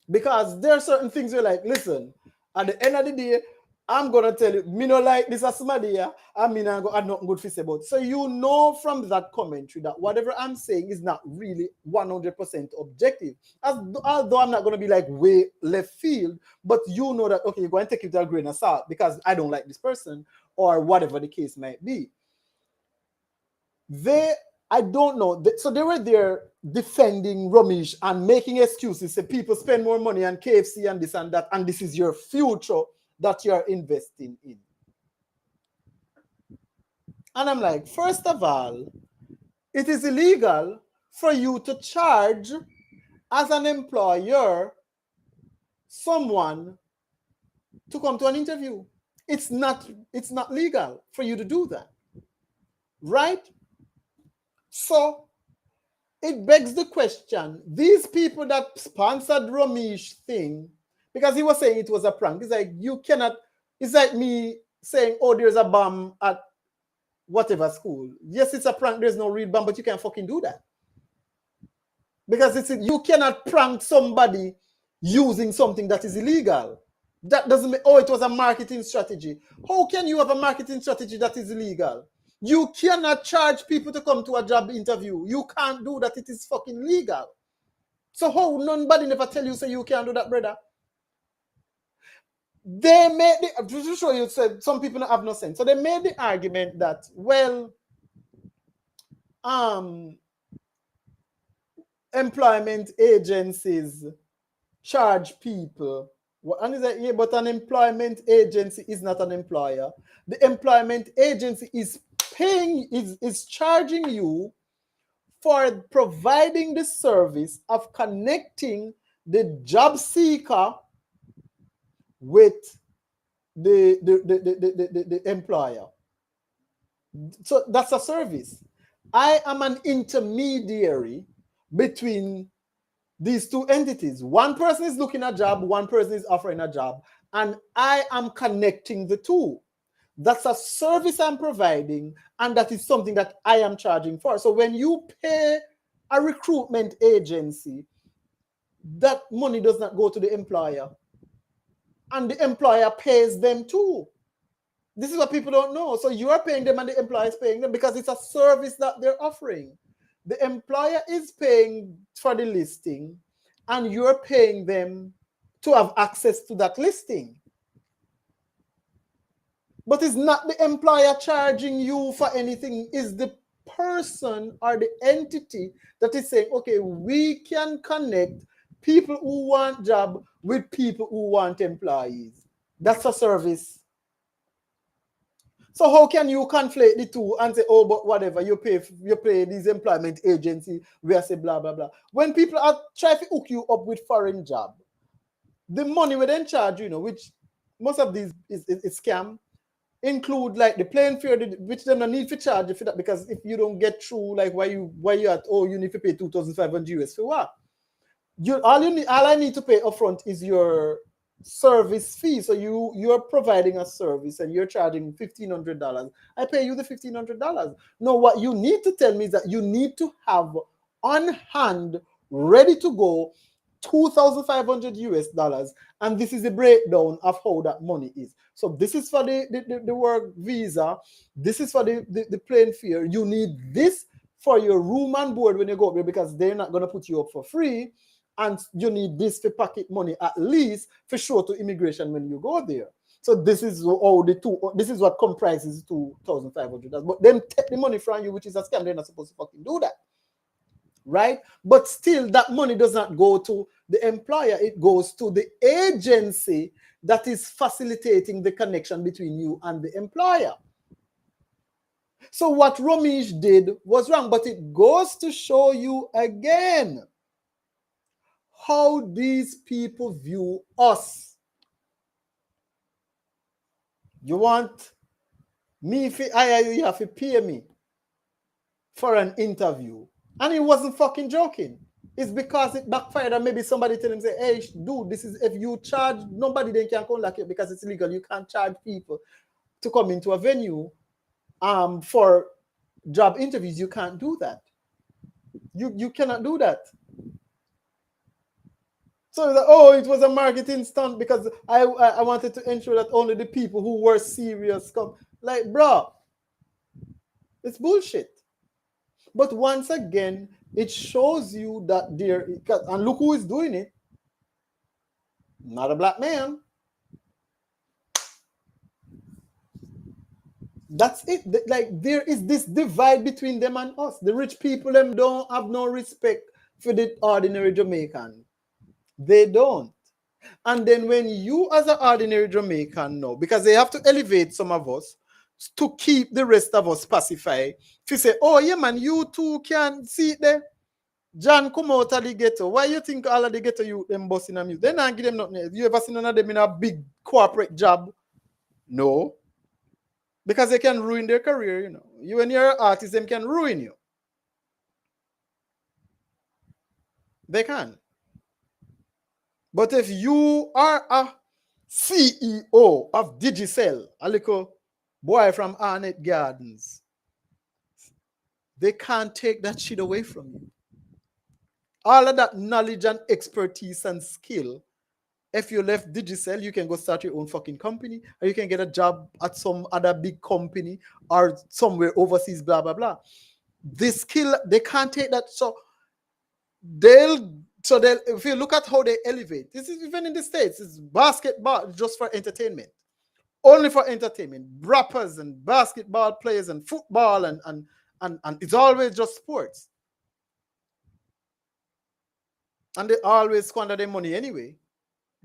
Because there are certain things you're like, listen, at the end of the day, I'm going to tell you, me no like this as somebody, I mean, I'm going to have nothing good to say about. So you know from that commentary that whatever I'm saying is not really 100% objective. Although I'm not going to be like way left field, but you know that, okay, you're going to take it with a grain of salt because I don't like this person or whatever the case might be. I don't know. So they were there defending Ramesh and making excuses. Say people spend more money on KFC and this and that, and this is your future that you're investing in. And I'm like, first of all, it is illegal for you to charge as an employer someone to come to an interview. It's not legal for you to do that. Right? So it begs the question, these people that sponsored Ramesh thing, because he was saying it was a prank, it's like you cannot, it's like me saying, oh, there's a bomb at whatever school. Yes, it's a prank, there's no real bomb, but you can't fucking do that. Because you cannot prank somebody using something that is illegal. That doesn't mean, oh, it was a marketing strategy. How can you have a marketing strategy that is illegal? You cannot charge people to come to a job interview. You can't do that. It is fucking legal. So how nobody never tell you, say you can't do that, brother? They made to show you, said some people have no sense. So they made the argument that, well, employment agencies charge people. And it's like, yeah, but an employment agency is not an employer. The employment agency is paying, is charging you for providing the service of connecting the job seeker with the employer. So that's a service. I am an intermediary between these two entities. One person is looking at a job, one person is offering a job, and I am connecting the two. That's a service I'm providing, and that is something that I am charging for. So when you pay a recruitment agency, that money does not go to the employer, and the employer pays them too. This is what people don't know. So you are paying them and the employer is paying them because it's a service that they're offering. The employer is paying for the listing and you're paying them to have access to that listing. But it's not the employer charging you for anything. It's the person or the entity that is saying, okay, we can connect people who want job with people who want employees. That's a service. So how can you conflate the two and say, oh, but whatever, you pay these employment agency, we say blah, blah, blah. When people are trying to hook you up with foreign job, the money we then charge, which most of these is scam, include like the plane fare, which they don't need to charge you for that, because if you don't get through, like why you at, oh, you need to pay 2,500 US for what? All I need to pay upfront is your service fee. So you're providing a service and you're charging $1,500. I pay you the $1,500. No, what you need to tell me is that you need to have on hand, ready to go, 2,500 US dollars, and this is the breakdown of how that money is. So this is for the work visa, this is for the plane fare. You need this for your room and board when you go up there, because they're not going to put you up for free. And you need this for pocket money, at least for sure, to immigration when you go there. So this is all this is what comprises 2,500. But them take the money from you, which is a scam. They're not supposed to fucking do that, right? But still, that money does not go to the employer. It goes to the agency that is facilitating the connection between you and the employer. So what Ramesh did was wrong, but it goes to show you again how these people view us. You want me if you have to pay me for an interview. And he wasn't fucking joking. It's because it backfired, and maybe somebody tell him, say, hey, dude, this is, if you charge, nobody then can contact you because it's illegal. You can't charge people to come into a venue for job interviews. You can't do that. You cannot do that. So, oh, it was a marketing stunt because I wanted to ensure that only the people who were serious come. Like, bro, it's bullshit. But once again, it shows you that there, and look who is doing it. Not a black man. That's it. Like, there is this divide between them and us. The rich people, them don't have no respect for the ordinary Jamaican. They don't. And then when you as an ordinary Jamaican know, because they have to elevate some of us to keep the rest of us pacified, if you say, oh yeah man, you too can see it there. John come out of the ghetto. Why you think all of the ghetto youth them busting on you? They not give them nothing. You ever seen none of them in a big corporate job? No. Because they can ruin their career, You and your artist, them can ruin you. They can. But if you are a CEO of Digicel, a little boy from Arnett Gardens, they can't take that shit away from you. All of that knowledge and expertise and skill, if you left Digicel, you can go start your own fucking company, or you can get a job at some other big company or somewhere overseas, blah, blah, blah. This skill, they can't take that. So if you look at how they elevate, this is even in the States, it's basketball just for entertainment. Only for entertainment. Rappers and basketball players and football and it's always just sports. And they always squander their money anyway.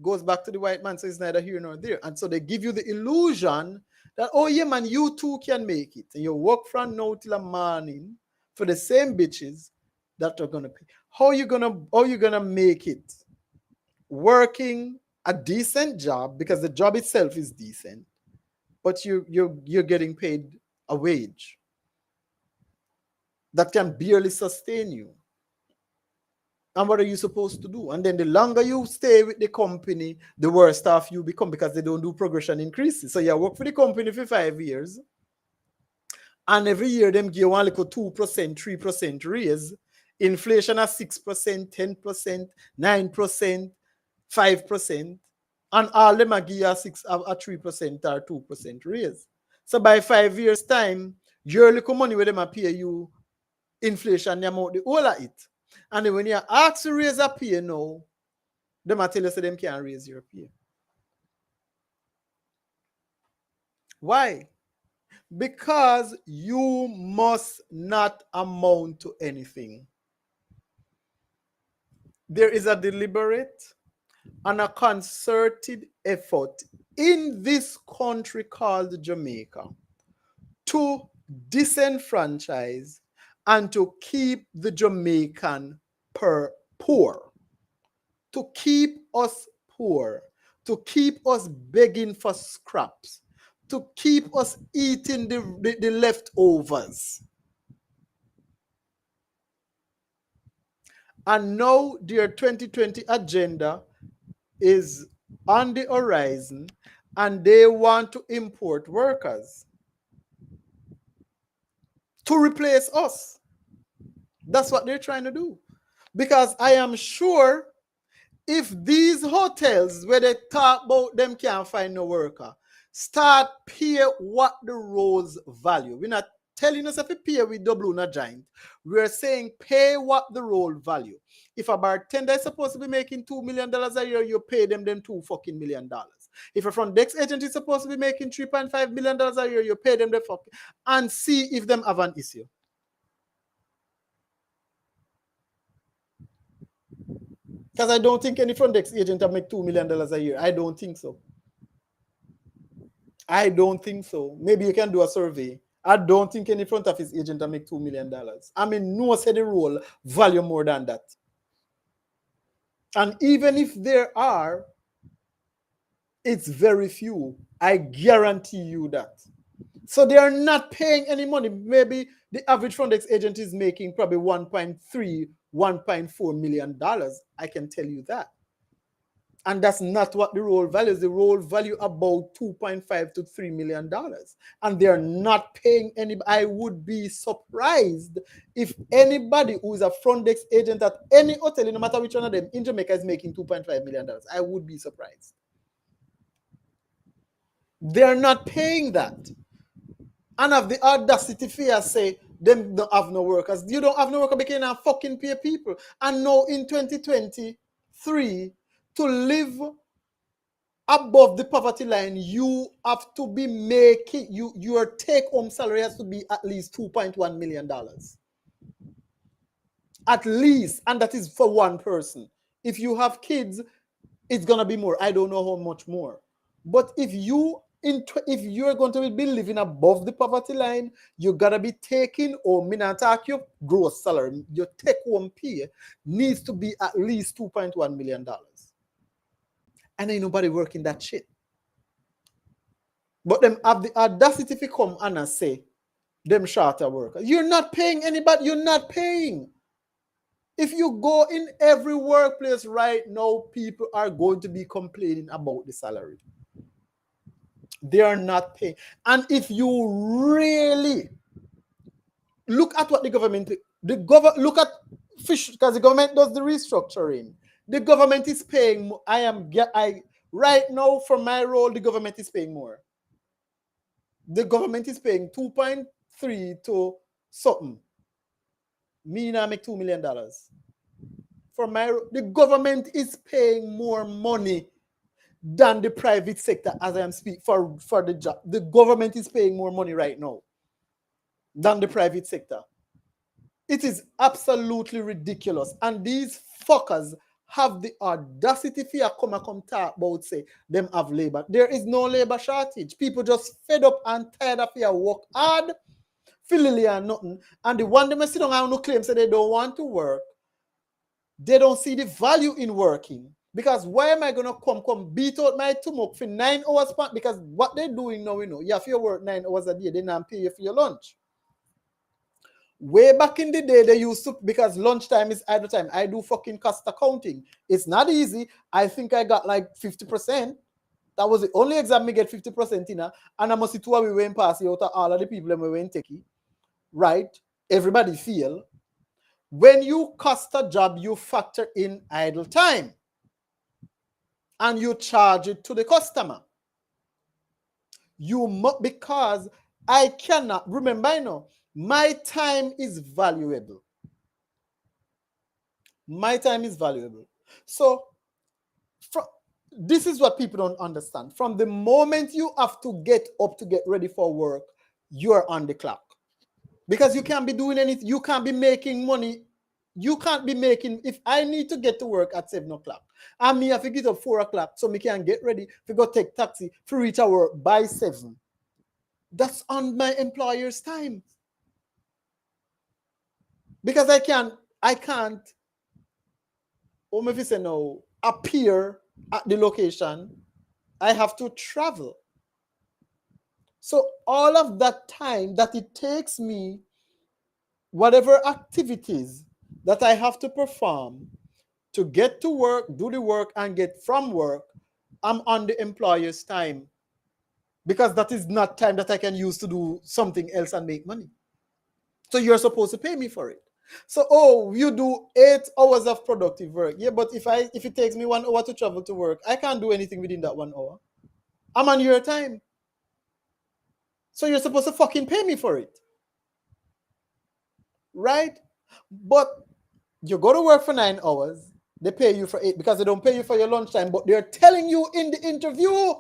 Goes back to the white man, so it's neither here nor there. And so they give you the illusion that, oh yeah, man, you too can make it. And you work from now till the morning for the same bitches that are gonna pay. How you gonna make it? Working a decent job, because the job itself is decent, but you're getting paid a wage that can barely sustain you. And what are you supposed to do? And then the longer you stay with the company, the worse off you become because they don't do progression increases. So you work for the company for 5 years, and every year them give one little 2%, 3% raise. Inflation at 6%, 10%, 9%, 5%, and all them give you a 3% or 2% raise. So by 5 years' time, your little money where them pay you inflation, the amount the whole of it. And then when you ask to raise a pay now, them tell you so them can't raise your pay. Why? Because you must not amount to anything. There is a deliberate and a concerted effort in this country called Jamaica to disenfranchise and to keep the Jamaican poor, to keep us poor, to keep us begging for scraps, to keep us eating the leftovers. And now their 2020 agenda is on the horizon, and they want to import workers to replace us. That's what they're trying to do. Because I am sure if these hotels where they talk about them can't find no worker, start pay what the roles value. We're not telling us if you pay with double on a giant. We're saying pay what the role value. If a bartender is supposed to be making $2 million a year, you pay them $2 fucking million. If a front desk agent is supposed to be making $3.5 million a year, you pay them the fucking, and see if them have an issue. Because I don't think any front desk agent will make $2 million a year. I don't think so. I don't think so. Maybe you can do a survey. I don't think any front office agent will make $2 million. I mean, no said the role value more than that. And even if there are, it's very few. I guarantee you that. So they are not paying any money. Maybe the average front desk agent is making probably $1.3, $1.4 million. I can tell you that. And that's not what the role values. The role value about $2.5 to $3 million. And they're not paying any. I would be surprised if anybody who is a front desk agent at any hotel, no matter which one of them in Jamaica, is making $2.5 million. I would be surprised. They're not paying that. And have the audacity to say them don't have no workers. You don't have no workers because you can't fucking pay people. And now in 2023, to live above the poverty line, you have to be making, your take-home salary has to be at least $2.1 million. At least, and that is for one person. If you have kids, it's going to be more. I don't know how much more. But if you're going to be living above the poverty line, you gotta be taking home, me not talk your gross salary, your take-home pay needs to be at least $2.1 million. And ain't nobody working that shit. But them have the audacity to come and say, them shorter workers. You're not paying anybody, you're not paying. If you go in every workplace right now, people are going to be complaining about the salary. They are not paying. And if you really look at what the government, look at fish, because the government does the restructuring. The government is paying. Right now for my role, the government is paying more. The government is paying 2.3 to something. Me now make $2 million. For the government is paying more money than the private sector as I am speaking for the job. The government is paying more money right now than the private sector. It is absolutely ridiculous. And these fuckers have the audacity to come talk about say them have labor. There is no labor shortage. People just fed up and tired of your work hard, filily and nothing. And the one them sit down and no claim say they don't want to work. They don't see the value in working. Because why am I going to come beat out my stomach for 9 hours? Because what they're doing now, you have to work 9 hours a day. They don't pay you for your lunch. Way back in the day, they used to, because lunchtime is idle time. I do fucking cost accounting. It's not easy. I think I got like 50%. That was the only exam me get 50% in. And I must see two we went past out of all of the people we went take. Right? Everybody feel. When you cost a job, you factor in idle time. And you charge it to the customer. You must, because I cannot, remember, I know, my time is valuable. My time is valuable. So this is what people don't understand. From the moment you have to get up to get ready for work, you're on the clock. Because you can't be doing anything. You can't be making money. You can't be making, if I need to get to work at 7 o'clock, and me have to get up 4 o'clock so me can get ready to go take taxi to reach our work by 7. That's on my employer's time. Because I can't, if you say no, appear at the location. I have to travel. So all of that time that it takes me, whatever activities that I have to perform to get to work, do the work, and get from work, I'm on the employer's time. Because that is not time that I can use to do something else and make money. So you're supposed to pay me for it. So, you do 8 hours of productive work. Yeah, but if it takes me 1 hour to travel to work, I can't do anything within that 1 hour. I'm on your time. So you're supposed to fucking pay me for it. Right? But you go to work for 9 hours, they pay you for 8 because they don't pay you for your lunchtime, but they're telling you in the interview,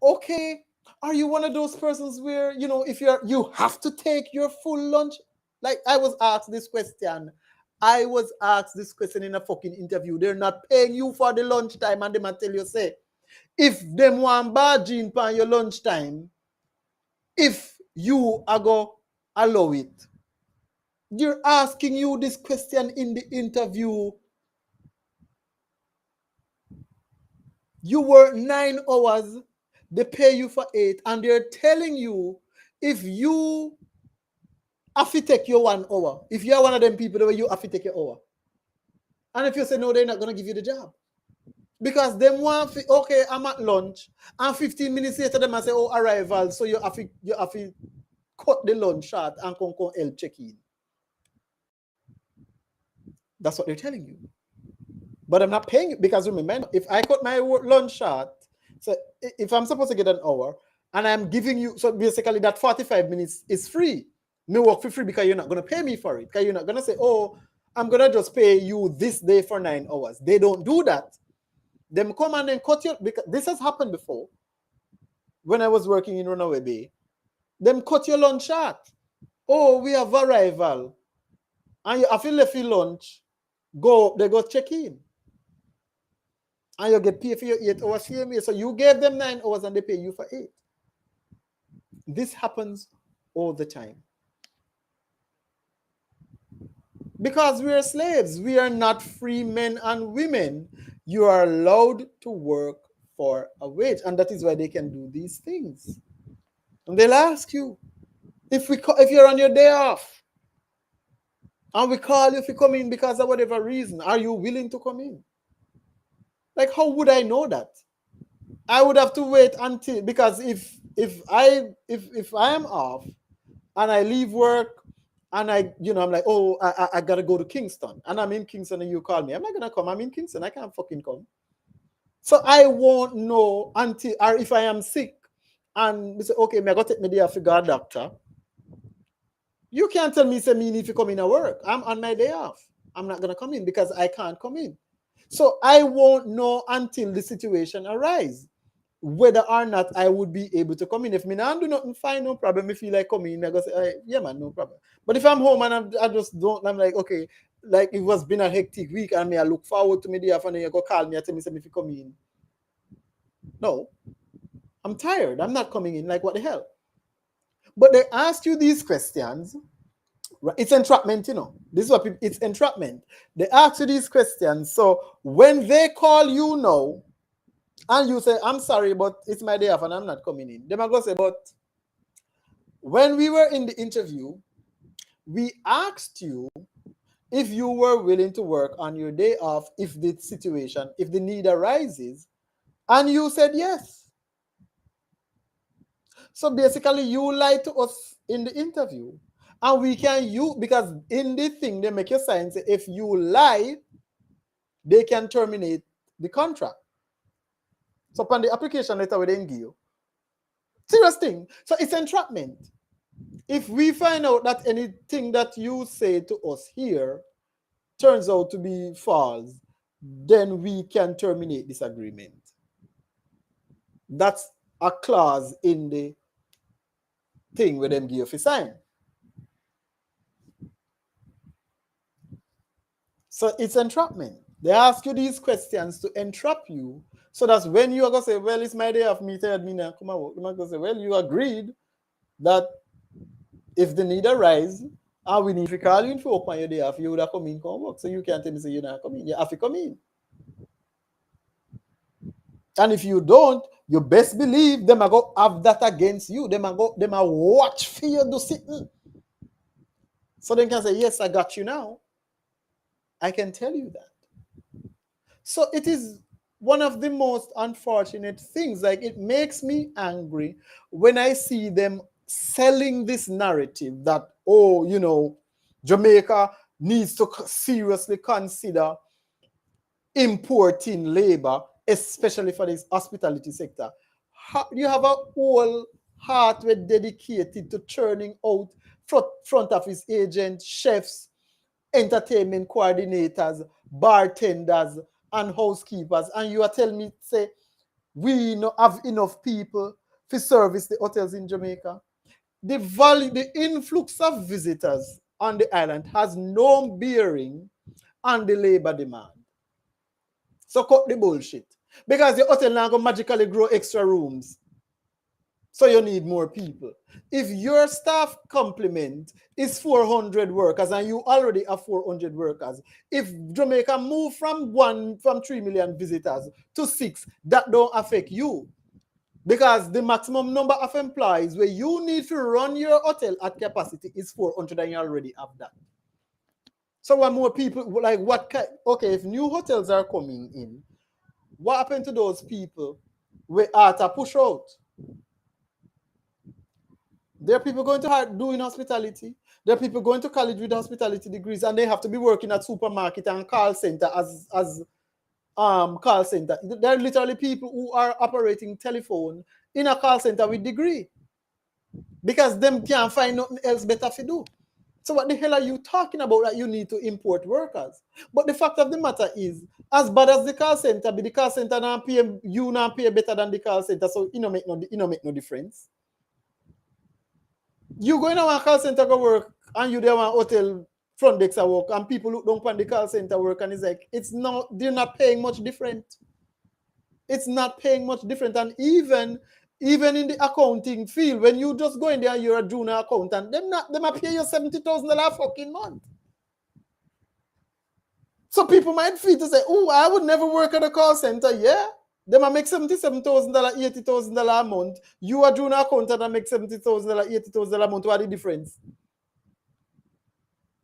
okay, are you one of those persons where, if you have to take your full lunch? Like I was asked this question. I was asked this question in a fucking interview. They're not paying you for the lunchtime, and they might tell you, say, if them want barging for your lunchtime, if you are going to allow it. They're asking you this question in the interview. You work 9 hours, they pay you for 8, and they're telling you if you have to take your 1 hour, if you're one of them people where you have to take your hour. And if you say no, they're not going to give you the job. Because them want, okay, I'm at lunch, and 15 minutes later, them say, oh, arrival, so you have to cut the lunch short and come help check in. That's what they're telling you. But I'm not paying you, because remember, if I cut my lunch short, so if I'm supposed to get an hour, and I'm giving you, so basically that 45 minutes is free. Me work for free because you're not going to pay me for it. Because you're not going to say, oh, I'm going to just pay you this day for 9 hours. They don't do that. Them come and then cut you, because this has happened before. When I was working in Runaway Bay, them cut your lunch short. Oh, we have arrival. And you have to leave your lunch, they go check in. And you get paid for your 8 hours CMA. So you gave them 9 hours and they pay you for 8. This happens all the time. Because we are slaves. We are not free men and women. You are allowed to work for a wage. And that is why they can do these things. And they'll ask you, if you're on your day off, and we call you if you come in because of whatever reason, are you willing to come in? Like, how would I know that? I would have to wait until, because if I am off and I leave work and I'm like, oh, I gotta go to Kingston, and I'm in Kingston and you call me, I'm not gonna come. I'm in Kingston. I can't fucking come. So I won't know until, or if I am sick and we say, okay, I gotta take me there to go to a doctor. You can't tell me, say, me if you come in at work. I'm on my day off. I'm not gonna come in because I can't come in. So I won't know until the situation arises whether or not I would be able to come in. If me not do nothing, fine, no problem. If I feel like coming in, I go say, yeah, man, no problem. But if I'm home and I just don't, I'm like, okay, like it was been a hectic week and I look forward to me day off and then you go call me and tell me if you come in. No, I'm tired. I'm not coming in. Like, what the hell? But they ask you these questions. It's entrapment, This is what it's entrapment. They ask you these questions. So when they call you now, and you say, I'm sorry, but it's my day off and I'm not coming in, they might go say, but when we were in the interview, we asked you if you were willing to work on your day off if the situation, if the need arises, and you said yes. So basically, you lied to us in the interview. And we can use, because in the thing, they make you sign, say, if you lie, they can terminate the contract. So upon the application letter, we didn't give you. Serious thing. So it's entrapment. If we find out that anything that you say to us here turns out to be false, then we can terminate this agreement. That's a clause in the thing where them give you a sign. So it's entrapment. They ask you these questions to entrap you, so that when you are going to say, well, it's my day of me, tell me now, come on, you're not going to say, well, you agreed that if the need arise, and we need to call you in for open your day off, you would have come in, come work. So you can't tell me, say, you're not coming. You have to come in. And if you don't, you best believe them are going to have that against you. Them are watch for you do something. So they can say, yes, I got you now. I can tell you that. So it is one of the most unfortunate things. Like, it makes me angry when I see them selling this narrative that, oh, you know, Jamaica needs to seriously consider importing labor, especially for this hospitality sector. You have a whole heart dedicated to churning out front office agents, chefs, entertainment coordinators, bartenders, and housekeepers, and you are telling me, say, we don't have enough people to service the hotels in Jamaica. The influx of visitors on the island has no bearing on the labor demand. So cut the bullshit. Because the hotel now go magically grow extra rooms. So you need more people. If your staff complement is 400 workers and you already have 400 workers, if Jamaica move from 3 million visitors to 6, that don't affect you. Because the maximum number of employees where you need to run your hotel at capacity is 400 and you already have that. So what more people, like what kind, okay, if new hotels are coming in, what happened to those people where ARTA push out? There are people going to hard doing hospitality. There are people going to college with hospitality degrees, and they have to be working at supermarket and call center as call center. There are literally people who are operating telephone in a call center with degree because them can't find nothing else better to do. So what the hell are you talking about that you need to import workers? But the fact of the matter is, as bad as the call center be, the call center now pay you now pay better than the call center, so it make no difference. You go in a call center go work and you there want hotel front desk at work and people look down on the call center work and it's like they're not paying much different. It's not paying much different. And even in the accounting field, when you just go in there, you're a junior accountant, them might pay you $70,000 fucking month. So people might feel to say, oh, I would never work at a call center. Yeah. They might make $77,000, $80,000 a month. You a junior accountant and make $70,000, $80,000 a month. What is the difference?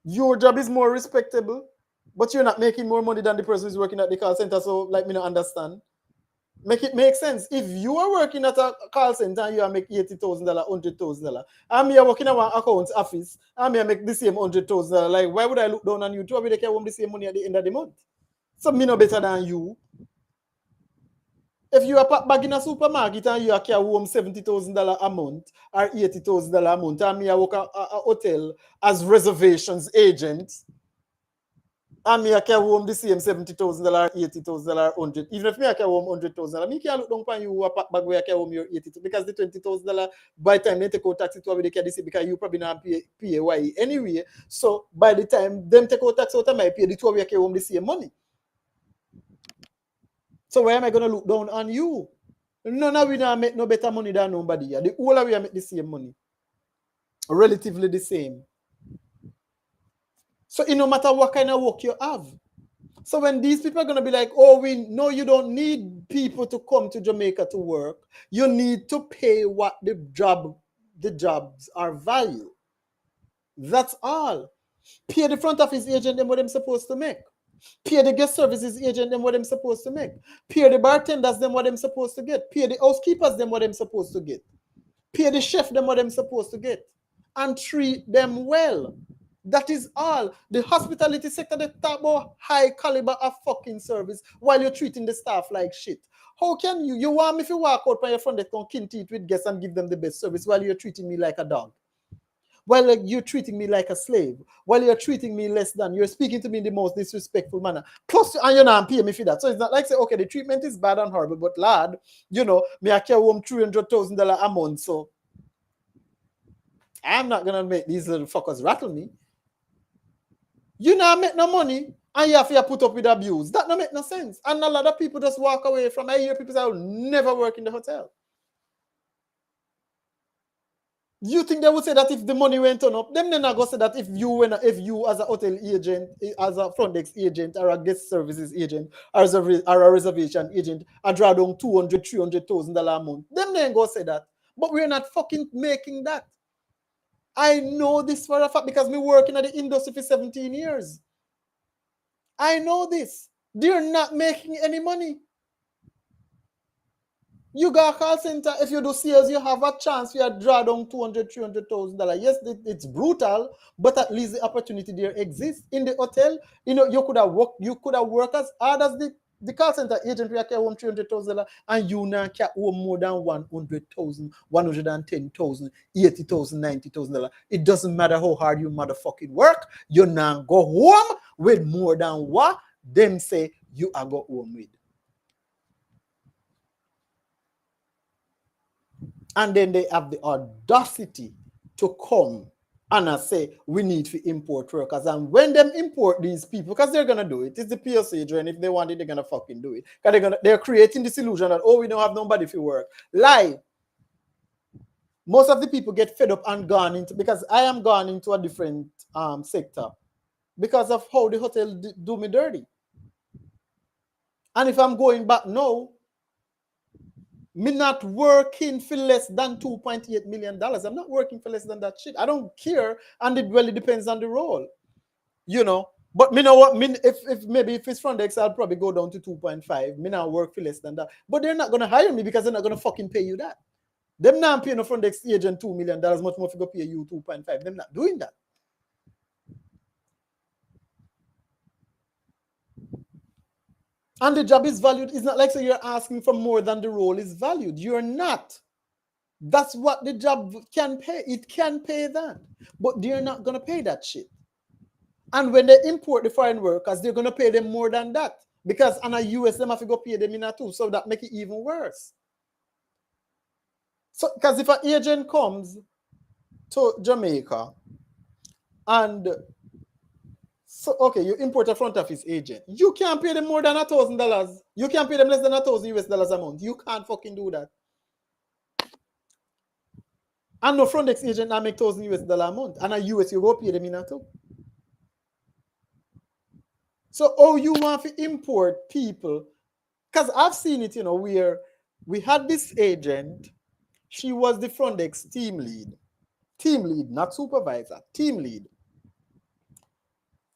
Your job is more respectable, but you're not making more money than the person who's working at the call center. So, like, me not understand. Make it make sense. If you are working at a call center and you are make $80,000, $100,000, and me are working at one account's office and me make the same $100,000, like, why would I look down on you? Two, they can want the same money at the end of the month. So me no better than you. If you are pack bag in a supermarket and you are carry home $70,000 a month or $80,000 a month, and me I work at a hotel as reservations agent, and me I carry home the same $70,000, $80,000, $100,000. Even if me I carry home $100,000, me can't look down on you who a pack bag where I carry home your $80,000 because the $20,000 by the time they take out tax it over they can see because you probably not pay PAYE anyway. So by the time them take out tax out of my pay, the two of you carry home the same money. So why am I going to look down on you? None of we don't make no better money than nobody. The whole of we make the same money. Relatively the same. So it no matter what kind of work you have. So when these people are going to be like, oh, we know you don't need people to come to Jamaica to work. You need to pay what the job the jobs are valued. That's all. Pay the front office agent them what them supposed to make. Pay the guest services agent them what them supposed to make. Pay the bartenders them what them supposed to get. Pay the housekeepers them what them supposed to get. Pay the chef them what them supposed to get. And treat them well. That is all. The hospitality sector, they talk about high caliber of fucking service while you're treating the staff like shit. How can you want me if you walk out by your front desk and kin teeth with guests and give them the best service while you're treating me like a dog? While you're treating me like a slave, while you're treating me less than, you're speaking to me in the most disrespectful manner. Plus, and you're not paying me for that. So it's not like say, okay, the treatment is bad and horrible, but lad, you know, me I carry home $300,000 a month, so I'm not gonna make these little fuckers rattle me. You not make no money and you have to put up with abuse. That don't make no sense. And a lot of people just walk away from. I hear people say, I will never work in the hotel. You think they would say that if the money went on up? Them then not go say that if you as a hotel agent, as a front desk agent, or a guest services agent, or a reservation agent, I draw down $200,000-$300,000 a month. Them then go say that. But we're not fucking making that. I know this for a fact because me working at the industry for 17 years. I know this. They're not making any money. You got a call center, if you do sales, you have a chance to draw down $200,000-$300,000. Yes, it's brutal, but at least the opportunity there exists. In the hotel, you know, you could have worked as hard as the call center agent will carry home $300,000 and you now carry home more than $100,000, $110,000, $80,000, $90,000. It doesn't matter how hard you motherfucking work, you now go home with more than what them say you are go home with. And then they have the audacity to come and say, we need to import workers. And when them import these people, because they're going to do it, it's the PSA, and if they want it, they're going to fucking do it. Because they're creating this illusion that, oh, we don't have nobody for work. Lie. Most of the people get fed up and gone into, because I am gone into a different sector because of how the hotel do me dirty. And if I'm going back now, me not working for less than $2.8 million. I'm not working for less than that shit. I don't care, and it really depends on the role, you know. But me know what? If it's front desk, I'll probably go down to 2.5. Me not work for less than that. But they're not gonna hire me because they're not gonna fucking pay you that. Them not paying a front desk agent $2 million, much more if you go pay you 2.5. Them not doing that. And the job is valued. It's not like so you're asking for more than the role is valued. You're not. That's what the job can pay. It can pay that. But they're not going to pay that shit. And when they import the foreign workers, they're going to pay them more than that. Because on a US, them have to go pay them in a too. So that make it even worse. So, because if an agent comes to Jamaica and so, okay, you import a front office agent. You can't pay them more than $1,000. You can't pay them less than $1,000 a month. You can't fucking do that. And no front desk agent now make $1,000 a month. And a US, you go pay them in a too. So, oh, you want to import people? Because I've seen it, you know, where we had this agent. She was the front desk team lead. Team lead, not supervisor. Team lead.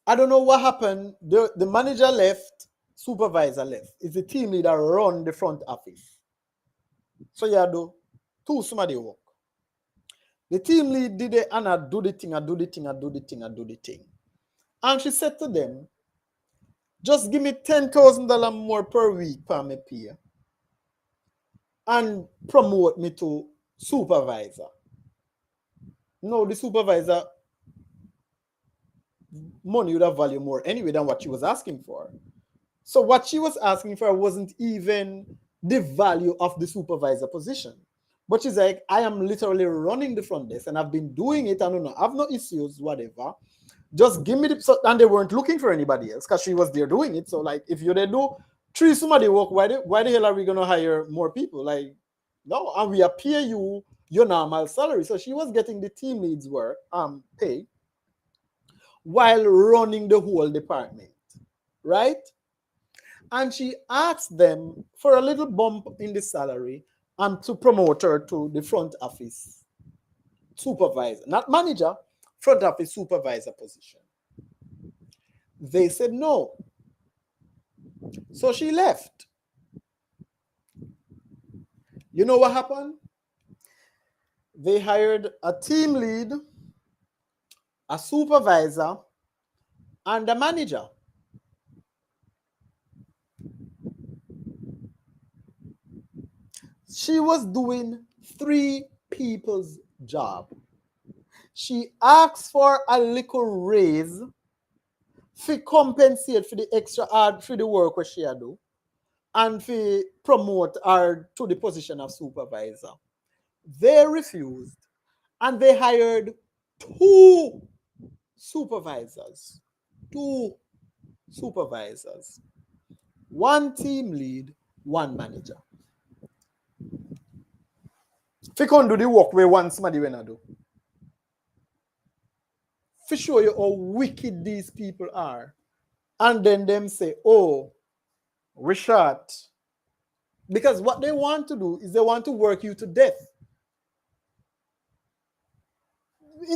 I don't know what happened. The manager left, supervisor left. It's the team leader run the front office. So you do two somebody work. The team lead did it and I do the thing. And she said to them, just give me $10,000 more per week per me pay and promote me to supervisor. No, the supervisor money would have value more anyway than what she was asking for. So what she was asking for wasn't even the value of the supervisor position. But she's like, I am literally running the front desk and I've been doing it. I don't know, I have no issues, whatever. Just give me the, so, and they weren't looking for anybody else because she was there doing it. So like, if you they do three somebody work, why the hell are we going to hire more people? Like, no, and we pay you your normal salary. So she was getting the team leads work, pay, while running the whole department, right? And she asked them for a little bump in the salary and to promote her to the front office supervisor, not manager, front office supervisor position. They said no. So she left. You know what happened? They hired a team lead, a supervisor, and a manager. She was doing 3 people's job. She asked for a little raise to compensate for the extra hard for the work what she had do and to promote her to the position of supervisor. They refused and they hired 2 supervisors. 2 supervisors. 1 team lead, 1 manager. If you can't do the work where one somebody when I do. For show you how wicked these people are. And then them say, oh, Richard. Because what they want to do is they want to work you to death.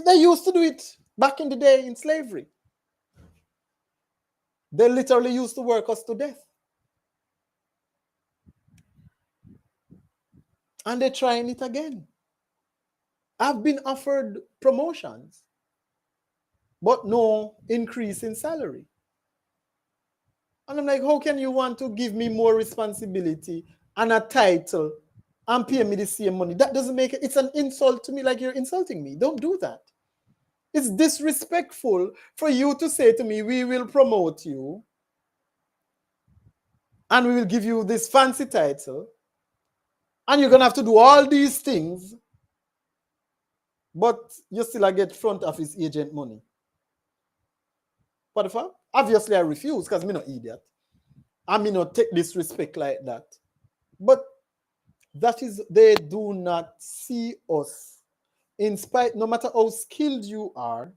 They used to do it back in the day in slavery. They literally used to work us to death. And they're trying it again. I've been offered promotions, but no increase in salary. And I'm like, how can you want to give me more responsibility and a title and pay me the same money? That doesn't make it. It's an insult to me, like you're insulting me. Don't do that. It's disrespectful for you to say to me, we will promote you and we will give you this fancy title and you're going to have to do all these things, but you still get front office agent money. What the fuck? Obviously, I refuse because I'm not idiot. I mean, not take disrespect like that. But that is, they do not see us. In spite, no matter how skilled you are,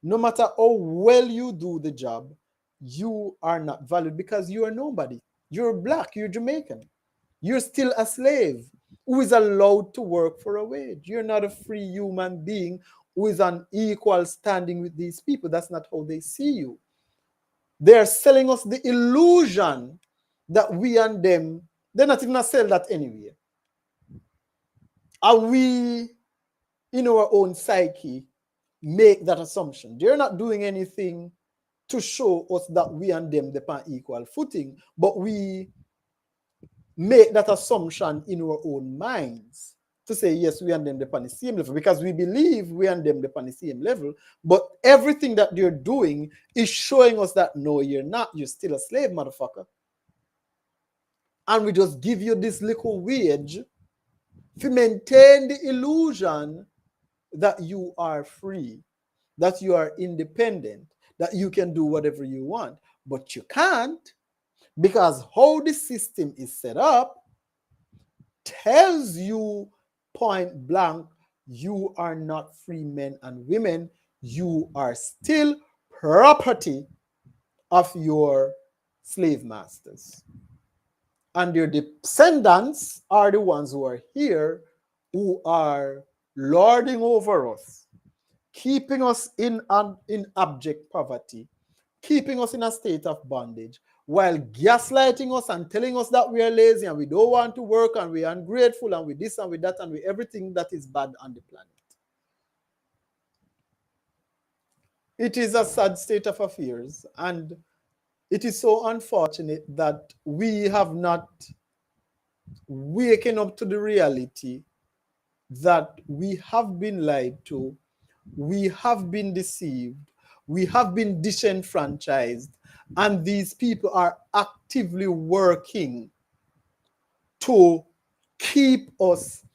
no matter how well you do the job, you are not valued because you are nobody. You're black, you're Jamaican. You're still a slave who is allowed to work for a wage. You're not a free human being who is on equal standing with these people. That's not how they see you. They're selling us the illusion that we and them, they're not even going to sell that anyway. And we, in our own psyche, make that assumption. They're not doing anything to show us that we and them are on equal footing, but we make that assumption in our own minds to say, yes, we and them are on the same level because we believe we and them are on the same level, but everything that they're doing is showing us that, no, you're not. You're still a slave, motherfucker. And we just give you this little wage to maintain the illusion that you are free, that you are independent, that you can do whatever you want. But you can't, because how the system is set up tells you point blank, you are not free men and women. You are still property of your slave masters. And your descendants are the ones who are here, who are lording over us, keeping us in abject poverty, keeping us in a state of bondage, while gaslighting us and telling us that we are lazy and we don't want to work and we are ungrateful and with this and with that and with everything that is bad on the planet. It is a sad state of affairs, and it is so unfortunate that we have not waken up to the reality that we have been lied to, we have been deceived, we have been disenfranchised, and these people are actively working to keep us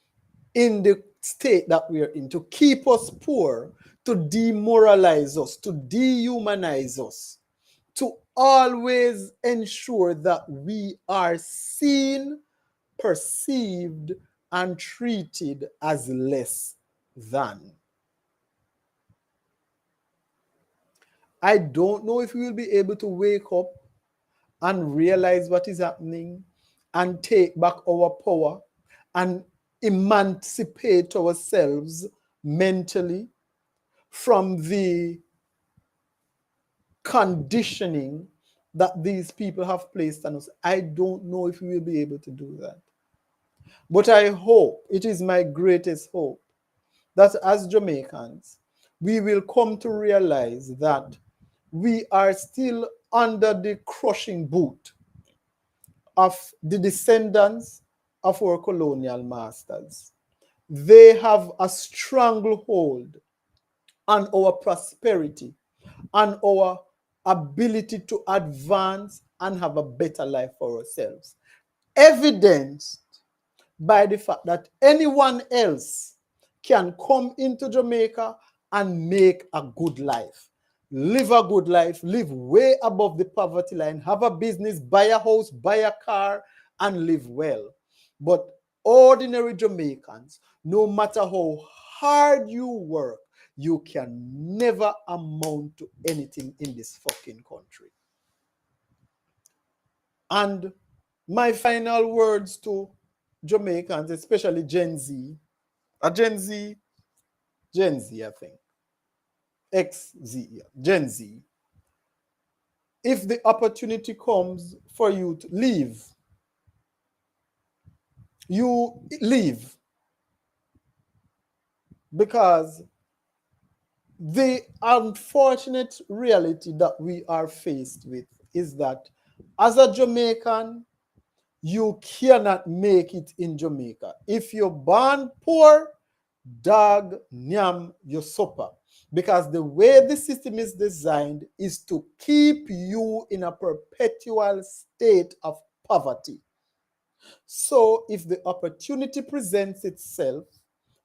in the state that we are in, to keep us poor, to demoralize us, to dehumanize us, to always ensure that we are seen, perceived, and treated as less than. I don't know if we will be able to wake up and realize what is happening and take back our power and emancipate ourselves mentally, from the conditioning that these people have placed on us. I don't know if we will be able to do that. But I hope, it is my greatest hope, that as Jamaicans, we will come to realize that we are still under the crushing boot of the descendants of our colonial masters. They have a stranglehold on our prosperity, on our ability to advance and have a better life for ourselves. Evidenced by the fact that anyone else can come into Jamaica and make a good life, live a good life, live way above the poverty line, have a business, buy a house, buy a car, and live well. But ordinary Jamaicans, no matter how hard you work, you can never amount to anything in this fucking country. And my final words to Jamaicans, especially Gen Z, Gen Z, I think, XZ, Gen Z. If the opportunity comes for you to leave, you leave. Because the unfortunate reality that we are faced with is that as a Jamaican, you cannot make it in Jamaica. If you're born poor, dog, nyam, your supper. Because the way the system is designed is to keep you in a perpetual state of poverty. So if the opportunity presents itself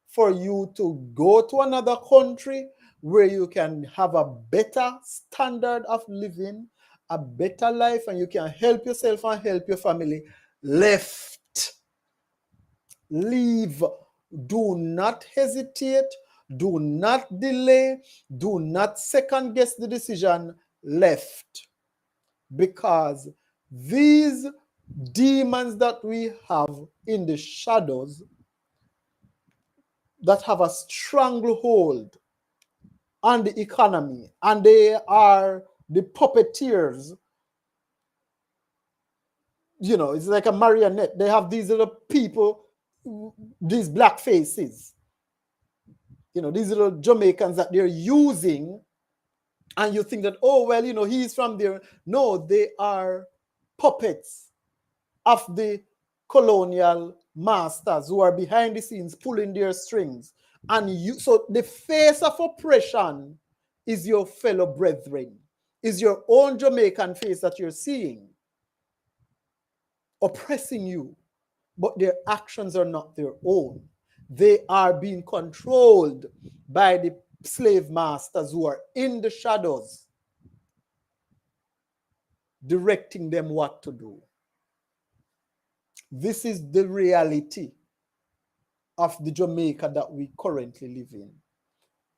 for you to go to another country where you can have a better standard of living, a better life, and you can help yourself and help your family, left. Leave. Do not hesitate. Do not delay. Do not second guess the decision. Left. Because these demons that we have in the shadows that have a stranglehold on the economy, and they are the puppeteers. You know, it's like a marionette. They have these little people, these black faces, you know, these little Jamaicans that they're using, and you think that, oh, well, you know, he's from there. No, they are puppets of the colonial masters who are behind the scenes pulling their strings. And you, so the face of oppression is your fellow brethren, is your own Jamaican face that you're seeing oppressing you, but their actions are not their own. They are being controlled by the slave masters who are in the shadows, directing them what to do. This is the reality of the Jamaica that we currently live in.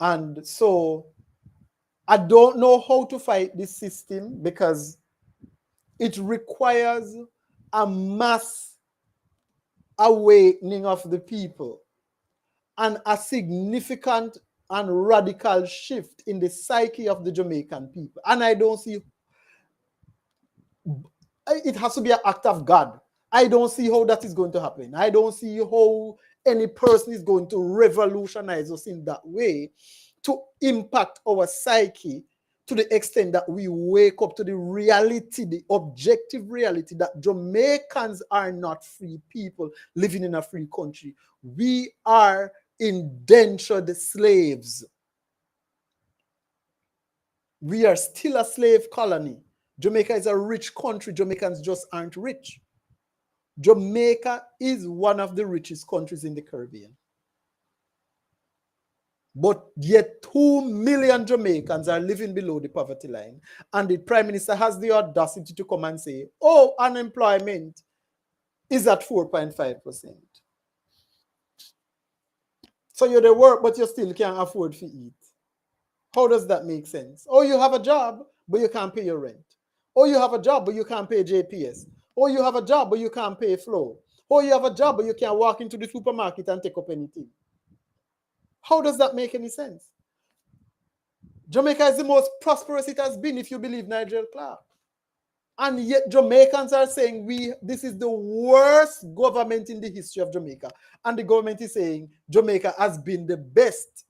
And so I don't know how to fight this system because it requires a mass awakening of the people and a significant and radical shift in the psyche of the Jamaican people. And I don't see, it has to be an act of God. I don't see how that is going to happen. I don't see how any person is going to revolutionize us in that way to impact our psyche to the extent that we wake up to the reality, the objective reality that Jamaicans are not free people living in a free country. We are indentured slaves. We are still a slave colony. Jamaica is a rich country. Jamaicans just aren't rich. Jamaica is one of the richest countries in the Caribbean. But yet 2 million Jamaicans are living below the poverty line. And the Prime Minister has the audacity to come and say, oh, unemployment is at 4.5%. So you're there work, but you still can't afford to eat. How does that make sense? Oh, you have a job, but you can't pay your rent. Oh, you have a job, but you can't pay JPS. Oh, you have a job, but you can't pay flow. Oh, you have a job, but you can't walk into the supermarket and take up anything. How does that make any sense? Jamaica is the most prosperous it has been if you believe Nigel Clark. And yet Jamaicans are saying this is the worst government in the history of Jamaica. And the government is saying Jamaica has been the best.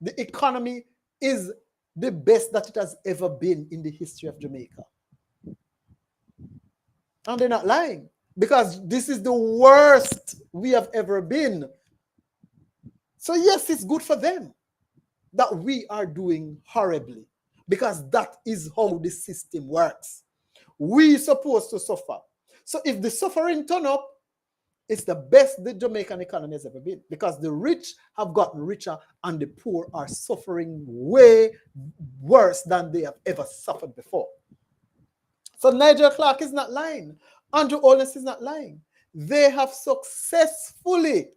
The economy is the best that it has ever been in the history of Jamaica. And they're not lying, because this is the worst we have ever been. So yes, it's good for them that we are doing horribly, because that is how the system works. We're supposed to suffer. So if the suffering turn up, it's the best the Jamaican economy has ever been, because the rich have gotten richer and the poor are suffering way worse than they have ever suffered before. So Nigel Clark is not lying. Andrew Holness is not lying. They have successfully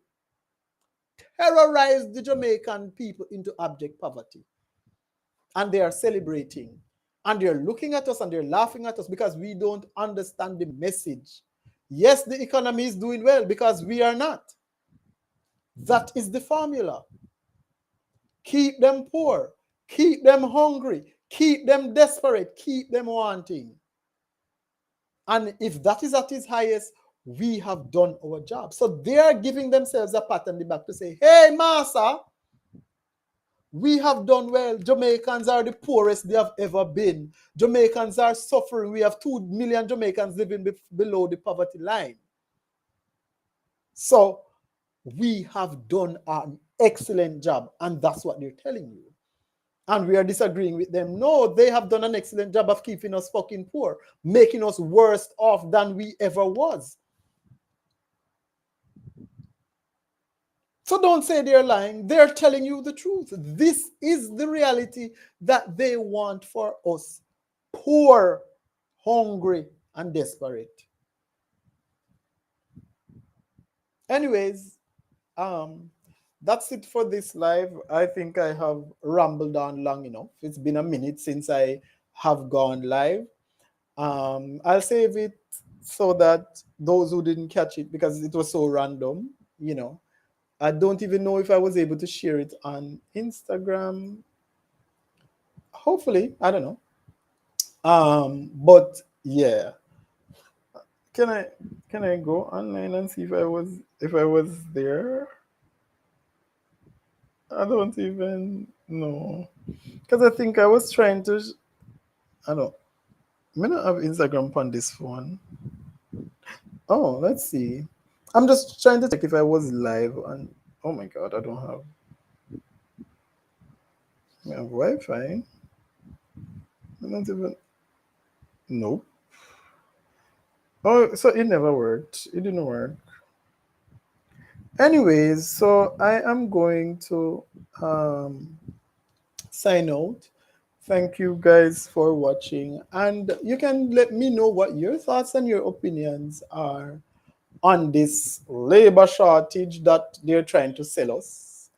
terrorized the Jamaican people into abject poverty. And they are celebrating. And they're looking at us and they're laughing at us because we don't understand the message. Yes, the economy is doing well because we are not. That is the formula. Keep them poor. Keep them hungry. Keep them desperate. Keep them wanting. And if that is at its highest, we have done our job. So they are giving themselves a pat on the back to say, hey, Massa, we have done well. Jamaicans are the poorest they have ever been. Jamaicans are suffering. We have 2 million Jamaicans living below the poverty line. So we have done an excellent job. And that's what they're telling you. And we are disagreeing with them. No, they have done an excellent job of keeping us fucking poor, making us worse off than we ever was. So don't say they're lying. They're telling you the truth. This is the reality that they want for us. Poor, hungry, and desperate. Anyways, that's it for this live. I think I have rambled on long enough. It's been a minute since I have gone live. I'll save it so that those who didn't catch it, because it was so random, you know. I don't even know if I was able to share it on Instagram. Hopefully, I don't know. But yeah. Can I go online and see if I was there? I don't even know. Because I think I was trying to I don't not have Instagram on this phone. Oh, let's see. I'm just trying to check if I was live on. Oh my god, I don't have. I have Wi-Fi. I don't even. Nope. Oh, so it never worked. It didn't work. Anyways, so I am going to sign out. Thank you guys for watching, and you can let me know what your thoughts and your opinions are on this labor shortage that they're trying to sell us,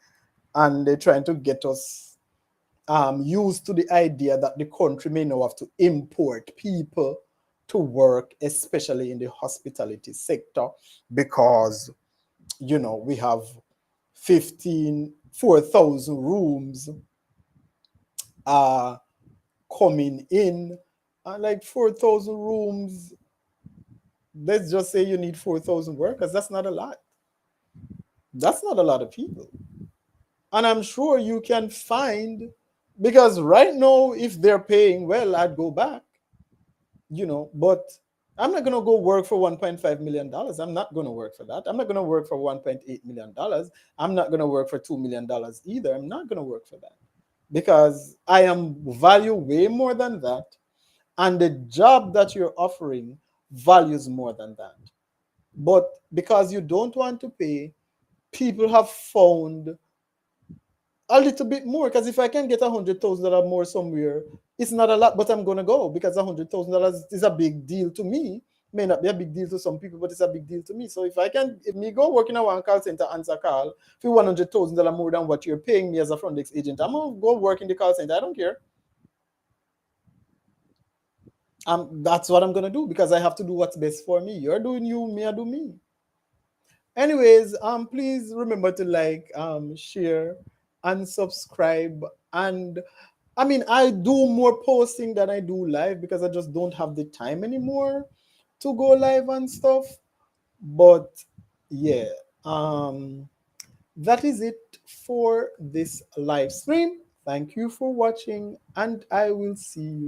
and they're trying to get us used to the idea that the country may now have to import people to work, especially in the hospitality sector, because you know we have 4,000 rooms coming in, like 4,000 rooms. Let's just say you need 4,000 workers. That's not a lot. That's not a lot of people. And I'm sure you can find, because right now, if they're paying well, I'd go back, you know, but I'm not going to go work for $1.5 million. I'm not going to work for that. I'm not going to work for $1.8 million. I'm not going to work for $2 million either. I'm not going to work for that, because I am value way more than that. And the job that you're offering values more than that. But because you don't want to pay, people have found a little bit more, because if I can get $100,000 more somewhere, it's not a lot, but I'm gonna go, because $100,000 is a big deal to me. May not be a big deal to some people, but it's a big deal to me. So if me go work in a one call center, answer call for $100,000 more than what you're paying me as a front desk agent, I'm gonna go work in the call center. I don't care. That's what I'm gonna do, because I have to do what's best for me. You're doing you, me, I do me. Anyways, please remember to like, share, unsubscribe. And I mean, I do more posting than I do live because I just don't have the time anymore to go live and stuff. But yeah, that is it for this live stream. Thank you for watching, and I will see you